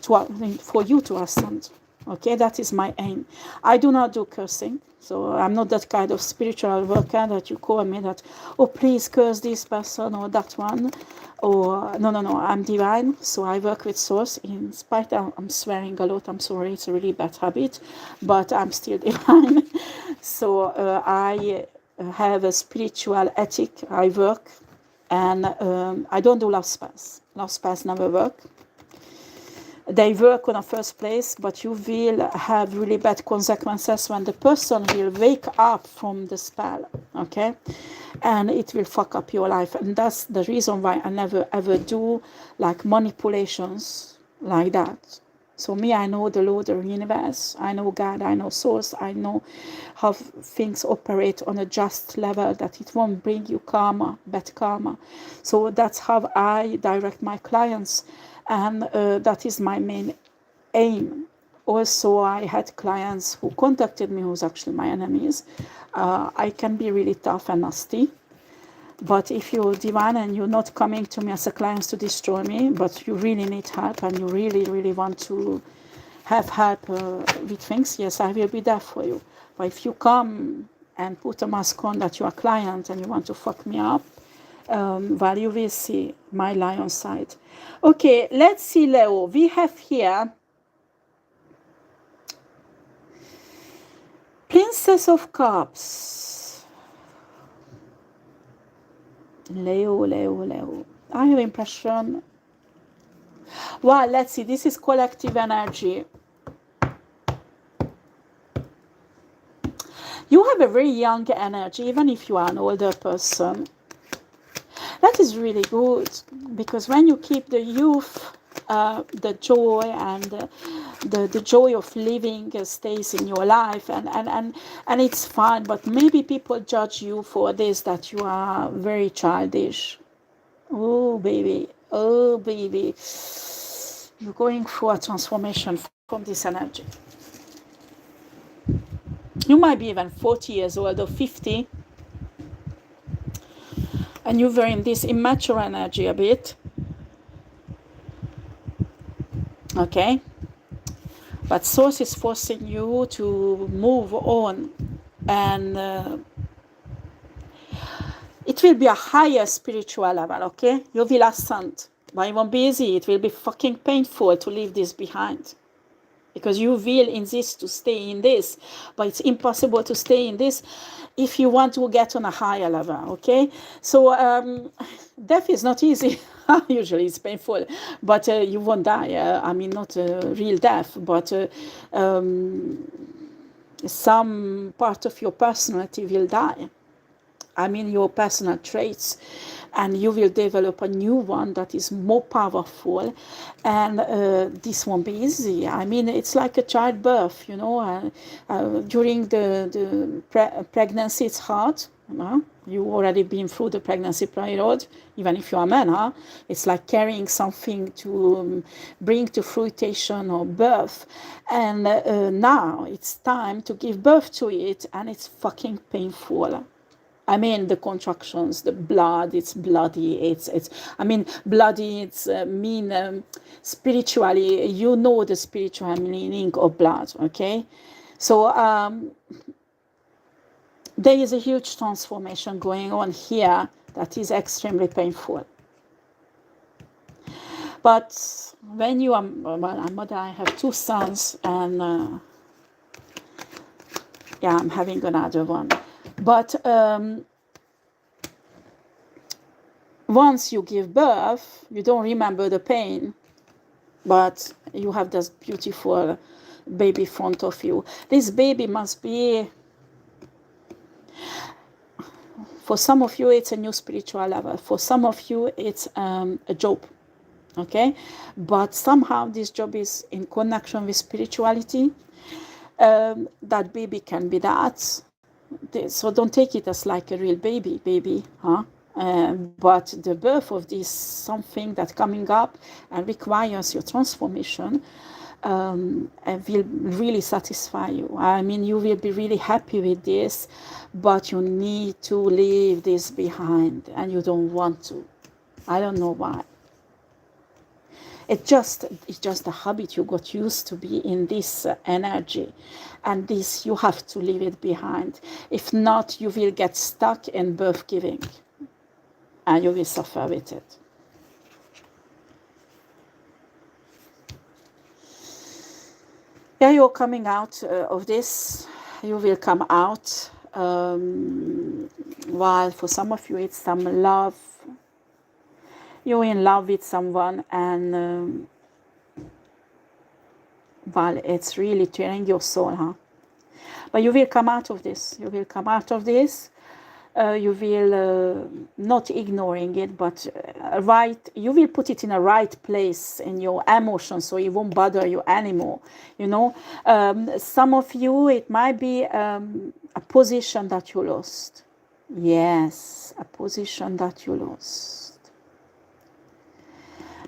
for you to understand, okay? That is my aim. I do not do cursing. So I'm not that kind of spiritual worker that you call me that, oh, please curse this person or that one. Or no, I'm divine. So I work with source. In spite of, I'm swearing a lot. I'm sorry. It's a really bad habit, but I'm still divine. So I have a spiritual ethic. I work, and I don't do love spells. Love spells never work. They work on a first place, but you will have really bad consequences when the person will wake up from the spell, okay? And it will fuck up your life. And that's the reason why I never ever do like manipulations like that. So me, I know the Lord of the universe, I know God, I know source, I know how things operate on a just level, that it won't bring you karma, bad karma. So that's how I direct my clients. And that is my main aim. Also, I had clients who contacted me who's actually my enemies. I can be really tough and nasty. But if you're divine and you're not coming to me as a client to destroy me, but you really need help and you really, really want to have help with things, yes, I will be there for you. But if you come and put a mask on that you're a client and you want to fuck me up, well, you will see my lion side. Okay, let's see, Leo. We have here Princess of Cups. Leo. I have impression. Well, let's see. This is collective energy. You have a very young energy, even if you are an older person. That is really good, because when you keep the youth, the joy and the joy of living stays in your life, and it's fun. But maybe people judge you for this, that you are very childish. Oh baby, you're going through a transformation from this energy. You might be even 40 years old or 50, and you're in this immature energy a bit. Okay? But source is forcing you to move on, and it will be a higher spiritual level, okay? You will ascend, but it won't be easy. It will be fucking painful to leave this behind, because you will insist to stay in this, but it's impossible to stay in this if you want to get on a higher level, okay? So death is not easy. Usually it's painful, but you won't die. I mean, not real death, but some part of your personality will die. I mean, your personal traits, and you will develop a new one that is more powerful, and this won't be easy. I mean, it's like a childbirth, you know. During the pregnancy, it's hard. You already been through the pregnancy period, even if you're a man, It's like carrying something to bring to fruition or birth, and now it's time to give birth to it, and it's fucking painful. I mean, the contractions, the blood, it's bloody. I mean, bloody, it's spiritually, you know the spiritual meaning of blood, okay? So there is a huge transformation going on here that is extremely painful. But when you are, well, I'm a mother, I have 2 sons, and yeah, I'm having another one. But once you give birth, you don't remember the pain, but you have this beautiful baby in front of you. This baby must be, for some of you, it's a new spiritual level. For some of you, it's a job, okay? But somehow this job is in connection with spirituality. That baby can be that. So don't take it as like a real baby, huh? But the birth of this something that's coming up and requires your transformation and will really satisfy you. I mean, you will be really happy with this, but you need to leave this behind, and you don't want to. I don't know why. It's just a habit. You got used to be in this energy, and this, you have to leave it behind. If not, you will get stuck in birth giving, and you will suffer with it. Yeah, you're coming out of this. You will come out. While for some of you, it's some love. You're in love with someone, and well, it's really tearing your soul, huh? But you will come out of this. You will come out of this. You will not ignoring it, but you will put it in a right place in your emotions, so it won't bother you anymore. You know, some of you, it might be a position that you lost. Yes, a position that you lost,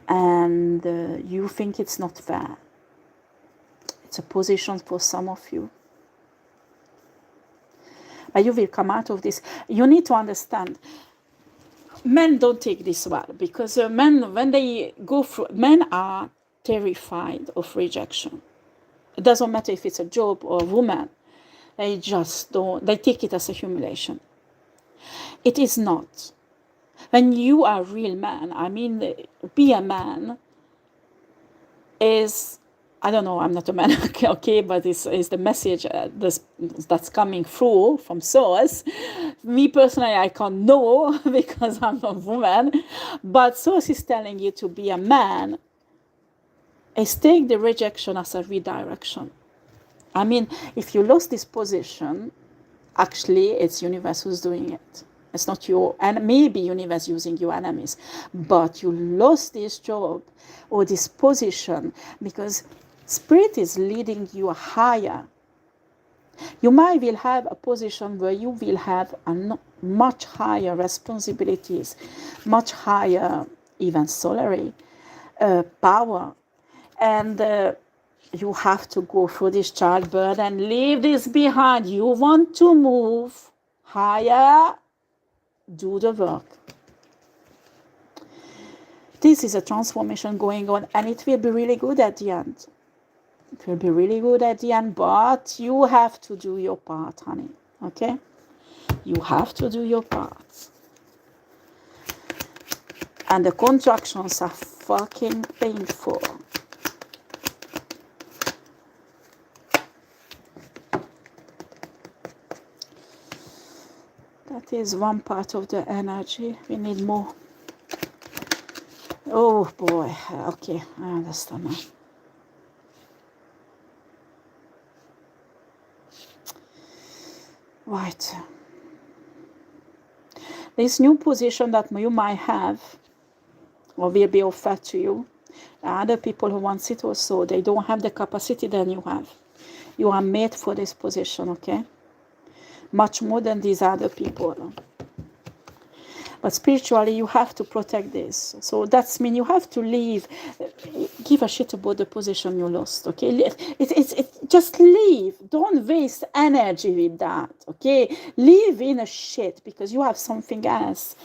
and you think it's not fair. It's a position for some of you. But you will come out of this. You need to understand, men don't take this well, because men, when they go through, men are terrified of rejection. It doesn't matter if it's a job or a woman. They just don't, they take it as a humiliation. It is not. When you are a real man, I mean, be a man is, I don't know, I'm not a man, okay, but it's the message that's coming through from source. Me personally, I can't know because I'm a woman, but source is telling you to be a man is take the rejection as a redirection. I mean, if you lost this position, actually it's universe who's doing it. It's not you, and maybe universe using your enemies, but you lost this job or this position because spirit is leading you higher. You might will have a position where you will have a much higher responsibilities, much higher even salary, power, and you have to go through this childbirth and leave this behind. You want to move higher, do the work. This is a transformation going on, and it will be really good at the end. It will be really good at the end, but you have to do your part, honey. Okay? You have to do your part. And the contractions are fucking painful. That is one part of the energy. We need more. Oh boy. Okay, I understand now. Right. This new position that you might have or will be offered to you, other people who want it also, they don't have the capacity that you have. You are made for this position, okay? Much more than these other people. But spiritually, you have to protect this. So that's mean you have to leave. Give a shit about the position you lost, okay? Just leave. Don't waste energy with that, okay? Leave in a shit because you have something else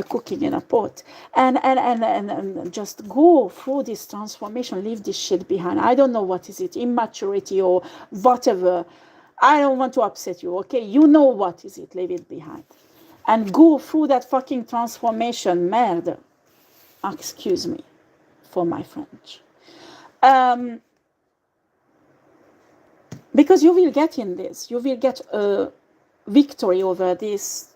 cooking in a pot. And just go through this transformation. Leave this shit behind. I don't know what is it, immaturity or whatever. I don't want to upset you, okay? You know what is it. Leave it behind. And go through that fucking transformation, merde. Excuse me for my French. Because you will get in this. You will get a victory over this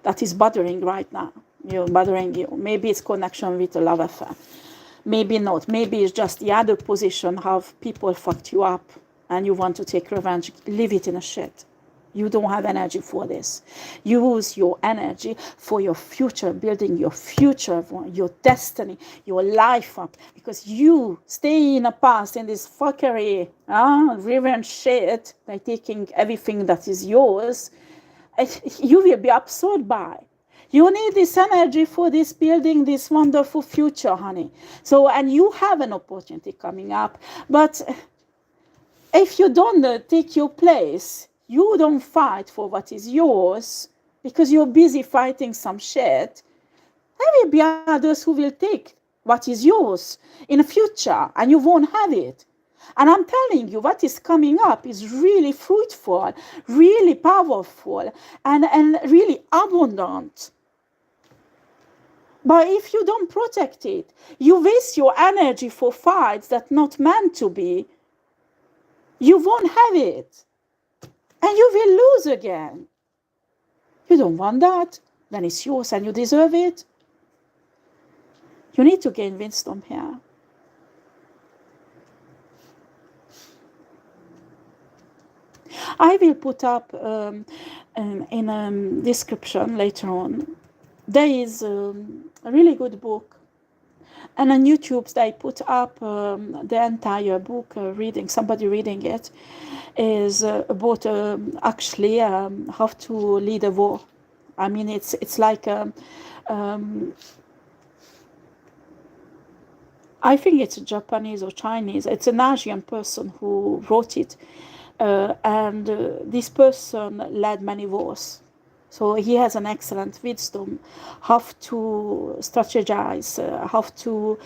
that is bothering right now. Bothering you. Maybe it's connection with a love affair. Maybe not. Maybe it's just the other position, how people fucked you up and you want to take revenge. Leave it in a shit. You don't have energy for this. Use your energy for your future, building your future, your destiny, your life up. Because you stay in the past in this fuckery, revenge shit, by taking everything that is yours, you will be absorbed by. You need this energy for this building, this wonderful future, honey. So, and you have an opportunity coming up. But if you don't take your place, you don't fight for what is yours because you're busy fighting some shit, there will be others who will take what is yours in the future and you won't have it. And I'm telling you, what is coming up is really fruitful, really powerful, and really abundant. But if you don't protect it, you waste your energy for fights that are not meant to be, you won't have it. And you will lose again. You don't want that. Then it's yours and you deserve it. You need to gain wisdom here. I will put up in a description later on. There is a really good book. And on YouTube, they put up the entire book, somebody reading it, is about actually how to lead a war. I mean, it's like, I think it's Japanese or Chinese. It's an Asian person who wrote it. And this person led many wars. So he has an excellent wisdom how to strategize, how to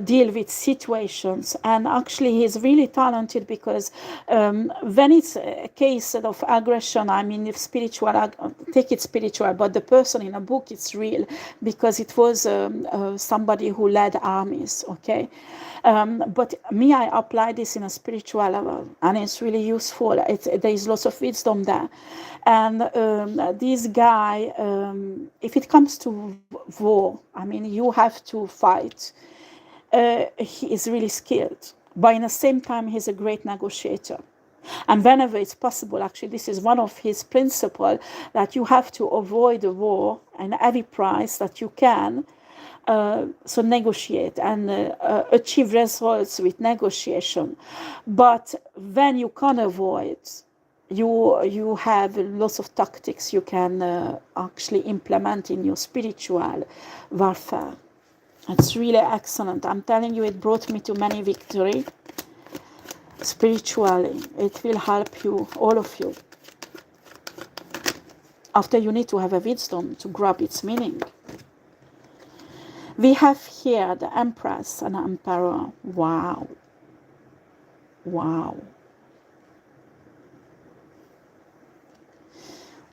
deal with situations. And actually he's really talented because when it's a case of aggression, I mean, if spiritual, take it spiritual, but the person in a book, it's real because it was somebody who led armies, okay? But me, I apply this in a spiritual level, and it's really useful. There is lots of wisdom there. And this guy, if it comes to war, I mean, you have to fight. He is really skilled, but in the same time, he's a great negotiator. And whenever it's possible, actually, this is one of his principles, that you have to avoid the war at every price that you can. So negotiate and achieve results with negotiation. But when you can't avoid, you have lots of tactics you can actually implement in your spiritual warfare. It's really excellent. I'm telling you, it brought me to many victory. Spiritually, it will help you, all of you. After, you need to have a wisdom to grab its meaning. We have here the Empress and Emperor. Wow. Wow.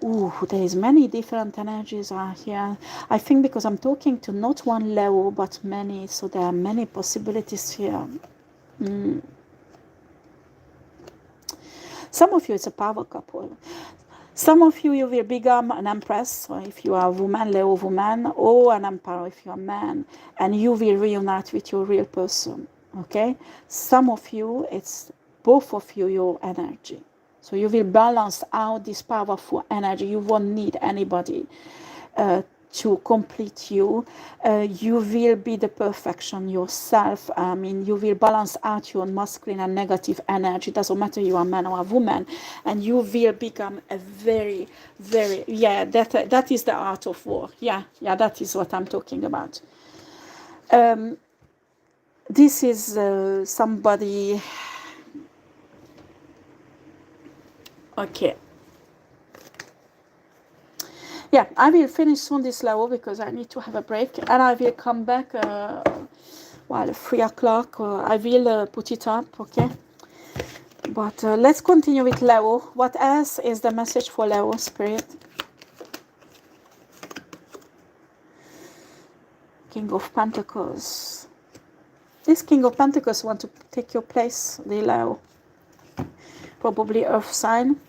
Ooh, there is many different energies are here. I think because I'm talking to not one level, but many. So there are many possibilities here. Some of you, it's a power couple. Some of you, you will become an empress, or if you are a woman, Leo woman, or an emperor if you are a man, and you will reunite with your real person, okay? Some of you, it's both of you, your energy. So you will balance out this powerful energy. You won't need anybody to complete you. You will be the perfection yourself. I mean, you will balance out your masculine and negative energy. It doesn't matter you are a man or a woman, and you will become a very, very, yeah, that is the art of war. Yeah, that is what I'm talking about. This is somebody. Okay. Yeah, I will finish soon this level because I need to have a break, and I will come back. 3 o'clock. I will put it up, okay? But let's continue with Leo. What else is the message for Leo, Spirit? King of Pentacles. This King of Pentacles want to take your place, the Leo. Probably Earth sign.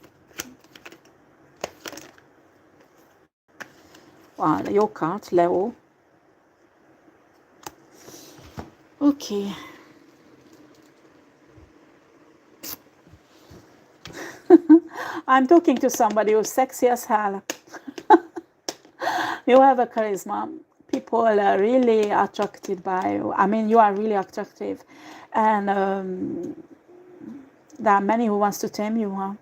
Wow, your card, Leo. Okay. I'm talking to somebody who's sexy as hell. You have a charisma. People are really attracted by you. I mean, you are really attractive. And there are many who wants to tame you, huh?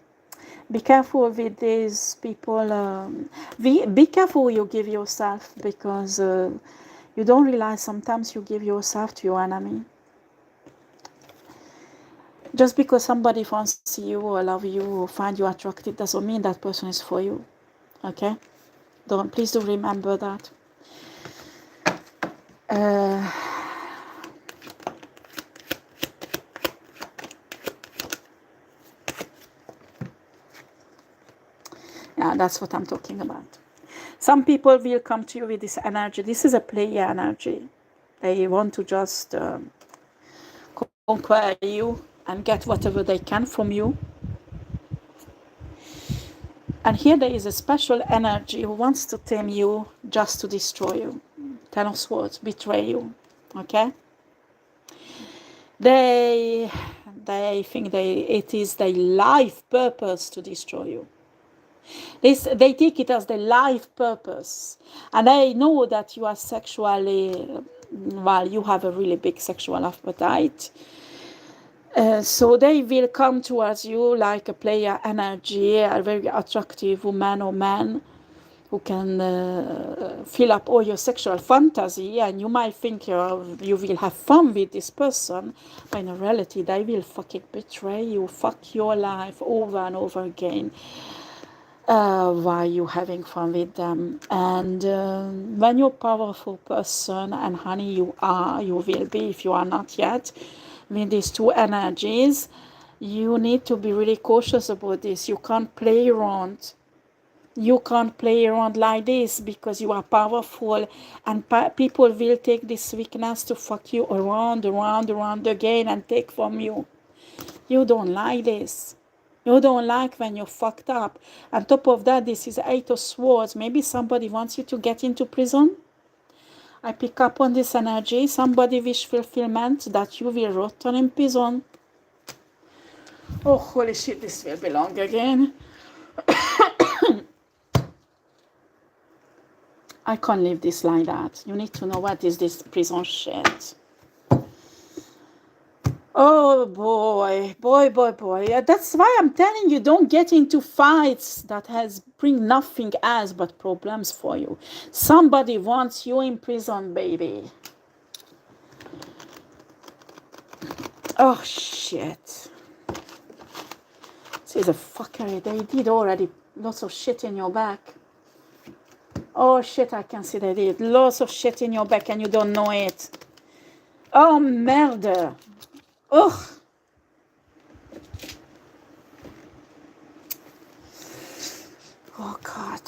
Be careful with these people. Be careful who you give yourself, because you don't realize sometimes you give yourself to your enemy. Just because somebody wants you or love you or find you attractive doesn't mean that person is for you. Okay? Please do remember that. Yeah, that's what I'm talking about. Some people will come to you with this energy. This is a player energy. They want to just conquer you and get whatever they can from you. And here there is a special energy who wants to tame you just to destroy you. Ten of Swords, betray you. Okay? They think it is their life purpose to destroy you. They take it as their life purpose. And they know that you are sexually, you have a really big sexual appetite. So they will come towards you like a player energy, a very attractive woman or man who can fill up all your sexual fantasy, and you might think you will have fun with this person, but in reality they will fucking betray you, fuck your life over and over again while you're having fun with them. And when you're a powerful person, and honey you will be if you are not yet, with these two energies, you need to be really cautious about this. You can't play around. You can't play around like this, because you are powerful, and people will take this weakness to fuck you around again and take from you. You don't like this. You don't like when you're fucked up. On top of that, this is 8 of Swords. Maybe somebody wants you to get into prison. I pick up on this energy. Somebody wish fulfillment that you will rot in prison. Oh, holy shit, this will be long again. I can't leave this like that. You need to know what is this prison shit. Oh boy. Yeah, that's why I'm telling you, don't get into fights that bring nothing else but problems for you. Somebody wants you in prison, baby. Oh shit. This is a fuckery. They did already lots of shit in your back. Oh shit, I can see that it. Lots of shit in your back and you don't know it. Oh, merde. Ugh. Oh, God.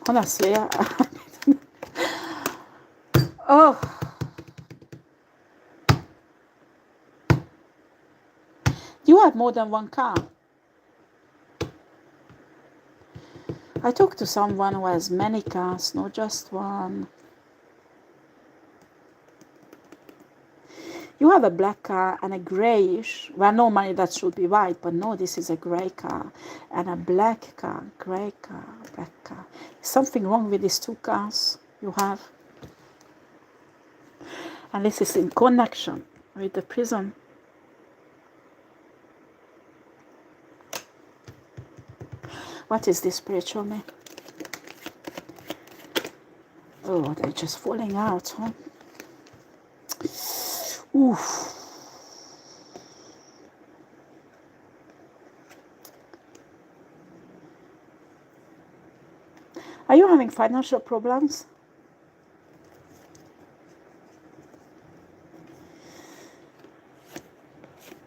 Honestly, oh. You have more than one car. I talked to someone who has many cars, not just one. You have a black car and a grayish. Well, normally that should be white, but no, this is a gray car. And a black car, gray car, black car. Is something wrong with these two cars you have? And this is in connection with the prison. What is this spiritual me? Oh, they're just falling out, huh? Oof. Are you having financial problems?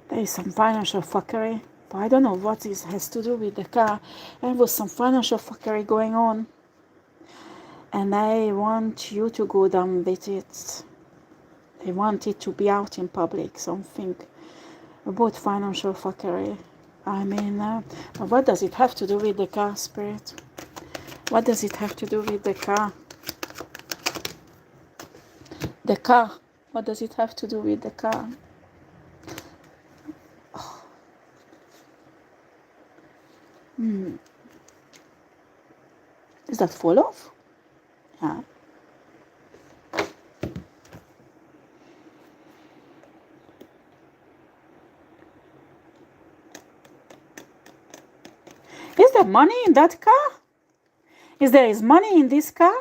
There is some financial fuckery, but I don't know what this has to do with the car. There was some financial fuckery going on, and I want you to go down with it. They want it to be out in public, something about financial fuckery. I mean, what does it have to do with the car, Spirit? What does it have to do with the car? The car. What does it have to do with the car? Oh. Is that fall off? Yeah. Is there money in that car? Is there money in this car?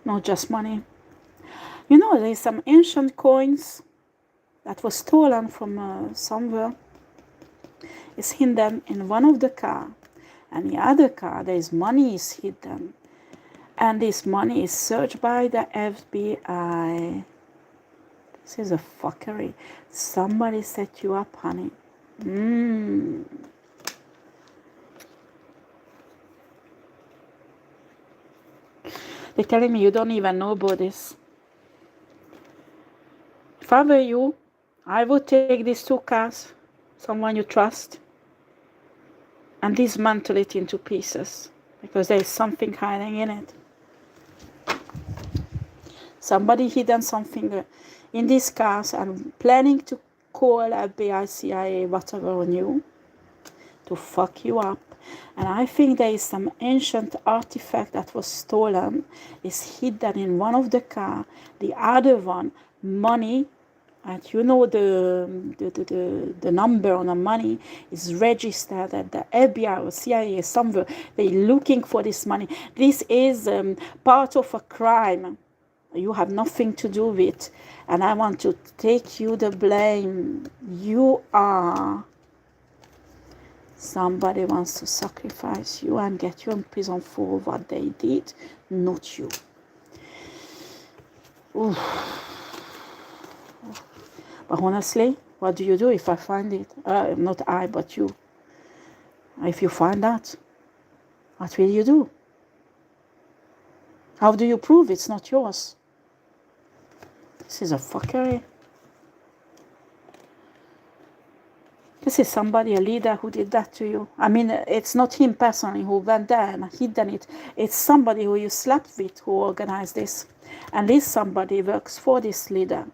Not just money. You know, there's some ancient coins that was stolen from somewhere. It's hidden in one of the car. And the other car, there's money is hidden. And this money is searched by the FBI. This is a fuckery. Somebody set you up, honey. They're telling me you don't even know about this. If I were you, I would take these two cars, someone you trust, and dismantle it into pieces, because there is something hiding in it. Somebody hidden something in these cars and planning to call FBI, CIA, whatever on you to fuck you up. And I think there is some ancient artifact that was stolen, is hidden in one of the car. The other one, money, and you know the number on the money is registered at the FBI or CIA somewhere. They're looking for this money. This is part of a crime you have nothing to do with, and I want to take you the blame. You are... Somebody wants to sacrifice you and get you in prison for what they did, not you. Oof. But honestly, what do you do if I find it? Not I, but you. If you find that, what will you do? How do you prove it's not yours? This is a fuckery. This is somebody, a leader, who did that to you. I mean, it's not him personally who went there and hidden it. It's somebody who you slept with who organized this. And this somebody works for this leader.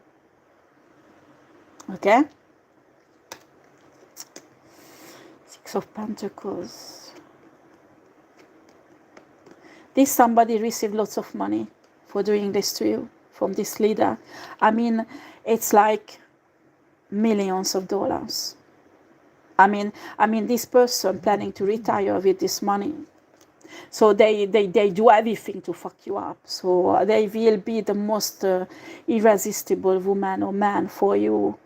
Okay? Six of Pentacles. This somebody received lots of money for doing this to you from this leader. I mean, it's like millions of dollars. I mean, this person planning to retire with this money. So they do everything to fuck you up. So they will be the most irresistible woman or man for you.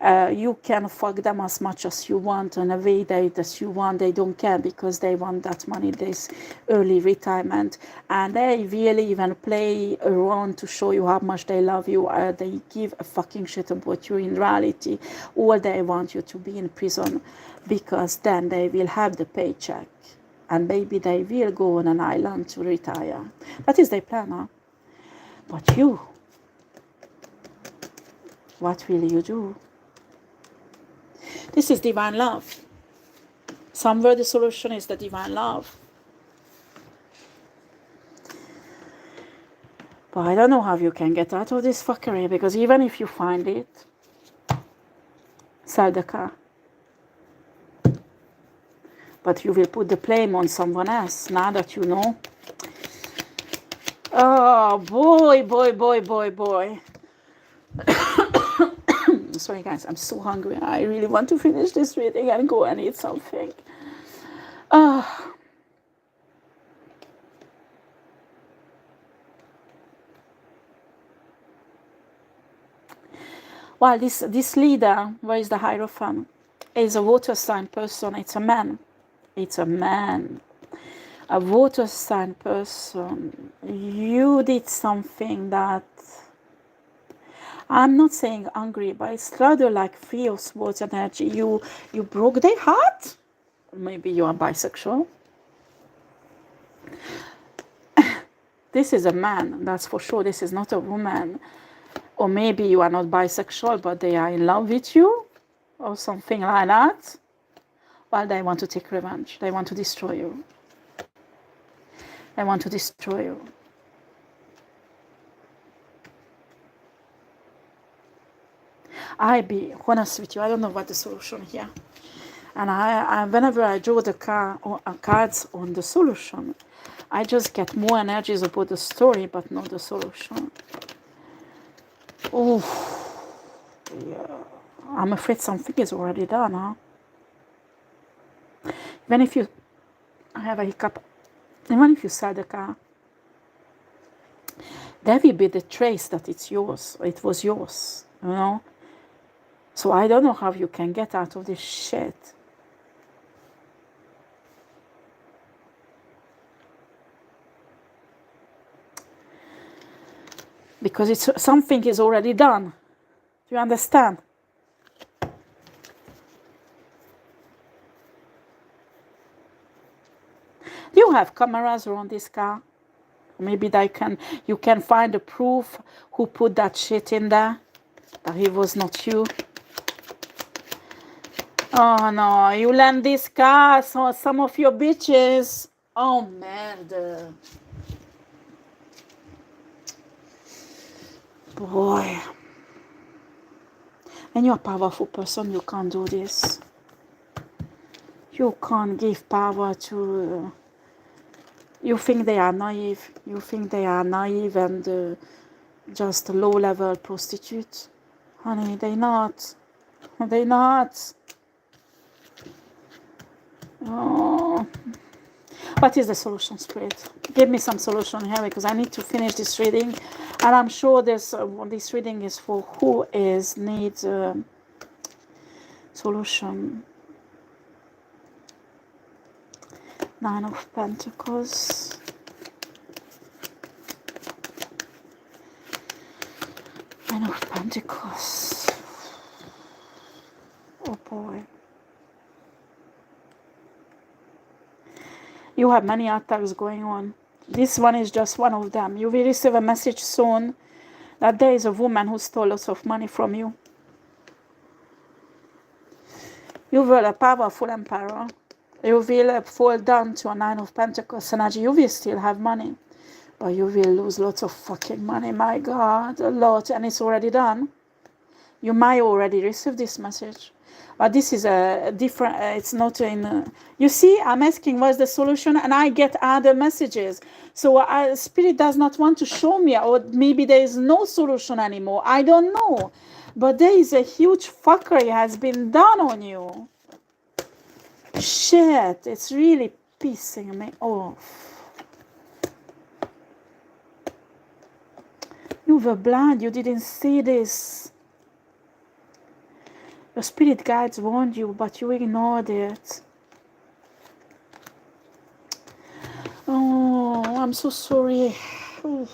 You can fuck them as much as you want on a way that you want. They don't care because they want that money, this early retirement. And they really even play around to show you how much they love you. They give a fucking shit about you in reality. All they want you to be in prison, because then they will have the paycheck. And maybe they will go on an island to retire. That is their plan, huh? But you, what will you do? This is divine love. Somewhere the solution is the divine love. But I don't know how you can get out of this fuckery, because even if you find it, sell the car. But you will put the blame on someone else now that you know. Oh, boy, boy, boy, boy, boy. Sorry, guys, I'm so hungry. I really want to finish this reading and go and eat something. Well, this leader, where is the Hierophant, is a water sign person. It's a man. It's a man. A water sign person. You did something that, I'm not saying angry, but it's rather like fierce water energy. You broke their heart. Maybe you are bisexual. This is a man, that's for sure. This is not a woman. Or maybe you are not bisexual, but they are in love with you, or something like that. Well, they want to take revenge. They want to destroy you. They want to destroy you. I be honest with you, I don't know what the solution here. And I whenever I draw the cards on the solution, I just get more energies about the story, but not the solution. Oh, yeah. I'm afraid something is already done, huh? Even if you, I have a hiccup, even if you sell the car, there will be the trace that it's yours, it was yours, you know? So I don't know how you can get out of this shit. Because it's something is already done. Do you understand? Do you have cameras around this car? Maybe you can find a proof who put that shit in there, that it was not you. Oh no, you lend this car, so some of your bitches. Oh merde. Boy. When you're a powerful person, you can't do this. You can't give power to... you think they are naive. You think they are naive and just a low-level prostitute. Honey, they're not. They're not. Oh. What is the solution, Spirit? Give me some solution here, because I need to finish this reading. And I'm sure this reading is for who needs solution. Nine of Pentacles. Nine of Pentacles. Oh boy. You have many attacks going on. This one is just one of them. You will receive a message soon that there is a woman who stole lots of money from you. You were a powerful emperor. You will fall down to a Nine of Pentacles energy. You will still have money, but you will lose lots of fucking money. My God, a lot, and it's already done. You might already receive this message. But this is a different, it's not in, you see, I'm asking what's the solution, and I get other messages. So Spirit does not want to show me, or maybe there is no solution anymore. I don't know. But there is a huge fuckery has been done on you. Shit, it's really pissing me off. You were blind, you didn't see this. Your spirit guides warned you, but you ignored it. Oh, I'm so sorry. Oof.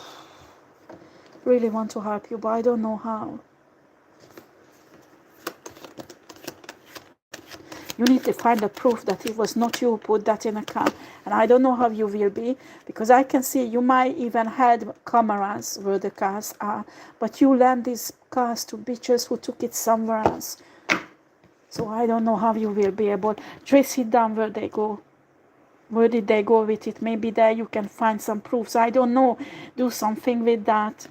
Really want to help you, but I don't know how. You need to find the proof that it was not you who put that in a car. And I don't know how you will be, because I can see you might even had cameras where the cars are, but you lend these cars to bitches who took it somewhere else. So I don't know how you will be able. Trace it down where they go. Where did they go with it? Maybe there you can find some proofs. I don't know. Do something with that.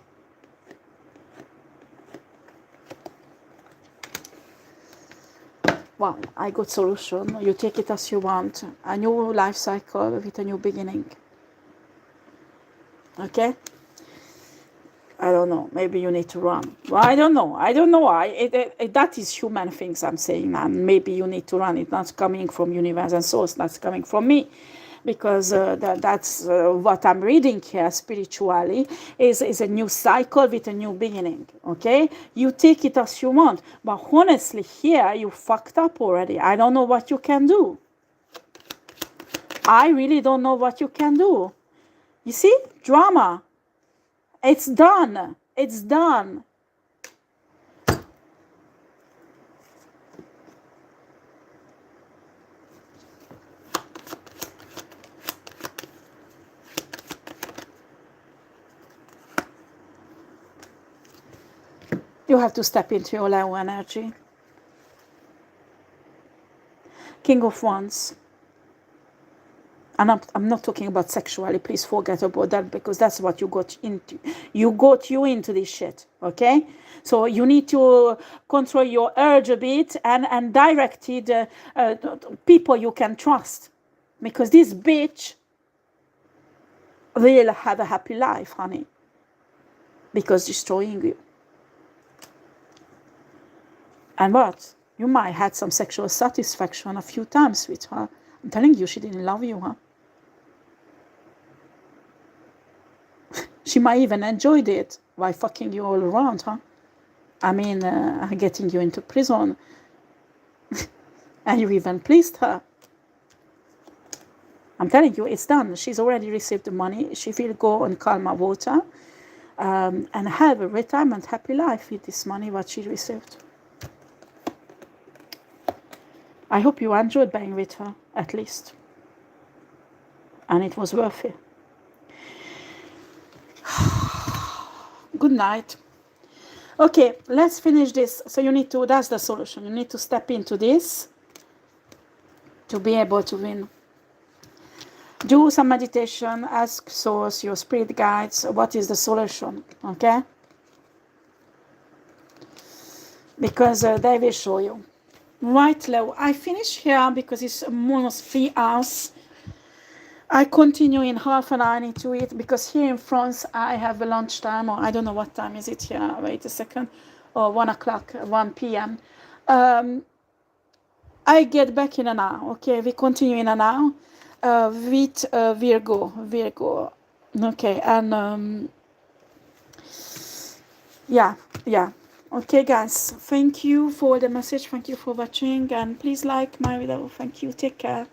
Well, I got solution. You take it as you want. A new life cycle with a new beginning. Okay? I don't know. Maybe you need to run. Well, I don't know. That is human things I'm saying, man. Maybe you need to run. It's not coming from universe and source. That's coming from me. Because that's what I'm reading here spiritually is a new cycle with a new beginning. Okay? You take it as you want. But honestly, here, you fucked up already. I don't know what you can do. I really don't know what you can do. You see? Drama. It's done. It's done. You have to step into your Leo energy. King of Wands. And I'm not talking about sexually. Please forget about that, because that's what you got into. You got you into this shit, okay? So you need to control your urge a bit and direct it people you can trust. Because this bitch will have a happy life, honey. Because destroying you. And what? You might had some sexual satisfaction a few times with her. I'm telling you, she didn't love you, huh? She might even enjoyed it by fucking you all around, huh? I mean, getting you into prison. And you even pleased her. I'm telling you, it's done. She's already received the money. She will go on calmer water and have a retirement happy life with this money what she received. I hope you enjoyed being with her, at least. And it was worth it. Good night. Okay, let's finish this. So you need to, that's the solution. You need to step into this to be able to win. Do some meditation, ask source, your spirit guides, what is the solution, okay? Because they will show you. Right, Leo, I finish here because it's almost 3 hours. I continue in half an hour. I need to eat because here in France I have a lunchtime, or I don't know what time is it here. Wait a second. Or 1 o'clock, 1 p.m. I get back in an hour. Okay, we continue in an hour with Virgo. Okay, and yeah. Okay, guys. Thank you for the message. Thank you for watching, and please like my video. Thank you. Take care.